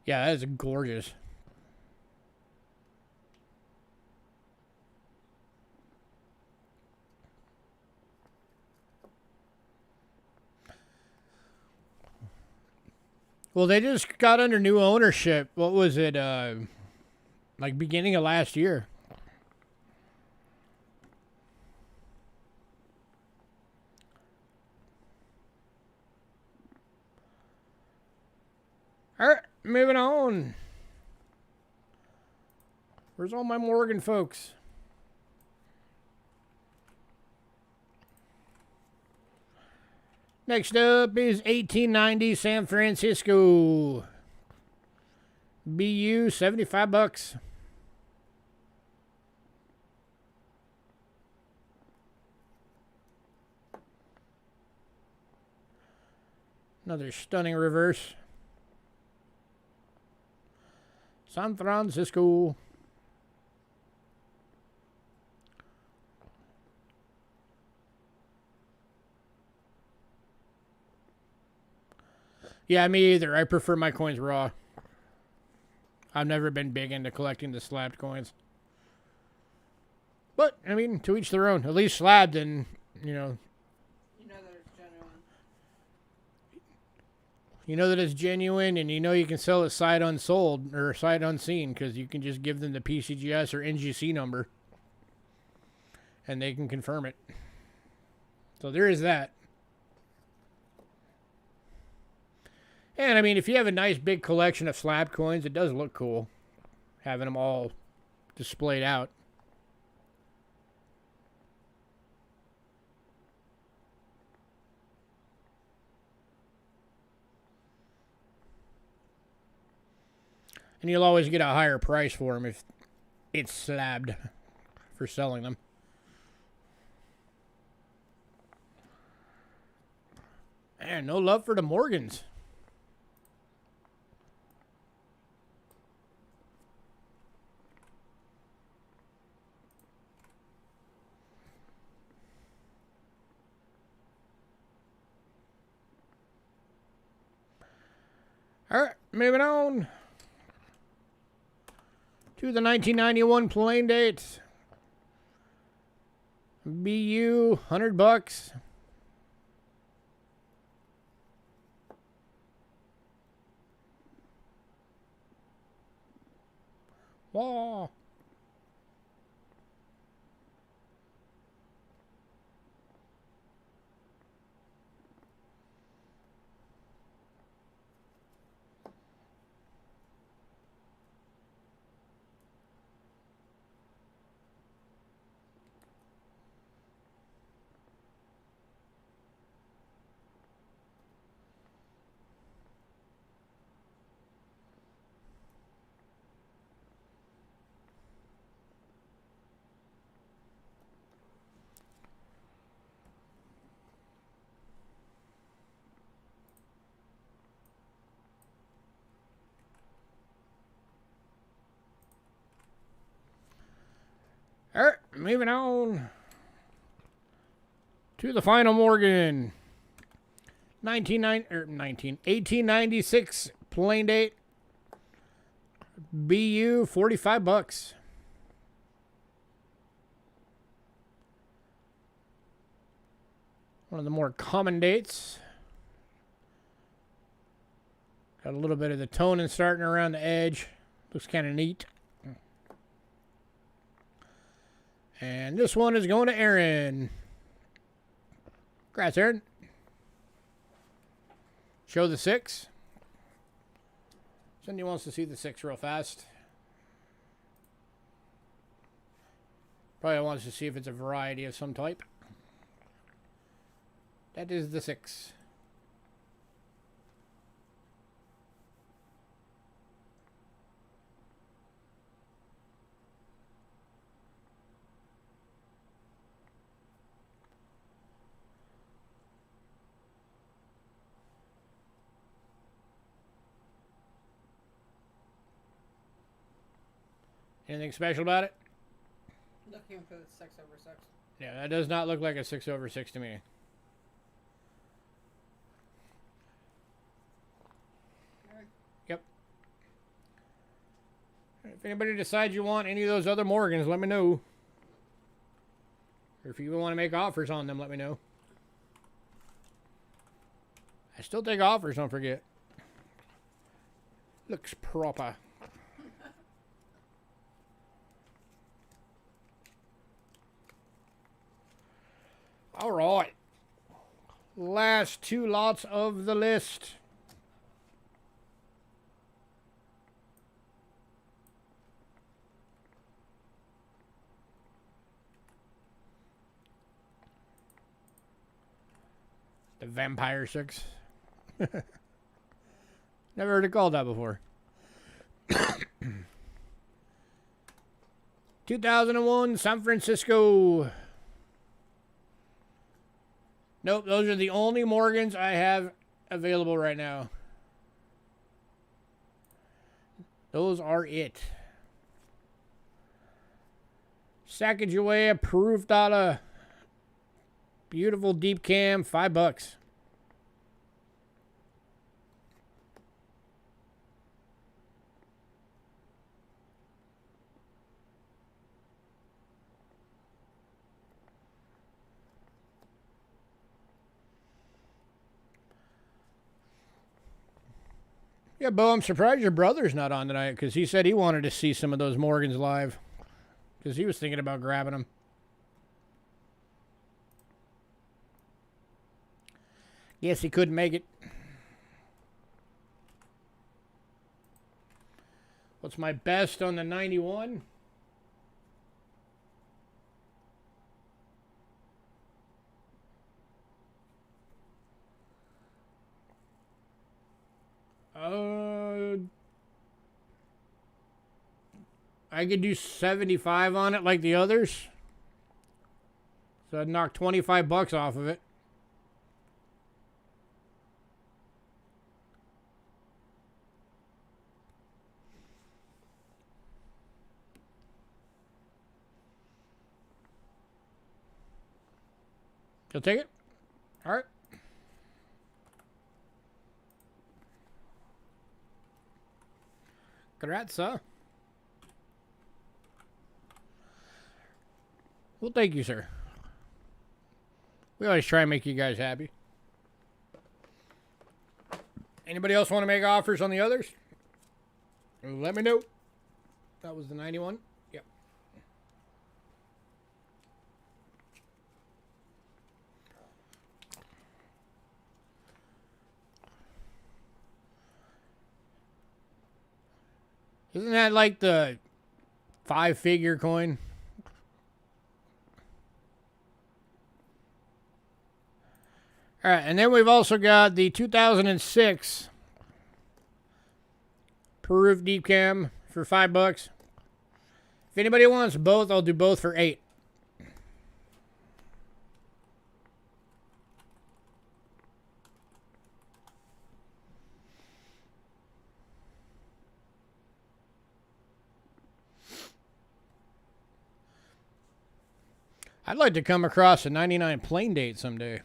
Yeah, that is gorgeous. Well, they just got under new ownership. What was it? Like beginning of last year. All right, moving on. Where's all my Morgan folks? Next up is 1890 San Francisco. BU, 75 bucks. Another stunning reverse. San Francisco. Yeah, me either. I prefer my coins raw. I've never been big into collecting the slabbed coins. But, I mean, to each their own. At least slabbed and, You know that it's genuine. you know that it's genuine and you know you can sell it sight unsold or sight unseen because you can just give them the PCGS or NGC number and they can confirm it. So there is that. And I mean, if you have a nice big collection of slab coins, it does look cool having them all displayed out. And you'll always get a higher price for them if it's slabbed for selling them. And no love for the Morgans. All right, moving on to the 1991 plain dates. BU, $100. Whoa. All right, moving on to the final Morgan. 1896 plain date. BU, $45. One of the more common dates. Got a little bit of the toning starting around the edge. Looks kind of neat. And this one is going to Aaron. Congrats, Aaron. Show the 6. Cindy wants to see the 6 real fast. Probably wants to see if it's a variety of some type. That is the 6. Anything special about it? Looking for the 6/6. Yeah, that does not look like a 6/6 to me. Yep. If anybody decides you want any of those other Morgans, let me know. Or if you want to make offers on them, let me know. I still take offers, don't forget. Looks proper. All right. Last 2 lots of the list. The Vampire 6. Never heard it called that before. 2001 San Francisco. Nope, those are the only Morgans I have available right now. Those are it. Sacagawea approved dollar. Beautiful deep cam, $5. Yeah, Bo, I'm surprised your brother's not on tonight because he said he wanted to see some of those Morgans live because he was thinking about grabbing them. Yes, he couldn't make it. What's my best on the 91? I could do 75 on it like the others. So I'd knock 25 bucks off of it. You'll take it? All right. Congrats, huh? Well, thank you, sir. We always try and make you guys happy. Anybody else want to make offers on the others? Let me know. That was the 91. Yep. Isn't that like the 5-figure coin? All right, and then we've also got the 2006 Peru Deep Cam for $5. If anybody wants both, I'll do both for $8. I'd like to come across a 99 plane date someday.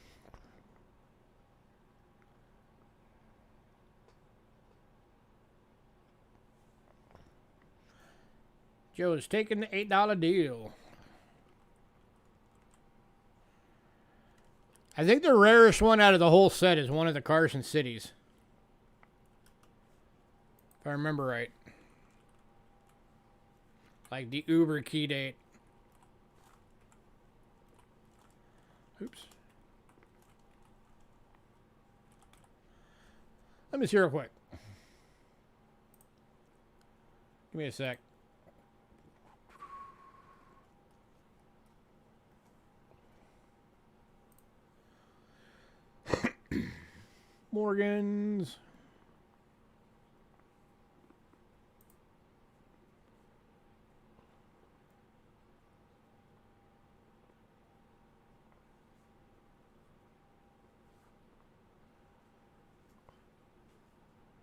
Joe's taking the $8 deal. I think the rarest one out of the whole set is one of the Carson Cities. If I remember right. Like the Uber key date. Oops. Let me see real quick. Give me a sec. Morgans.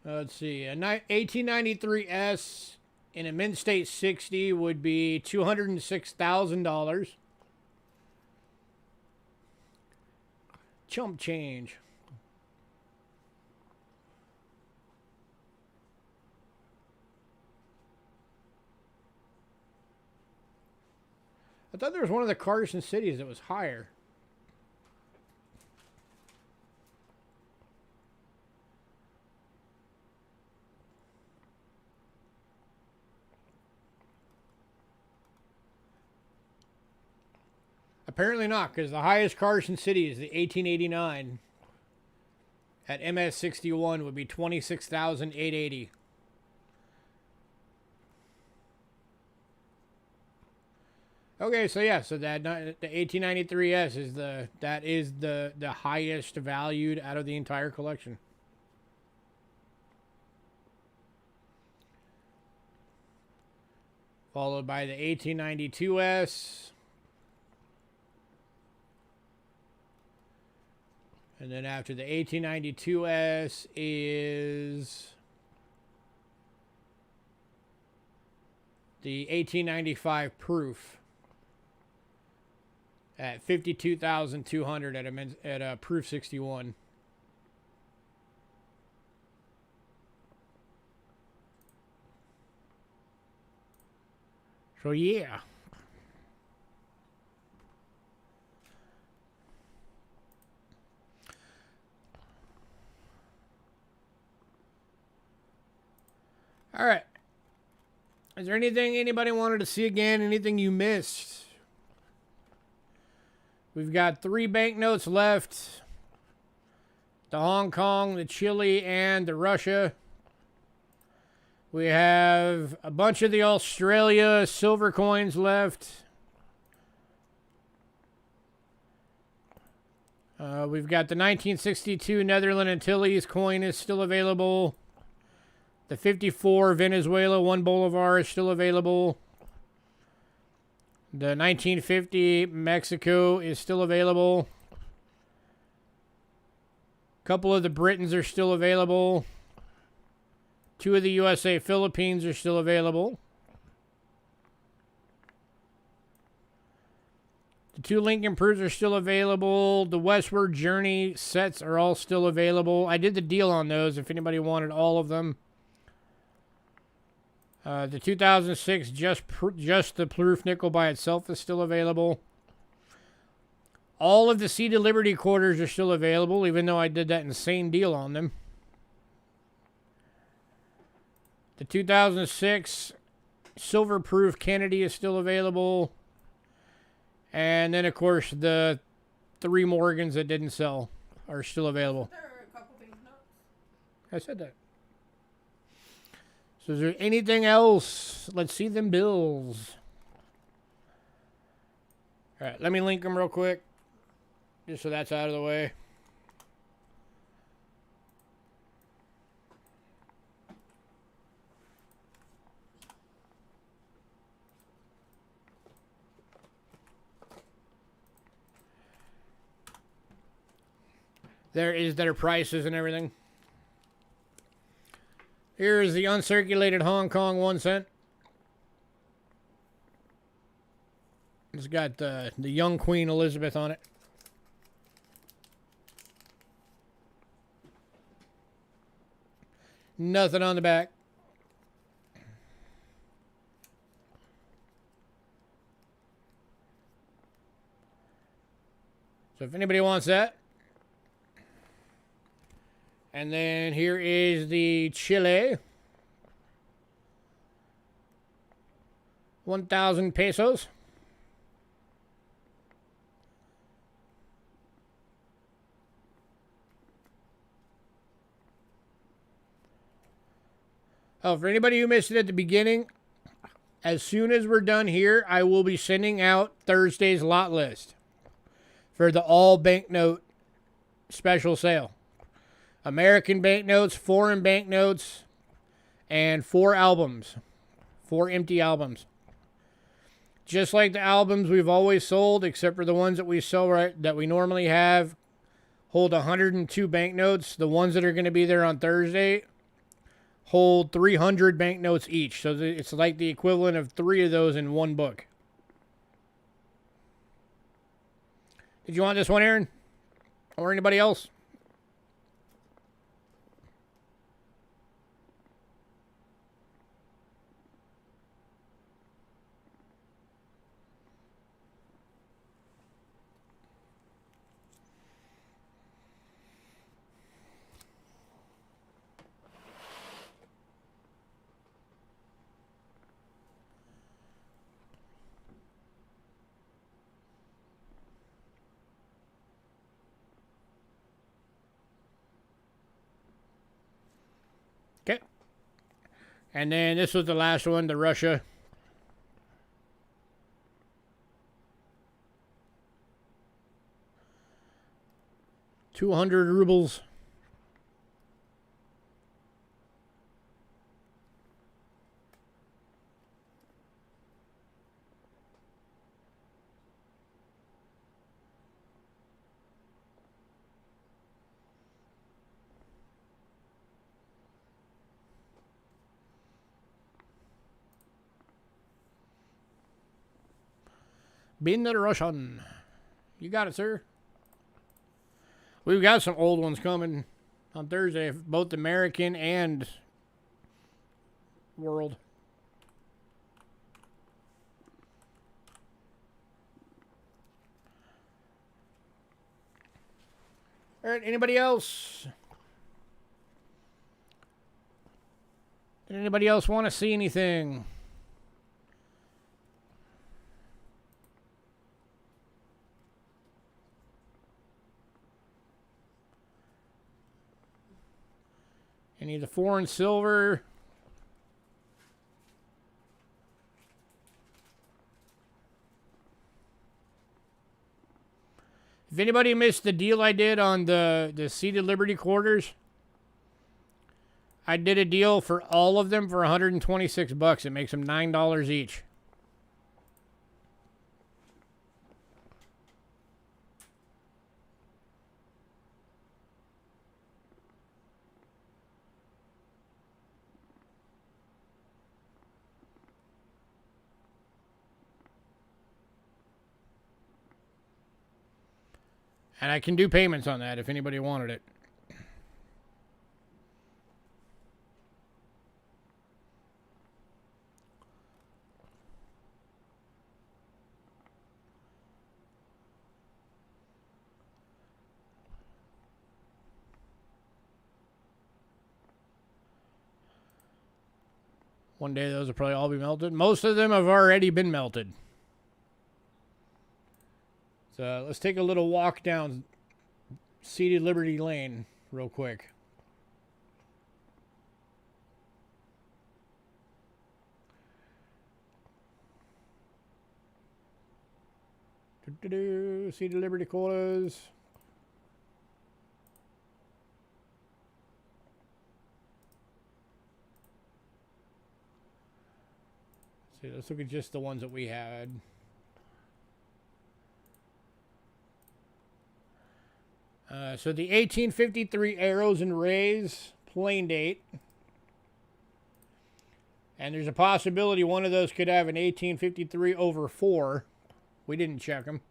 Let's see. A 1893S in a mint state 60 would be $206,000. Chump change. I thought there was one of the Carson Cities that was higher. Apparently not, because the highest Carson City is the 1889 at MS61 would be $26,880. Okay, so yeah, so that the 1893S is the highest valued out of the entire collection. Followed by the 1892S. And then after the 1892S is the 1895 proof at 52,200 at a proof 61. So yeah. Is there anything anybody wanted to see again? Anything you missed? We've got 3 banknotes left. The Hong Kong, the Chile, and the Russia. We have a bunch of the Australia silver coins left. We've got the 1962 Netherlands Antilles coin is still available. The 54 Venezuela 1 Bolivar is still available. The 1950 Mexico is still available. A couple of the Britons are still available. 2 of the USA Philippines are still available. The 2 Lincoln Proofs are still available. The Westward Journey sets are all still available. I did the deal on those if anybody wanted all of them. The 2006 just the proof nickel by itself is still available. All of the Seeded Liberty quarters are still available, even though I did that insane deal on them. The 2006 silver proof Kennedy is still available. And then, of course, the 3 Morgans that didn't sell are still available. There are a couple banknotes. I said that. So is there anything else? Let's see them bills. All right, let me link them real quick, just so that's out of the way. There is their prices and everything. Here is the uncirculated Hong Kong 1 cent. It's got the young Queen Elizabeth on it. Nothing on the back. So if anybody wants that. And then here is the Chile. 1,000 pesos. Oh, for anybody who missed it at the beginning, as soon as we're done here, I will be sending out Thursday's lot list for the all banknote special sale. American banknotes, foreign banknotes, and 4 albums. 4 empty albums. Just like the albums we've always sold, except for the ones that we sell that we normally have, hold 102 banknotes. The ones that are going to be there on Thursday hold 300 banknotes each. So it's like the equivalent of 3 of those in one book. Did you want this one, Aaron? Or anybody else? Okay. And then this was the last one, the Russia. $200 rubles. Been the Russian. You got it, sir. We've got some old ones coming on Thursday, both American and world. All right, anybody else? Did anybody else want to see anything? need the foreign silver. If anybody missed the deal I did on the Seated Liberty quarters, I did a deal for all of them for 126 bucks. It makes them $9 each. And I can do payments on that if anybody wanted it. One day those will probably all be melted. Most of them have already been melted. So let's take a little walk down Seated Liberty Lane real quick. Seated Liberty quotas. See, let's look at just the ones that we had. So the 1853 Arrows and Rays plain date. And there's a possibility one of those could have an 1853 over 4. We didn't check them.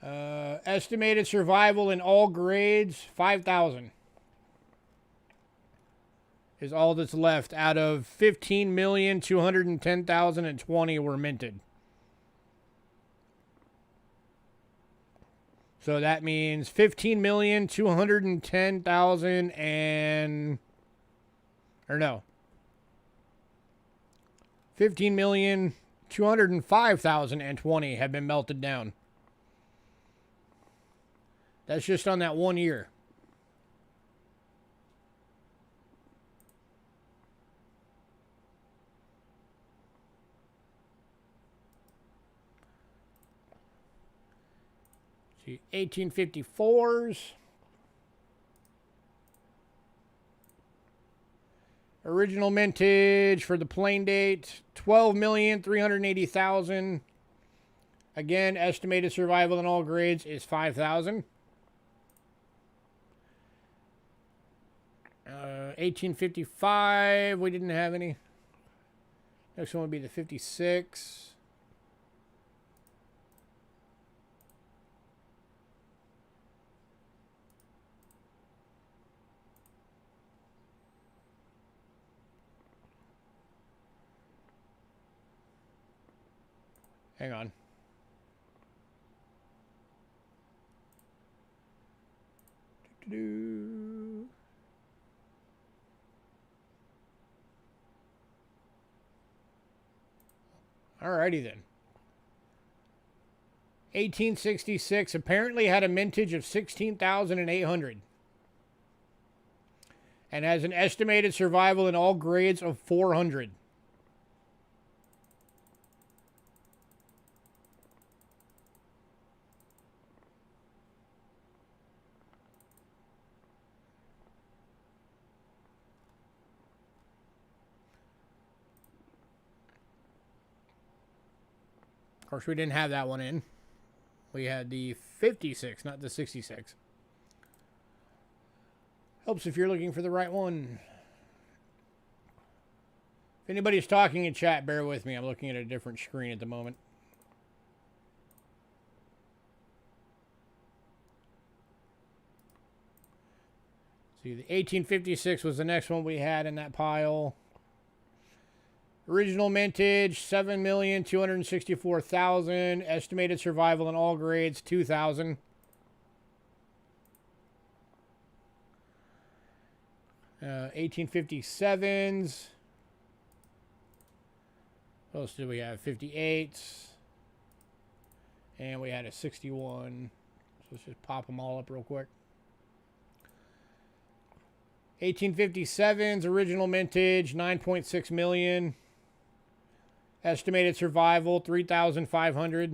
Estimated survival in all grades, 5,000. Is all that's left out of 15,210,020 were minted. So that means 15,210,000 and... Or no. 15,205,020 have been melted down. That's just on that 1 year. See, 1854s. Original mintage for the plain date, 12,380,000. Again, estimated survival in all grades is 5,000. 1855, we didn't have any. Next one would be the 56. Hang on. Alrighty then. 1866 apparently had a mintage of 16,800 and has an estimated survival in all grades of 400. Of course, we didn't have that one in. We had the 56, not the 66. Helps if you're looking for the right one. If anybody's talking in chat, bear with me. I'm looking at a different screen at the moment. See, the 1856 was the next one we had in that pile. Original mintage, 7,264,000. Estimated survival in all grades, 2,000. 1857s. What else did we have? 58s. And we had a 61. So let's just pop them all up real quick. 1857's original mintage, 9.6 million. Estimated survival, 3,500.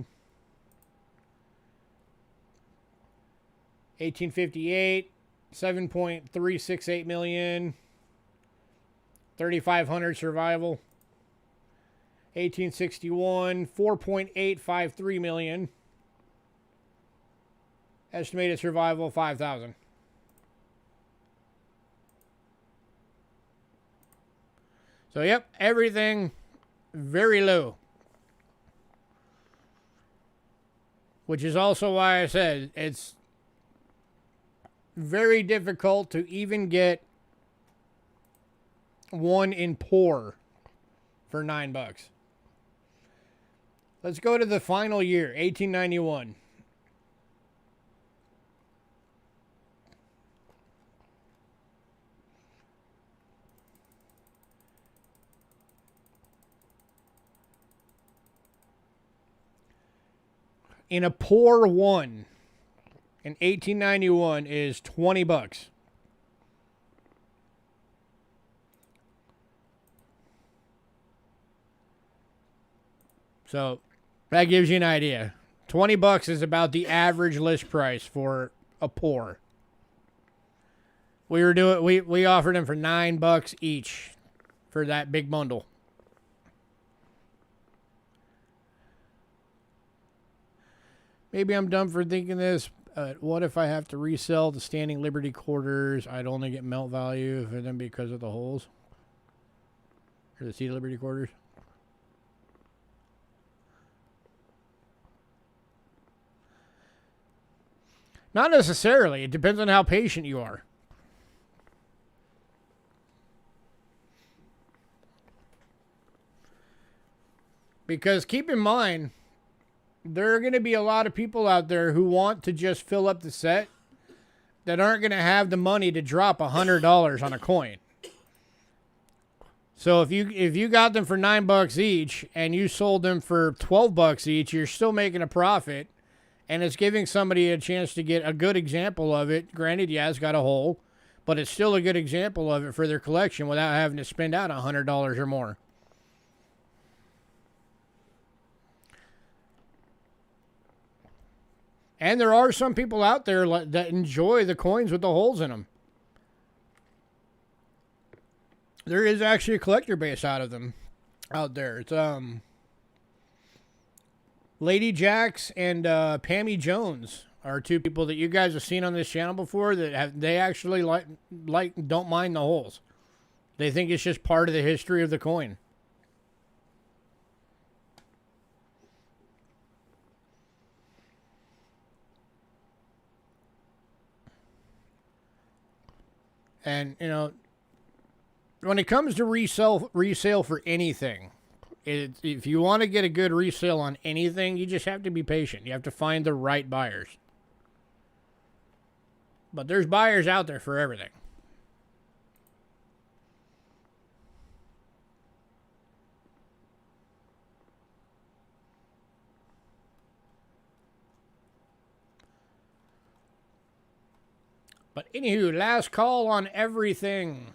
1858, 7.368 million. 3,500 survival. 1861, 4.853 million. Estimated survival, 5,000. So, yep, everything very low. Which is also why I said it's very difficult to even get one in pour for $9. Let's go to the final year, 1891. In a pour one in 1891 is $20. So that gives you an idea. $20 is about the average list price for a pour. We offered them for $9 each for that big bundle. Maybe I'm dumb for thinking this. What if I have to resell the standing Liberty quarters? I'd only get melt value for them because of the holes. Or the seed Liberty quarters. Not necessarily. It depends on how patient you are. Because keep in mind, there are going to be a lot of people out there who want to just fill up the set that aren't going to have the money to drop $100 on a coin. So if you got them for $9 each and you sold them for $12 each, you're still making a profit, and it's giving somebody a chance to get a good example of it. Granted, yeah, it's got a hole, but it's still a good example of it for their collection without having to spend out $100 or more. And there are some people out there that enjoy the coins with the holes in them. There is actually a collector base out of them out there. It's Lady Jax and Pammy Jones are two people that you guys have seen on this channel before that they actually don't mind the holes. They think it's just part of the history of the coin. And, you know, when it comes to resale for anything, if you want to get a good resale on anything, you just have to be patient. You have to find the right buyers. But there's buyers out there for everything. But anywho, last call on everything.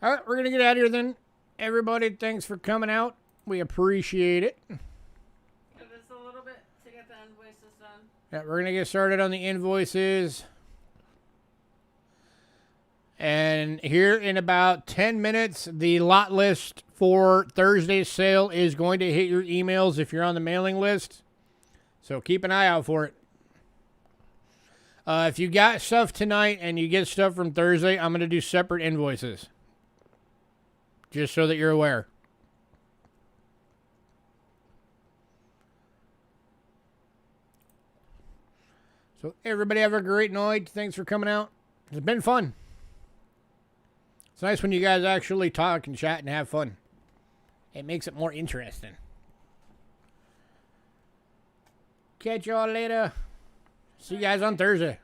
All right, we're going to get out of here then. Everybody, thanks for coming out. We appreciate it. Give us a little bit to get the invoices done. Yeah, we're going to get started on the invoices. And here in about 10 minutes, the lot list for Thursday's sale is going to hit your emails if you're on the mailing list. So keep an eye out for it. If you got stuff tonight and you get stuff from Thursday, I'm going to do separate invoices. Just so that you're aware. So everybody have a great night. Thanks for coming out. It's been fun. It's nice when you guys actually talk and chat and have fun. It makes it more interesting. Catch y'all later. See you guys on Thursday.